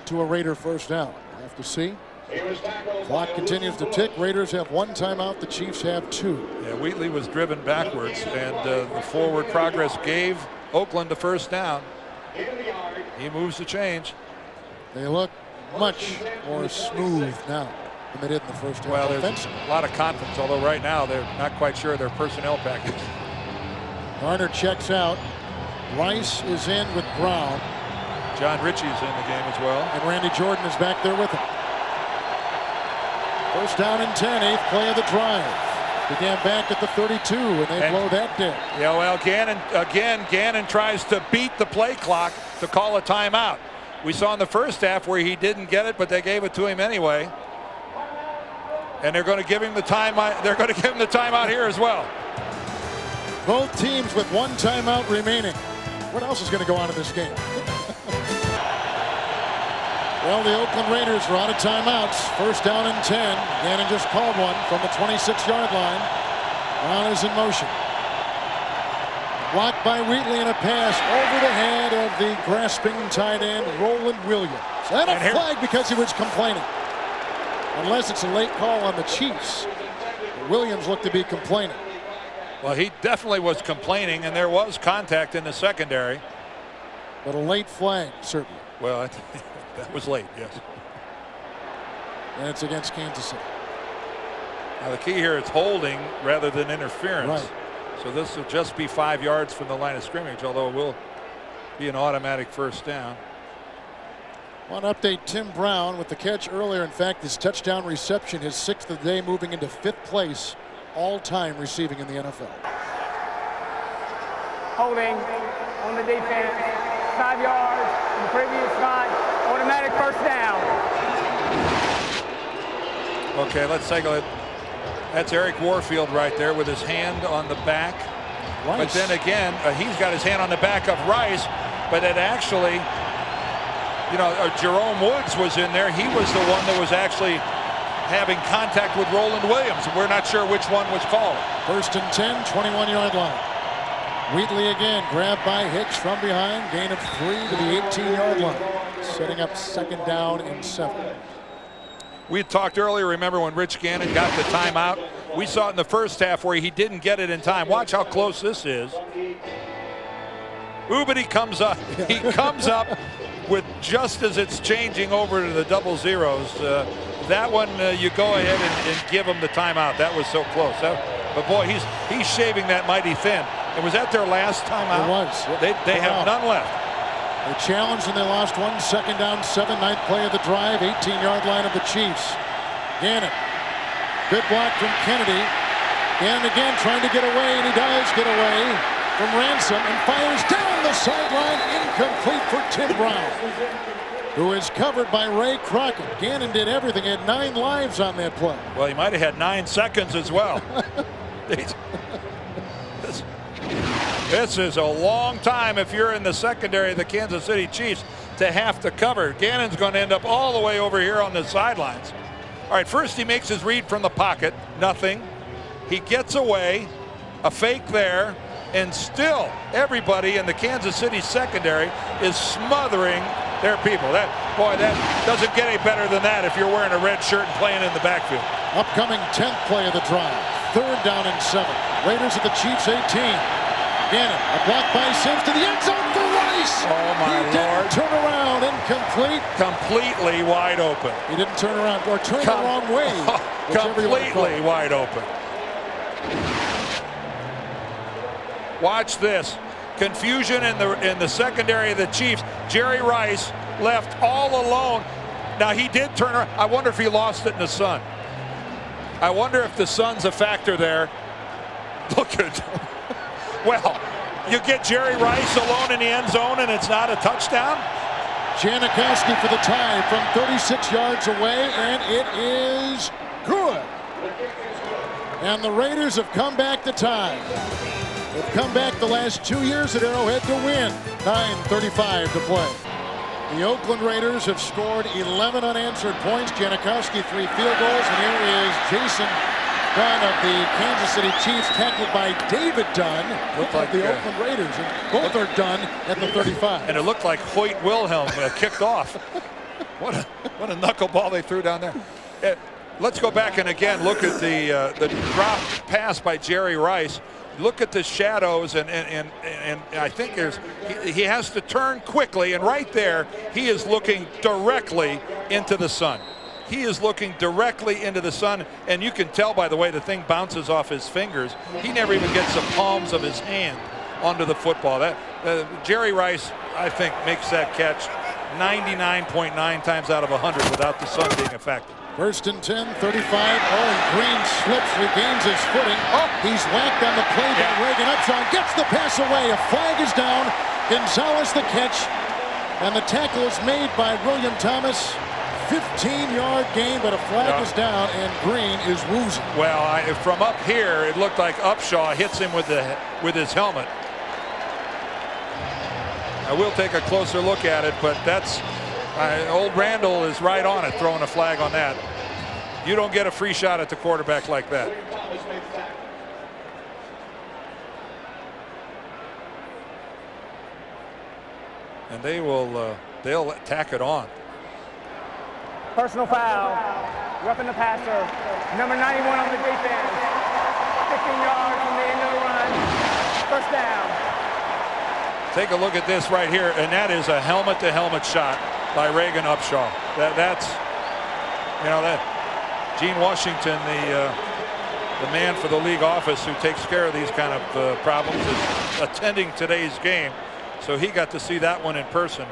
to a Raider 1st down. We'll have to see. Clock continues to tick. Raiders have 1 timeout. The Chiefs have 2. Yeah, Wheatley was driven backwards, and the forward progress gave Oakland the 1st down. He moves the change. They look much more smooth now than they did in the 1st half. Well, there's a lot of confidence, although right now they're not quite sure of their personnel package. Garner checks out. Rice is in with Brown. John Ritchie's in the game as well. And Randy Jordan is back there with him. 1st down and 10, 8th play of the drive. Began back at the 32, and they blow that dead. Yeah, well, Gannon tries to beat the play clock to call a timeout. We saw in the 1st half where he didn't get it, but they gave it to him anyway. And they're going to give him the timeout. They're going to give him the timeout here as well. Both teams with 1 timeout remaining. What else is going to go on in this game? Well, the Oakland Raiders are out of timeouts. 1st down and 10. Gannon just called one from the 26-yard line. Brown is in motion. Blocked by Wheatley in a pass over the head of the grasping tight end, Roland Williams. And a flag because he was complaining. Unless it's a late call on the Chiefs. Williams looked to be complaining. Well, he definitely was complaining, and there was contact in the secondary. But a late flag, certainly. Well, that was late, yes. And it's against Kansas City. Now the key here is holding rather than interference. Right. So this will just be 5 yards from the line of scrimmage, although it will be an automatic first down. One update, Tim Brown with the catch earlier. In fact, his touchdown reception, his 6th of the day, moving into 5th place all-time receiving in the NFL. Holding on the defense, 5 yards from the previous spot, automatic first down. Okay, let's take a look. That's Eric Warfield right there with his hand on the back. Rice. But then again, he's got his hand on the back of Rice, but it actually, you know, Jerome Woods was in there. He was the one that was actually having contact with Roland Williams. We're not sure which one was called. 1st and 10, 21-yard line. Wheatley again, grabbed by Hicks from behind, gain of 3 to the 18-yard line, setting up 2nd down and 7. We had talked earlier, remember when Rich Gannon got the timeout? We saw it in the first half where he didn't get it in time. Watch how close this is. Ubity comes up. He comes up with just as it's changing over to the double zeros. That one, you go ahead and give him the timeout. That was so close. But boy, he's shaving that mighty thin. And was that their last timeout? It was. They have none left. They challenged and they lost 1. 2nd down, 7. 9th play of the drive, 18-yard line of the Chiefs. Gannon, good block from Kennedy. Gannon again trying to get away, and he does get away from Ransom and fires down the sideline, incomplete for Tim Brown, who is covered by Ray Crockett. Gannon did everything, he had 9 lives on that play. Well, he might have had 9 seconds as well. This is a long time if you're in the secondary of the Kansas City Chiefs to have to cover. Gannon's going to end up all the way over here on the sidelines. All right, first he makes his read from the pocket. Nothing. He gets away. A fake there. And still, everybody in the Kansas City secondary is smothering their people. That doesn't get any better than that if you're wearing a red shirt and playing in the backfield. Upcoming 10th play of the drive. 3rd down and 7. Raiders at the Chiefs 18. Gannon, a block by Sims to the end zone for Rice. Oh, my Lord. Turn around, incomplete. Completely wide open. He didn't turn around, or turn the wrong way. Completely wide open. Watch this. Confusion in the secondary of the Chiefs. Jerry Rice left all alone. Now, he did turn around. I wonder if he lost it in the sun. I wonder if the sun's a factor there. Look at him. Well, you get Jerry Rice alone in the end zone and it's not a touchdown? Janikowski for the tie from 36 yards away, and it is good. And the Raiders have come back to tie. They've come back the last 2 years at Arrowhead to win. 9:35 to play. The Oakland Raiders have scored 11 unanswered points. Janikowski 3 field goals, and here is Jason Dunn of the Kansas City Chiefs, tackled by David Dunn of the Oakland Raiders. And both are done at the 35. And it looked like Hoyt Wilhelm kicked off. What a knuckleball they threw down there. Let's go back and again look at the drop pass by Jerry Rice. Look at the shadows, and I think he has to turn quickly, and right there he is looking directly into the sun. He is looking directly into the sun, and you can tell by the way the thing bounces off his fingers. He never even gets the palms of his hand onto the football. Jerry Rice, I think, makes that catch 99.9 times out of 100 without the sun being a factor. 1st and 10, 35. Oh, and Green slips, regains his footing. Oh, he's whacked on the play by Reagan Upshaw. Gets the pass away. A flag is down. Gonzalez the catch. And the tackle is made by William Thomas. 15-yard gain, but a flag is down, and Green is woozing. Well, from up here, it looked like Upshaw hits him with his helmet. I will take a closer look at it, but that's old Randall is right on it, throwing a flag on that. You don't get a free shot at the quarterback like that. And they'll tack it on. Personal foul, roughing the passer, number 91 on the defense, 15 yards from the end of the run, first down. Take a look at this right here, and that is a helmet-to-helmet shot by Reagan Upshaw. That's Gene Washington, the man for the league office who takes care of these kind of problems is attending today's game. So he got to see that one in person.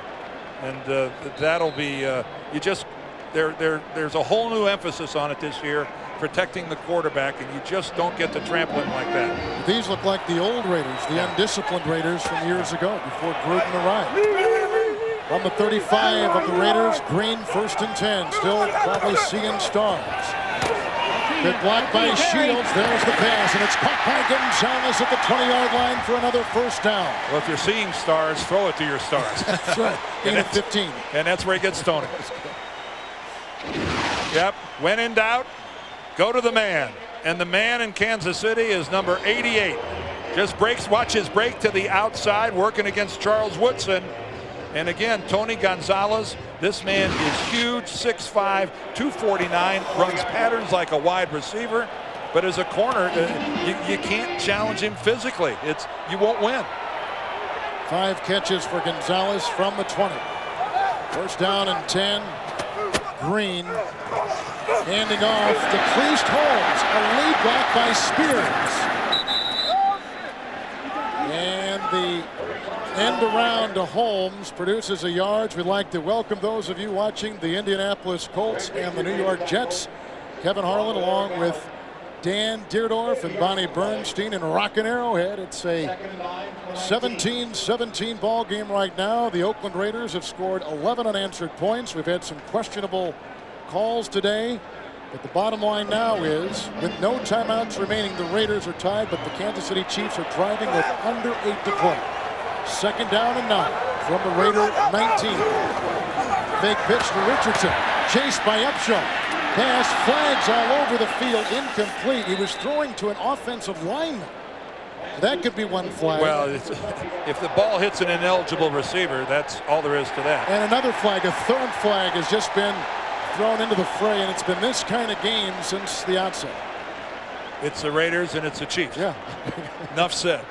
And that'll be, there's a whole new emphasis on it this year, protecting the quarterback, and you just don't get to trample him like that. These look like the old Raiders, the undisciplined Raiders from years ago before Gruden arrived. From the 35 of the Raiders, Green 1st and 10, still probably seeing stars. Good block by Shields. There's the pass, and it's caught by Gonzalez at the 20-yard line for another first down. Well, if you're seeing stars, throw it to your stars. That's right. Gain of 15. And that's where he gets Tony. Yep. When in doubt, go to the man. And the man in Kansas City is number 88. Just breaks, watch his break to the outside, working against Charles Woodson. And again, Tony Gonzalez, this man is huge, 6'5", 249, runs patterns like a wide receiver. But as a corner, you can't challenge him physically. You won't win. 5 catches for Gonzalez from the 20. First down and 10. Green handing off to Priest Holmes. A lead block by Spears. And the end around to Holmes produces a yard. We'd like to welcome those of you watching the Indianapolis Colts and the New York Jets. Kevin Harlan along with Dan Dierdorf and Bonnie Bernstein in Rockin' Arrowhead. It's a 17-17 ball game right now. The Oakland Raiders have scored 11 unanswered points. We've had some questionable calls today. But the bottom line now is, with no timeouts remaining, the Raiders are tied, but the Kansas City Chiefs are driving with under 8 to play. Second down and 9 from the Raider 19. Big pitch to Richardson. Chased by Upshaw. Pass, flags all over the field, incomplete. He was throwing to an offensive lineman. That could be one flag. Well, if the ball hits an ineligible receiver, that's all there is to that. And another flag, a third flag, has just been thrown into the fray, and it's been this kind of game since the outset. It's the Raiders and it's the Chiefs. Yeah. Enough said.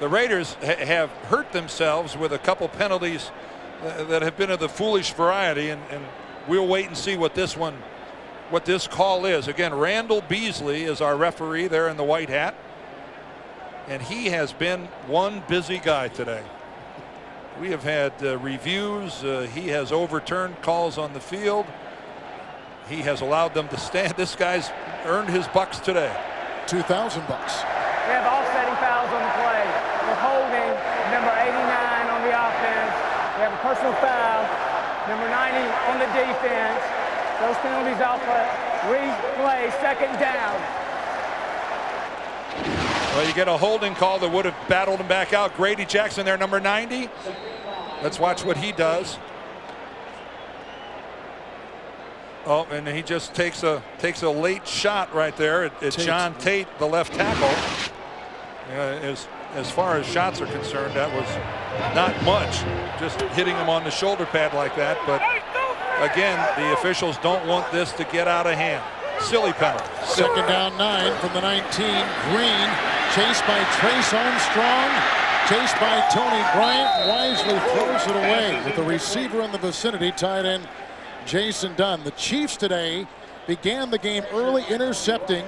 The Raiders have hurt themselves with a couple penalties that have been of the foolish variety, and we'll wait and see what this call is. Again, Randall Beasley is our referee there in the white hat, and he has been one busy guy today. We have had reviews. He has overturned calls on the field. He has allowed them to stand. This guy's earned his bucks today. $2,000. We have offsetting fouls on the play. We're holding number 89 on the offense. We have a personal foul, number 90 on the defense. Those penalties off replay, second down. Well, you get a holding call that would have battled him back out. Grady Jackson there, number 90. Let's watch what he does. Oh, and he just takes a late shot right there at John Tate, the left tackle. As far as shots are concerned, that was not much, just hitting him on the shoulder pad like that. But again, the officials don't want this to get out of hand. Silly penalty. Second down 9 from the 19. Green chased by Trace Armstrong, chased by Tony Bryant, wisely throws it away with the receiver in the vicinity, tight end Jason Dunn. The Chiefs today began the game early, intercepting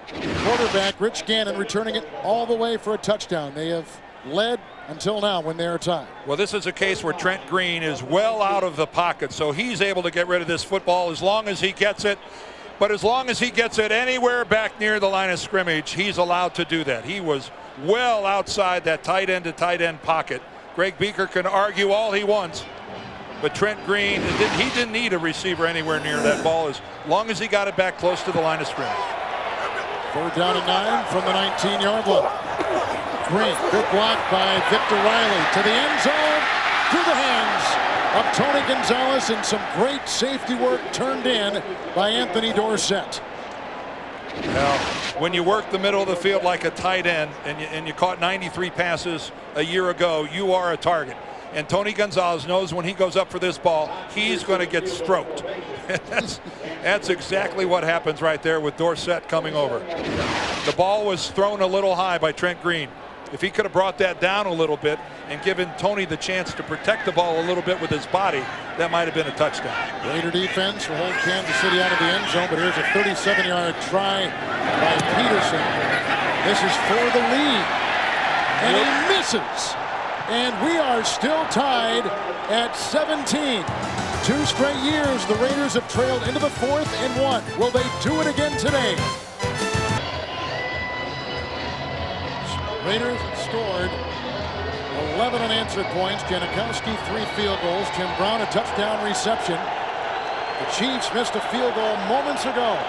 quarterback Rich Gannon, returning it all the way for a touchdown. They have led until now when they are tied. Well, this is a case where Trent Green is well out of the pocket, so he's able to get rid of this football as long as he gets it. But as long as he gets it anywhere back near the line of scrimmage, he's allowed to do that. He was well outside that tight end to tight end pocket. Greg Beaker can argue all he wants, but Trent Green, he didn't need a receiver anywhere near that ball as long as he got it back close to the line of scrimmage. Third down and 9 from the 19-yard line. Green, good block by Victor Riley to the end zone, through the hands of Tony Gonzalez, and some great safety work turned in by Anthony Dorsett. Now, when you work the middle of the field like a tight end and you caught 93 passes a year ago, you are a target. And Tony Gonzalez knows when he goes up for this ball, he's going to get stroked. That's exactly what happens right there with Dorsett coming over. The ball was thrown a little high by Trent Green. If he could have brought that down a little bit and given Tony the chance to protect the ball a little bit with his body, that might have been a touchdown. Raider defense will hold Kansas City out of the end zone, but here's a 37-yard try by Peterson. This is for the lead, and he misses. And we are still tied at 17. 2 straight years the Raiders have trailed into the 4th and 1. Will they do it again today? Raiders scored 11 unanswered points. Janikowski 3 field goals. Tim Brown a touchdown reception. The Chiefs missed a field goal moments ago.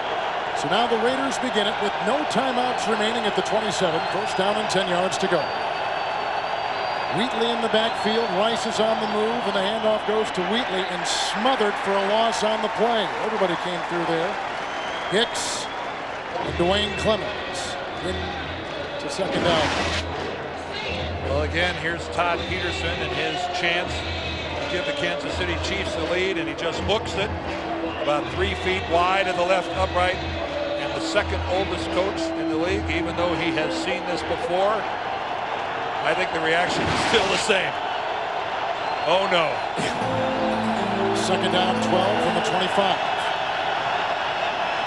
So now the Raiders begin it with no timeouts remaining at the 27. First down and 10 yards to go. Wheatley in the backfield. Rice is on the move, and the handoff goes to Wheatley and smothered for a loss on the play. Everybody came through there. Hicks and Dwayne Clemens into second down. Well, again, here's Todd Peterson and his chance to give the Kansas City Chiefs the lead, and he just hooks it about 3 feet wide of the left upright. And the second oldest coach in the league, even though he has seen this before, I think the reaction is still the same. Oh, no. Second down, 12 from the 25.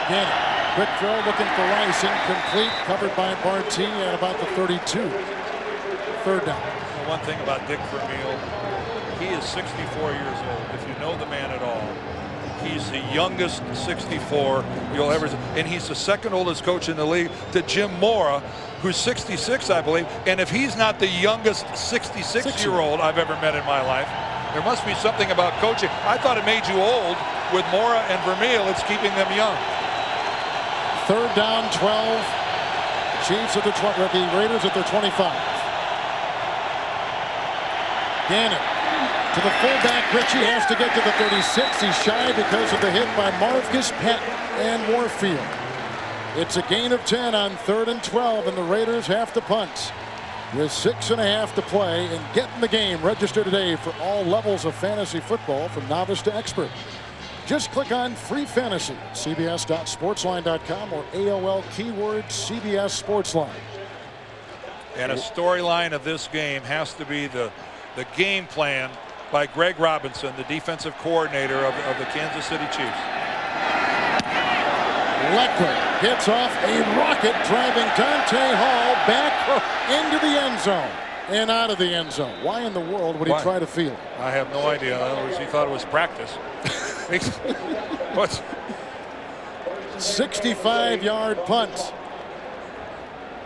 Again, quick throw looking for Rice. Incomplete, covered by Barty at about the 32. Third down. The one thing about Dick Vermeil, he is 64 years old. If you know the man at all, he's the youngest 64 you'll ever see. And he's the second oldest coach in the league to Jim Mora, who's 66, I believe. And if he's not the youngest 66-year-old I've ever met in my life, there must be something about coaching. I thought it made you old. With Mora and Vermeil, it's keeping them young. Third down, 12. Chiefs at the Raiders at their 25. Gannon to the fullback. Ritchie has to get to the 36. He's shy because of the hit by Marcus Patton and Warfield. It's a gain of 10 on 3rd and 12, and the Raiders have to punt with 6.5 to play. And getting the game registered today for all levels of fantasy football, from novice to expert. Just click on Free Fantasy, cbs.sportsline.com, or AOL keyword CBS Sportsline. And a storyline of this game has to be the game plan by Greg Robinson, the defensive coordinator of the Kansas City Chiefs. Leckler gets off a rocket, driving Dante Hall back into the end zone and out of the end zone. Why in the world would he try to field? I have no idea. In other words, he thought it was practice. What? 65-yard punt.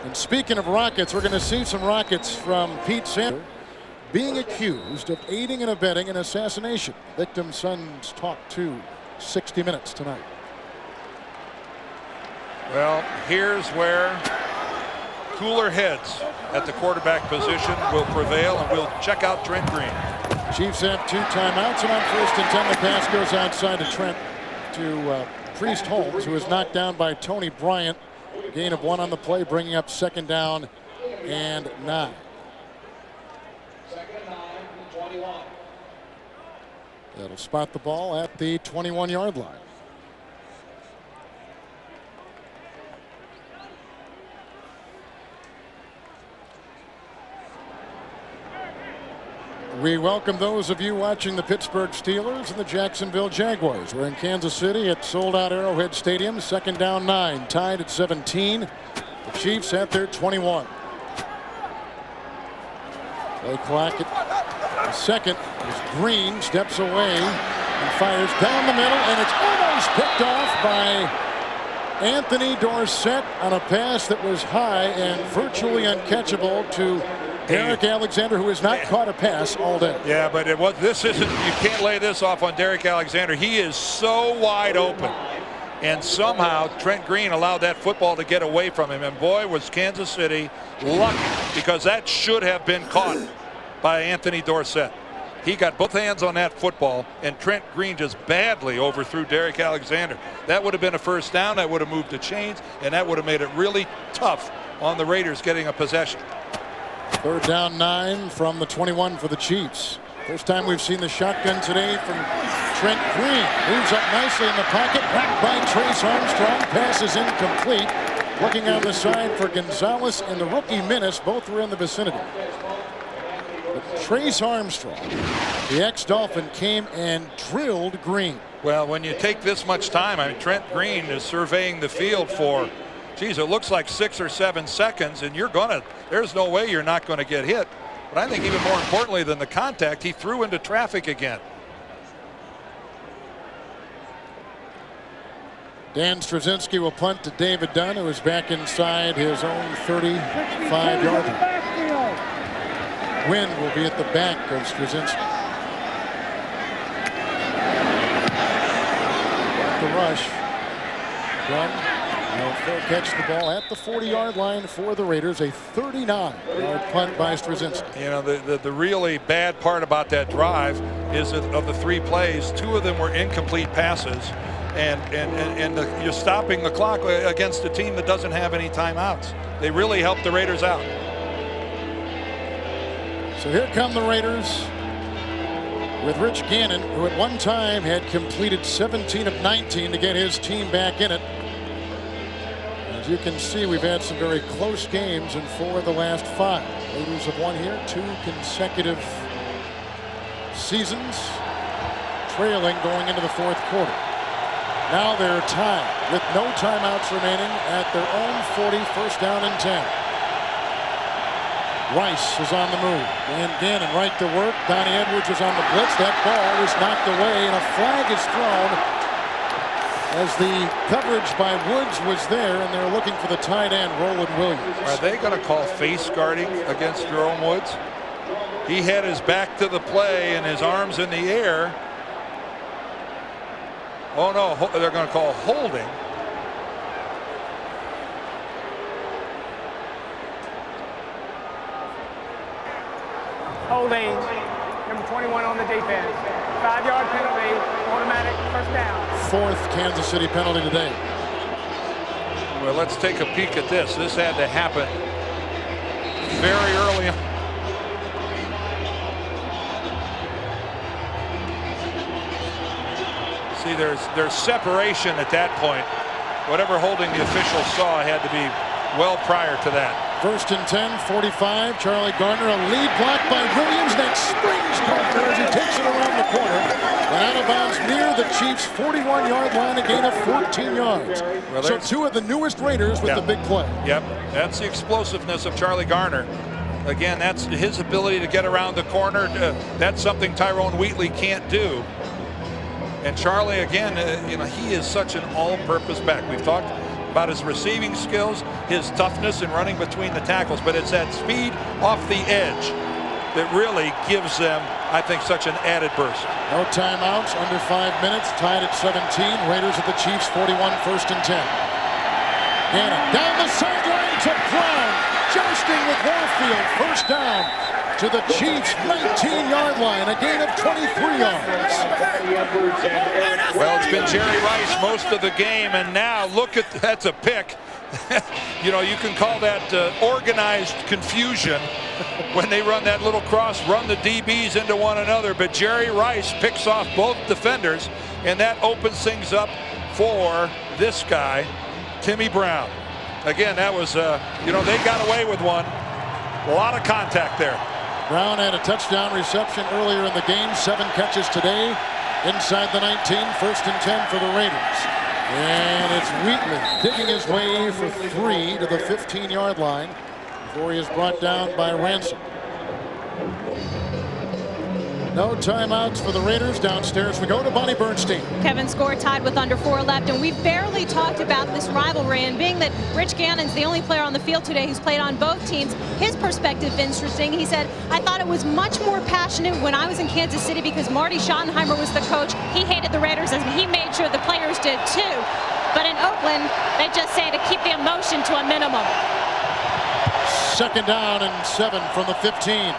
And speaking of rockets, we're going to see some rockets from Pete Sampras, being accused of aiding and abetting an assassination. Victim's sons talked to 60 Minutes tonight. Well, here's where cooler heads at the quarterback position will prevail, and we'll check out Trent Green. Chiefs have 2 timeouts, and on 1st and 10, the pass goes outside to Trent to Priest Holmes, who is knocked down by Tony Bryant. Gain of 1 on the play, bringing up 2nd down and 9. 2nd and 9 from the 21. That'll spot the ball at the 21-yard line. We welcome those of you watching the Pittsburgh Steelers and the Jacksonville Jaguars. We're in Kansas City at sold-out Arrowhead Stadium. 2nd down, 9, tied at 17. The Chiefs at their 21. Play clock at the second as Green steps away and fires down the middle, and it's almost picked off by Anthony Dorsett on a pass that was high and virtually uncatchable to Derek Alexander, who has not caught a pass all day. Yeah, but this isn't, you can't lay this off on Derek Alexander. He is so wide open. And somehow Trent Green allowed that football to get away from him. And boy, was Kansas City lucky, because that should have been caught by Anthony Dorsett. He got both hands on that football, and Trent Green just badly overthrew Derek Alexander. That would have been a first down. That would have moved the chains, and that would have made it really tough on the Raiders getting a possession. 3rd down, 9 from the 21 for the Chiefs. First time we've seen the shotgun today from Trent Green. Moves up nicely in the pocket, backed by Trace Armstrong. Pass is incomplete. Looking on the side for Gonzalez and the rookie Menace, both were in the vicinity. But Trace Armstrong, the ex-Dolphin, came and drilled Green. Well, when you take this much time, I mean, Trent Green is surveying the field for, geez, it looks like 6 or 7 seconds, and there's no way you're not going to get hit. But I think even more importantly than the contact, he threw into traffic again. Dan Straczynski will punt to David Dunn, who is back inside his own 35-yard line. Wynn will be at the back of Straczynski. The rush. Dunn will fair catch the ball at the 40-yard line for the Raiders. A 39-yard punt by Straczynski. You know, the really bad part about that drive is that of the 3 plays, 2 of them were incomplete passes. And you're stopping the clock against a team that doesn't have any timeouts. They really helped the Raiders out. So here come the Raiders with Rich Gannon, who at one time had completed 17 of 19 to get his team back in it. As you can see, we've had some very close games in 4 of the last 5. Raiders have won here 2 consecutive seasons, trailing going into the 4th quarter. Now they're tied with no timeouts remaining at their own 40, first down and 10. Rice is on the move. And Gannon right to work. Donnie Edwards is on the blitz. That ball is knocked away, and a flag is thrown as the coverage by Woods was there, and they're looking for the tight end, Roland Williams. Are they going to call face guarding against Jerome Woods? He had his back to the play and his arms in the air. Oh no, they're going to call holding. Holding, number 21 on the defense. 5-yard penalty, automatic first down. 4th Kansas City penalty today. Well, let's take a peek at this. This had to happen very early on. See, there's separation at that point. Whatever holding the official saw had to be well prior to that. 1st and 10, 45. Charlie Garner, a lead block by Williams. That springs Garner as he takes it around the corner. And out of bounds near the Chiefs' 41-yard line, a gain of 14 yards. Well, so 2 of the newest Raiders with the big play. Yep, that's the explosiveness of Charlie Garner. Again, that's his ability to get around the corner. That's something Tyrone Wheatley can't do. And Charlie, again, you know, he is such an all-purpose back. We've talked about his receiving skills, his toughness in running between the tackles, but it's that speed off the edge that really gives them, I think, such an added burst. No timeouts, under 5 minutes, tied at 17. Raiders at the Chiefs, 41, 1st and 10. Gannon down the sideline to Brown, jousting with Warfield, first down to the Chiefs' 19-yard line, a gain of 23 yards. Well, it's been Jerry Rice most of the game, and now look at that's a pick. You know, you can call that organized confusion when they run that little cross, run the DBs into one another, but Jerry Rice picks off both defenders, and that opens things up for this guy, Timmy Brown. Again, that was, you know, they got away with one. A lot of contact there. Brown had a touchdown reception earlier in the game. 7 catches today inside the 19. 1st and 10 for the Raiders. And it's Wheatley digging his way for 3 to the 15-yard line before he is brought down by Ransom. No timeouts for the Raiders. Downstairs we go to Bonnie Bernstein. Kevin, score tied with under 4 left, and we've barely talked about this rivalry, and being that Rich Gannon's the only player on the field today who's played on both teams, his perspective interesting. He said, I thought it was much more passionate when I was in Kansas City because Marty Schottenheimer was the coach. He hated the Raiders, and he made sure the players did too. But in Oakland, they just say to keep the emotion to a minimum. 2nd down and 7 from the 15.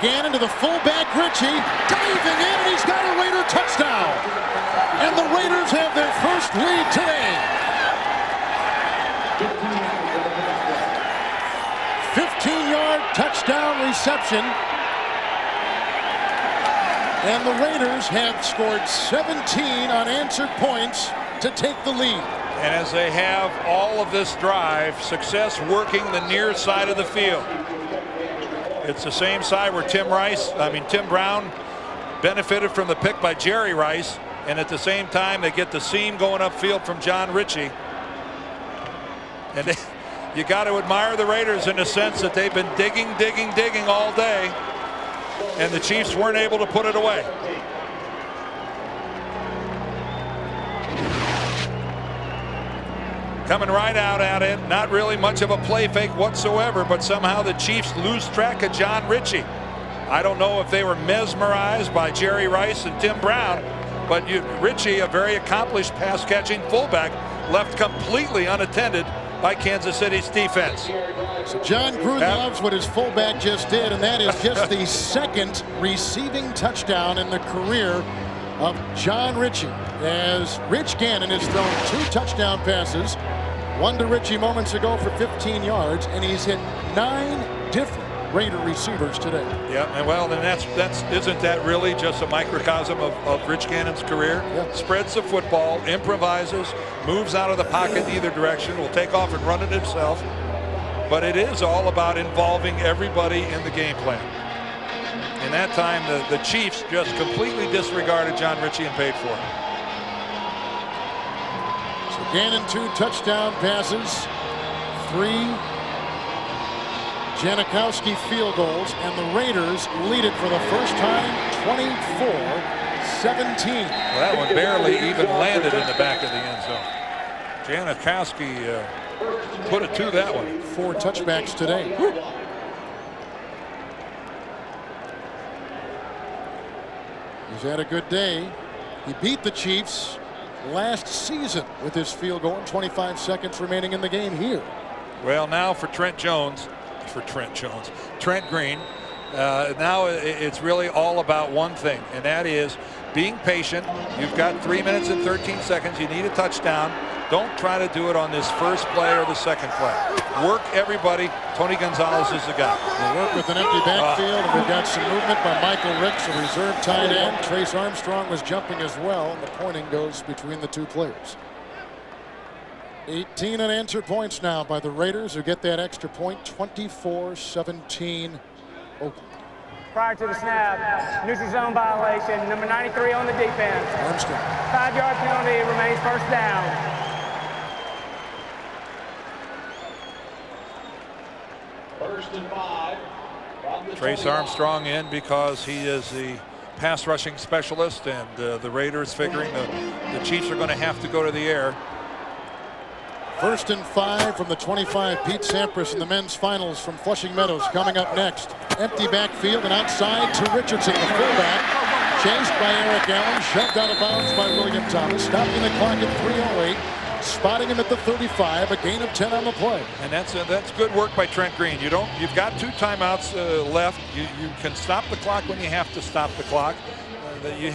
Gannon to the fullback, Ritchie, diving in, and he's got a Raider touchdown. And the Raiders have their first lead today. 15-yard touchdown reception. And the Raiders have scored 17 unanswered points to take the lead. And as they have all of this drive, success working the near side of the field. It's the same side where Tim Brown benefited from the pick by Jerry Rice, and at the same time they get the seam going upfield from John Ritchie. And you got to admire the Raiders in the sense that they've been digging all day, and the Chiefs weren't able to put it away. Coming right out at it, not really much of a play fake whatsoever, but somehow the Chiefs lose track of John Ritchie. I don't know if they were mesmerized by Jerry Rice and Tim Brown, but Ritchie, a very accomplished pass-catching fullback, left completely unattended by Kansas City's defense. So John Gruden loves what his fullback just did, and that is just the second receiving touchdown in the career of John Ritchie, as Rich Gannon has thrown 2 touchdown passes, one to Ritchie moments ago for 15 yards, and he's hit 9 different Raider receivers today. Yeah, and well, then isn't that really just a microcosm of Rich Gannon's career? Yeah. Spreads the football, improvises, moves out of the pocket in either direction, will take off and run it himself. But it is all about involving everybody in the game plan. In that time, the Chiefs just completely disregarded John Ritchie and paid for it. So Gannon 2 touchdown passes, 3 Janikowski field goals, and the Raiders lead it for the first time, 24-17. Well, that one barely even landed in the back of the end zone. Janikowski put it to that one. 4 touchbacks today. Woo. He's had a good day. He beat the Chiefs last season with his field goal and 25 seconds remaining in the game here. Well, now for Trent Green, now it's really all about one thing, and that is being patient. You've got 3 minutes and 13 seconds. You need a touchdown. Don't try to do it on this first play or the second play. Work everybody. Tony Gonzalez is the guy. We'll work with an empty backfield, and we've got some movement by Michael Ricks, a reserve tight end. Trace Armstrong was jumping as well, and the pointing goes between the 2 players. 18 unanswered points now by the Raiders, who get that extra point, 24-17 Oakland. Prior to the snap, neutral zone violation, number 93 on the defense. Armstrong. 5-yard penalty, remains first down. First and 5. Trace Armstrong in because he is the pass rushing specialist, and the Raiders figuring the Chiefs are going to have to go to the air. First and 5 from the 25. Pete Sampras in the men's finals from Flushing Meadows coming up next. Empty backfield and outside to Richardson, the fullback. Chased by Eric Allen, shoved out of bounds by William Thomas. Stopping the clock at 3:08. Spotting him at the 35, a gain of 10 on the play. And that's good work by Trent Green. You've got 2 timeouts left. You can stop the clock when you have to stop the clock. You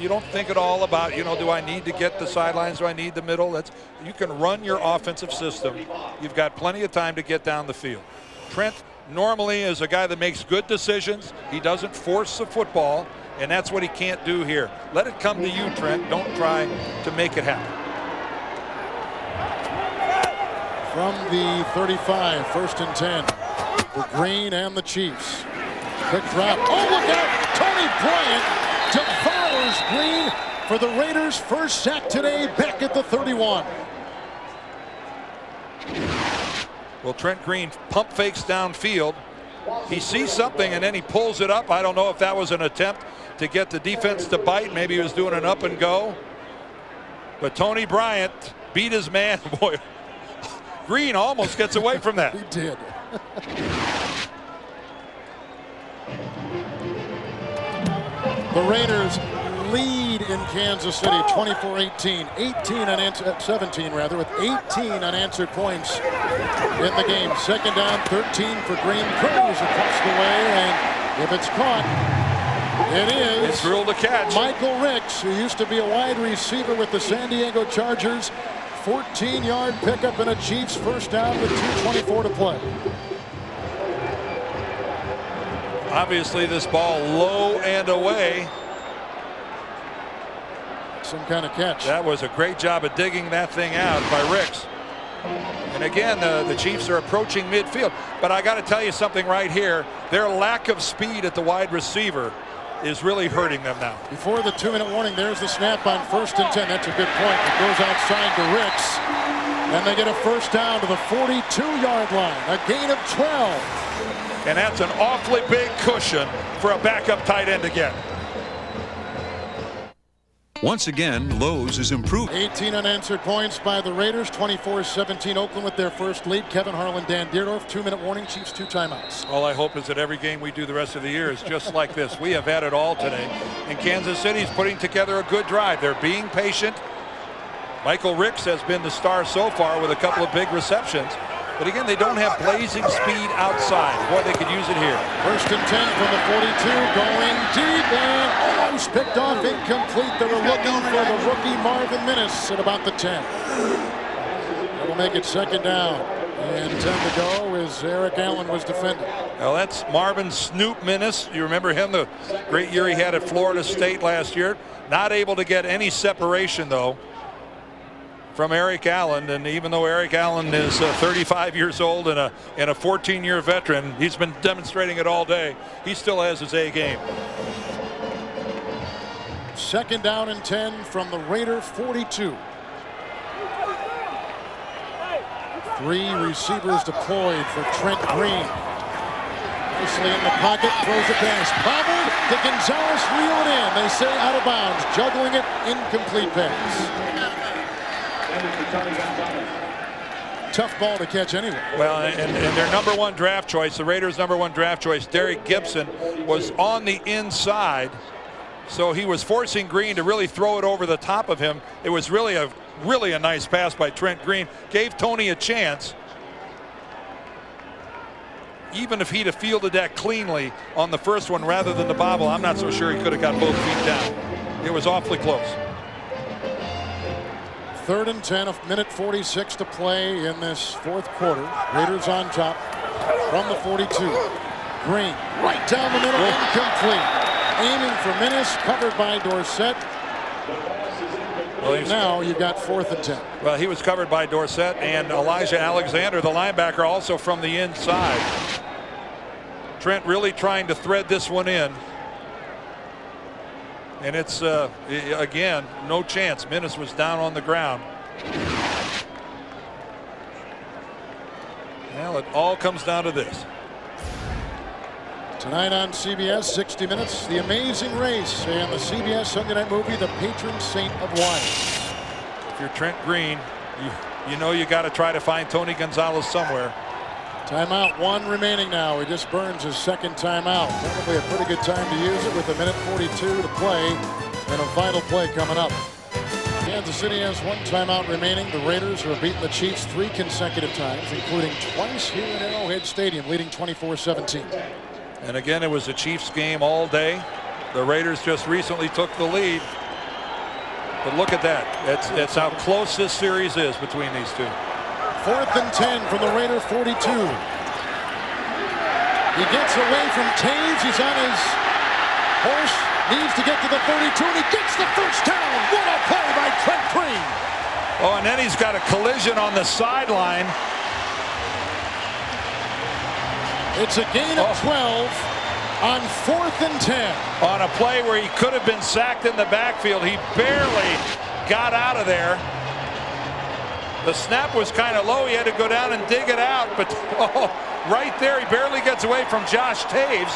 don't think at all about, do I need to get the sidelines? Do I need the middle? You can run your offensive system. You've got plenty of time to get down the field. Trent normally is a guy that makes good decisions. He doesn't force the football, and that's what he can't do here. Let it come to you, Trent. Don't try to make it happen. From the 35, first and 10 for Green and the Chiefs. Quick drop. Oh, look out! Tony Bryant devours Green for the Raiders' first sack today, back at the 31. Well, Trent Green pump fakes downfield. He sees something and then he pulls it up. I don't know if that was an attempt to get the defense to bite. Maybe he was doing an up and go. But Tony Bryant beat his man. Boy, Green almost gets away from that. He did. The Raiders lead in Kansas City 24-18, 17 rather, with 18 unanswered points in the game. Second down, 13 for Green. Curls across the way, and if it's caught, it is. It's ruled a catch. Michael Ricks, who used to be a wide receiver with the San Diego Chargers. 14-yard pickup and a Chiefs first down with 2:24 to play. Obviously, this ball low and away. some kind of catch. That was a great job of digging that thing out by Ricks. And again, the Chiefs are approaching midfield. But I got to tell you something right here. Their lack of speed at the wide receiver is really hurting them now. Before the 2-minute warning, there's the snap on 1st and 10. That's a good point. It goes outside to Ricks. And they get a first down to the 42-yard line. A gain of 12. And that's an awfully big cushion for a backup tight end again. Once again, Lowe's is improved. 18 unanswered points by the Raiders. 24-17 Oakland with their first lead. Kevin Harlan, Dan Dierdorf. 2-minute warning. Chiefs 2 timeouts. All I hope is that every game we do the rest of the year is just like this. We have had it all today. And Kansas City's putting together a good drive. They're being patient. Michael Ricks has been the star so far with a couple of big receptions. But again, they don't have blazing speed outside. Boy, they could use it here. 1st and 10 from the 42, going deep and almost picked off, incomplete. They were looking for the rookie Marvin Minnis at about the 10. That'll make it 2nd down. And 10 to go as Eric Allen was defending. Well, that's Marvin Snoop Minnis. You remember him, the great year he had at Florida State last year. Not able to get any separation, though, from Eric Allen. And even though Eric Allen is 35 years old and a 14-year veteran, he's been demonstrating it all day. He still has his A game. 2nd down and 10 from the Raider 42. 3 receivers deployed for Trent Green. Nicely in the pocket, throws a pass. Bobbled to Gonzalez, reel it in. They say out of bounds, juggling it, incomplete pass. Tough ball to catch anyway. Well, and their #1 draft choice, the Raiders' #1 draft choice, Derek Gibson, was on the inside. So he was forcing Green to really throw it over the top of him. It was really a nice pass by Trent Green. Gave Tony a chance. Even if he'd have fielded that cleanly on the first one rather than the bobble, I'm not so sure he could have got both feet down. It was awfully close. 3rd and 10, 1:46 to play in this 4th quarter. Raiders on top from the 42. Green right down the middle, incomplete. Aiming for Minnis, covered by Dorsett. Well, now you've got 4th and 10. Well, he was covered by Dorsett and Elijah Alexander, the linebacker, also from the inside. Trent really trying to thread this one in. And it's, again, no chance. Minnis was down on the ground. Well, it all comes down to this. Tonight on CBS, 60 Minutes, The Amazing Race, and the CBS Sunday night movie, The Patron Saint of Wine. If you're Trent Green, you know you got to try to find Tony Gonzalez somewhere. Timeout, 1 remaining now. He just burns his 2nd timeout. Probably a pretty good time to use it with 1:42 to play and a vital play coming up. Kansas City has 1 timeout remaining. The Raiders have beaten the Chiefs 3 consecutive times, including twice here at Arrowhead Stadium, leading 24-17. And again, it was a Chiefs game all day. The Raiders just recently took the lead. But look at that. That's how close this series is between these two. 4th and 10 from the Raider 42. He gets away from Taves. He's on his horse. Needs to get to the 32, and he gets the first down. What a play by Trent Green. Oh, and then he's got a collision on the sideline. It's a gain of 12 on 4th and 10. On a play where he could have been sacked in the backfield. He barely got out of there. The snap was kind of low. He had to go down and dig it out. But right there, he barely gets away from Josh Taves.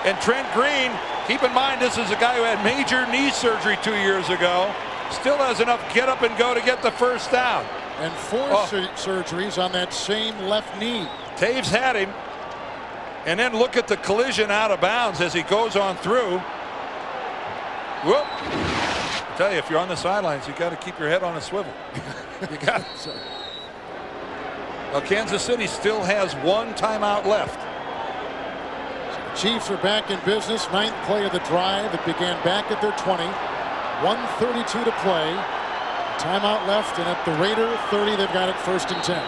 And Trent Green, keep in mind, this is a guy who had major knee surgery 2 years ago. Still has enough get up and go to get the first down. And 4 surgeries on that same left knee. Taves had him. And then look at the collision out of bounds as he goes on through. Whoop. I tell you, if you're on the sidelines, you got to keep your head on a swivel. You got it. Well, Kansas City still has 1 timeout left. Chiefs are back in business. 9th play of the drive. It began back at their 20. 1:32 to play. Timeout left, and at the Raider 30, they've got it 1st and 10.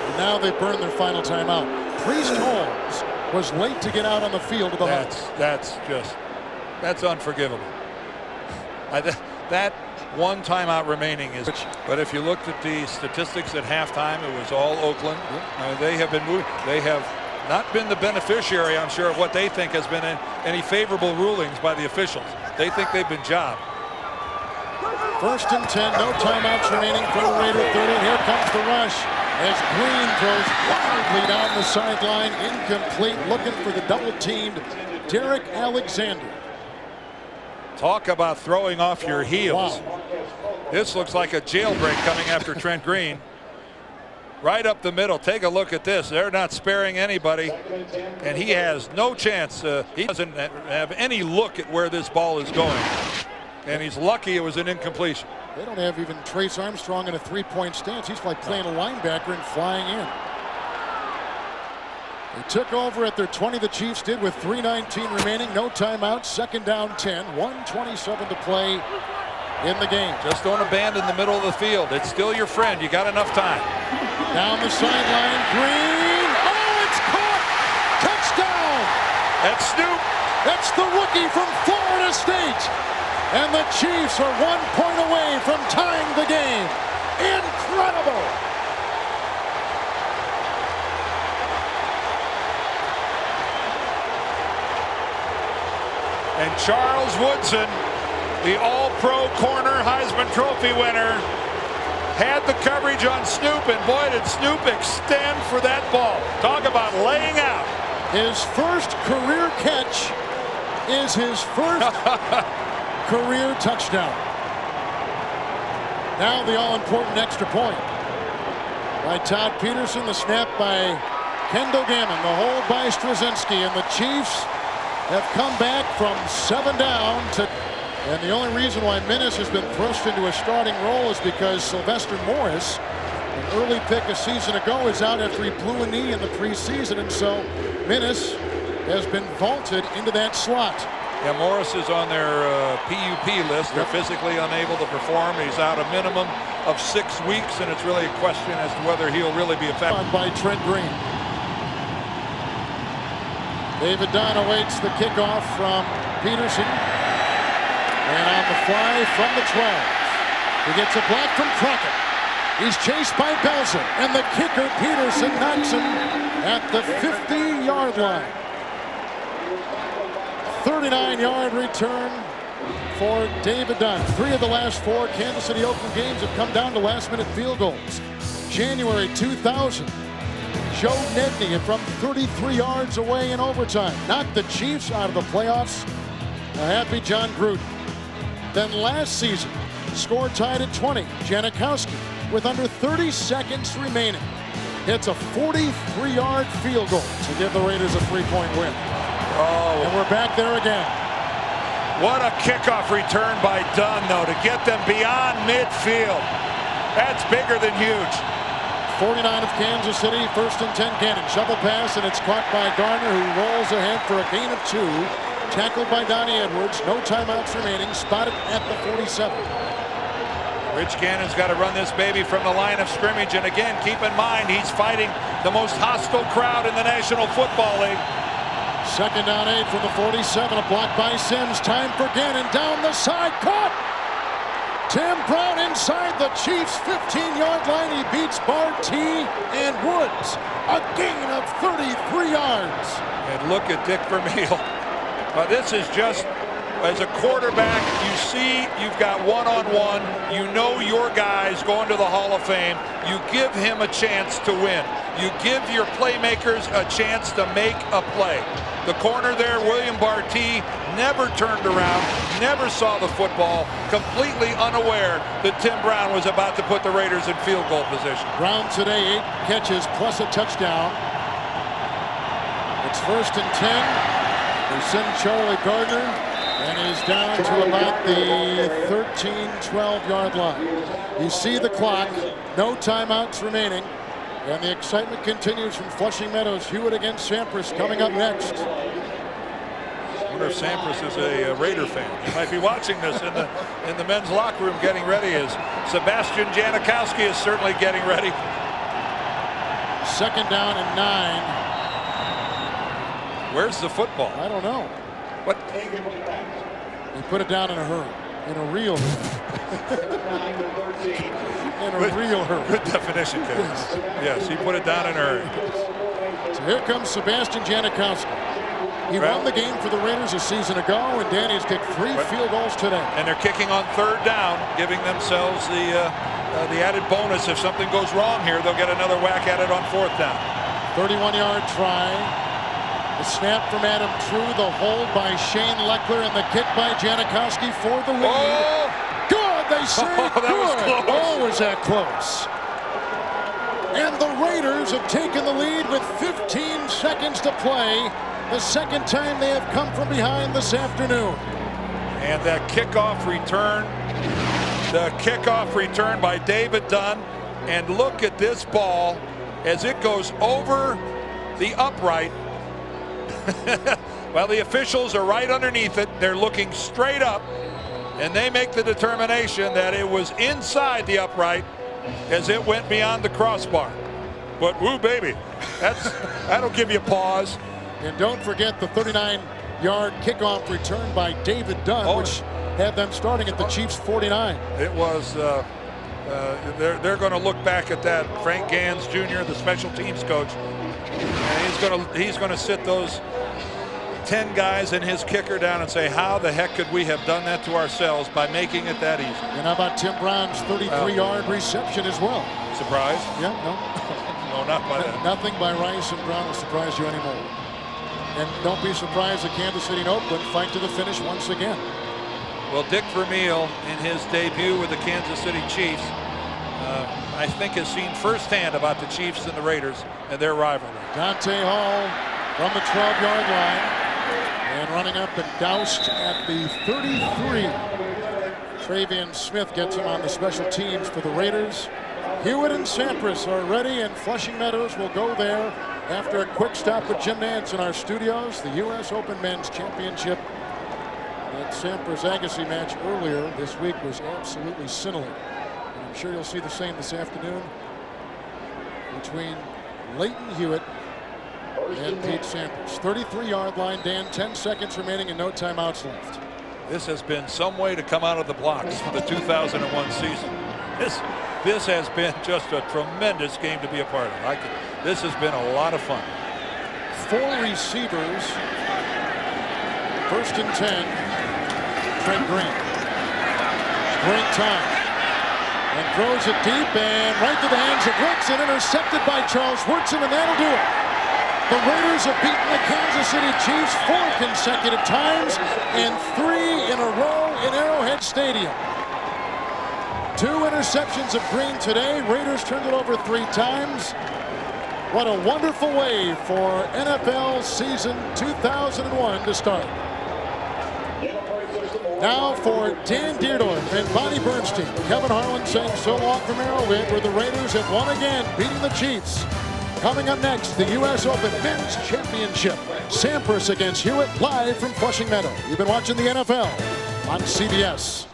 And now they burn their final timeout. Priest Holmes was late to get out on the field of the Hunt. That's just That's unforgivable. That one timeout remaining is. But if you looked at the statistics at halftime, it was all Oakland. They have been moving. They have not been the beneficiary, I'm sure, of what they think has been any favorable rulings by the officials. They think they've been jobbed. 1st and 10, no timeouts remaining for the Raider 30. Here comes the rush as Green throws wildly down the sideline, incomplete, looking for the double-teamed Derek Alexander. Talk about throwing off your heels. Wow. This looks like a jailbreak coming after Trent Green. Right up the middle. Take a look at this. They're not sparing anybody, and he has no chance. He doesn't have any look at where this ball is going, and he's lucky it was an incompletion. They don't have even Trace Armstrong in a three-point stance. He's like playing a linebacker and flying in. They took over at their 20, the Chiefs did, with 3:19 remaining. No timeouts. 2nd down 10. 1:27 to play in the game. Just don't abandon the middle of the field. It's still your friend. You got enough time. Down the sideline, Green. Oh, it's caught! Touchdown! That's Snoop. That's the rookie from Florida State. And the Chiefs are 1 point away from tying the game. Incredible! And Charles Woodson, the All-Pro corner Heisman Trophy winner, had the coverage on Snoop, and boy, did Snoop extend for that ball. Talk about laying out. His first career catch is his first career touchdown. Now the all-important extra point by Todd Peterson, the snap by Kendall Gammon, the hold by Straczynski, and the Chiefs have come back from 7 down to. And the only reason why Minnis has been thrust into a starting role is because Sylvester Morris, an early pick a season ago, is out after he blew a knee in the preseason, and so Minnis has been vaulted into that slot. Yeah, Morris is on their PUP list. They're physically unable to perform. He's out a minimum of 6 weeks, and it's really a question as to whether he'll really be effective. By Trent Green. David Dunn awaits the kickoff from Peterson. And on the fly from the 12. He gets a block from Crockett. He's chased by Belzer. And the kicker, Peterson, knocks him at the 50-yard line. 39-yard return for David Dunn. 3 of the last 4 Kansas City Oakland games have come down to last-minute field goals. January 2000. Joe Nedney from 33 yards away in overtime. Knocked the Chiefs out of the playoffs. A happy John Gruden. Then last season, score tied at 20. Janikowski, with under 30 seconds remaining, hits a 43-yard field goal to give the Raiders a 3-point win. Oh. And we're back there again. What a kickoff return by Dunn, though, to get them beyond midfield. That's bigger than huge. 49 of Kansas City, 1st and 10. Gannon, shovel pass, and it's caught by Garner, who rolls ahead for a gain of 2. Tackled by Donnie Edwards. No timeouts remaining. Spotted at the 47. Rich Gannon's got to run this baby from the line of scrimmage. And again, keep in mind, he's fighting the most hostile crowd in the National Football League. 2nd down 8 from the 47. A block by Sims. Time for Gannon. Down the side. Caught. Tim Brown inside the Chiefs' 15-yard line. He beats Barty and Woods. A gain of 33 yards. And look at Dick Vermeil. This is just, as a quarterback, you see you've got one-on-one. You know your guy's going to the Hall of Fame. You give him a chance to win. You give your playmakers a chance to make a play. The corner there, William Barty, never turned around, never saw the football, completely unaware that Tim Brown was about to put the Raiders in field goal position. Brown today, 8 catches plus a touchdown. It's 1st and 10. They send Charlie Gardner, and he's down to about the 13-12-yard line. You see the clock, no timeouts remaining, and the excitement continues from Flushing Meadows. Hewitt against Sampras coming up next. I wonder if Sampras is a Raider fan. He might be watching this in the men's locker room getting ready, as Sebastian Janikowski is certainly getting ready. 2nd down and 9. Where's the football? I don't know. What? He put it down in a hurry, in a real in a real hurry. Good definition, Kevin. Yes, he put it down in a hurry. So here comes Sebastian Janikowski. He won the game for the Raiders a season ago, and Danny's kicked 3 field goals today. And they're kicking on 3rd down, giving themselves the added bonus. If something goes wrong here, they'll get another whack at it on 4th down. 31-yard try. The snap from Adam True, the hold by Shane Leckler, and the kick by Janikowski for the lead. Oh! Good, they say that good. Was close. Oh, was that close. And the Raiders have taken the lead with 15 seconds to play. The second time they have come from behind this afternoon. And that kickoff return by David Dunn. And look at this ball as it goes over the upright. Well, the officials are right underneath it. They're looking straight up, and they make the determination that it was inside the upright as it went beyond the crossbar. But woo, baby, that'll give you pause. And don't forget the 39-yard kickoff return by David Dunn, which had them starting at the Chiefs' 49. It was. They're going to look back at that. Frank Gans Jr., the special teams coach, and he's going to sit those 10 guys and his kicker down and say, how the heck could we have done that to ourselves by making it that easy? And how about Tim Brown's 33-yard reception as well? Surprised? Yeah, no. No, not by that. Nothing by Rice and Brown will surprise you anymore. And don't be surprised that Kansas City and Oakland fight to the finish once again. Well, Dick Vermeil, in his debut with the Kansas City Chiefs, I think has seen firsthand about the Chiefs and the Raiders and their rivalry. Dante Hall from the 12-yard line and running up and doused at the 33. Travian Smith gets him on the special teams for the Raiders. Hewitt and Sampras are ready, and Flushing Meadows will go there after a quick stop with Jim Nantz in our studios. The U.S. Open Men's Championship. That Sampras Agassi match earlier this week was absolutely scintillating. And I'm sure you'll see the same this afternoon between Leighton Hewitt and Pete Sampras. 33-yard line, Dan, 10 seconds remaining and no timeouts left. This has been some way to come out of the blocks for the 2001 season. This has been just a tremendous game to be a part of. This has been a lot of fun. 4 receivers. 1st and 10. Trent Green. Great time. And throws it deep and right to the hands of Wicks and intercepted by Charles Woodson, and that'll do it. The Raiders have beaten the Kansas City Chiefs 4 consecutive times and 3 in a row in Arrowhead Stadium. 2 interceptions of Green today. Raiders turned it over 3 times. What a wonderful way for NFL season 2001 to start. Now for Dan Dierdorf and Bonnie Bernstein. Kevin Harlan saying so long from Arrowhead, where the Raiders have won again, beating the Chiefs. Coming up next, the U.S. Open Men's Championship. Sampras against Hewitt, live from Flushing Meadow. You've been watching the NFL on CBS.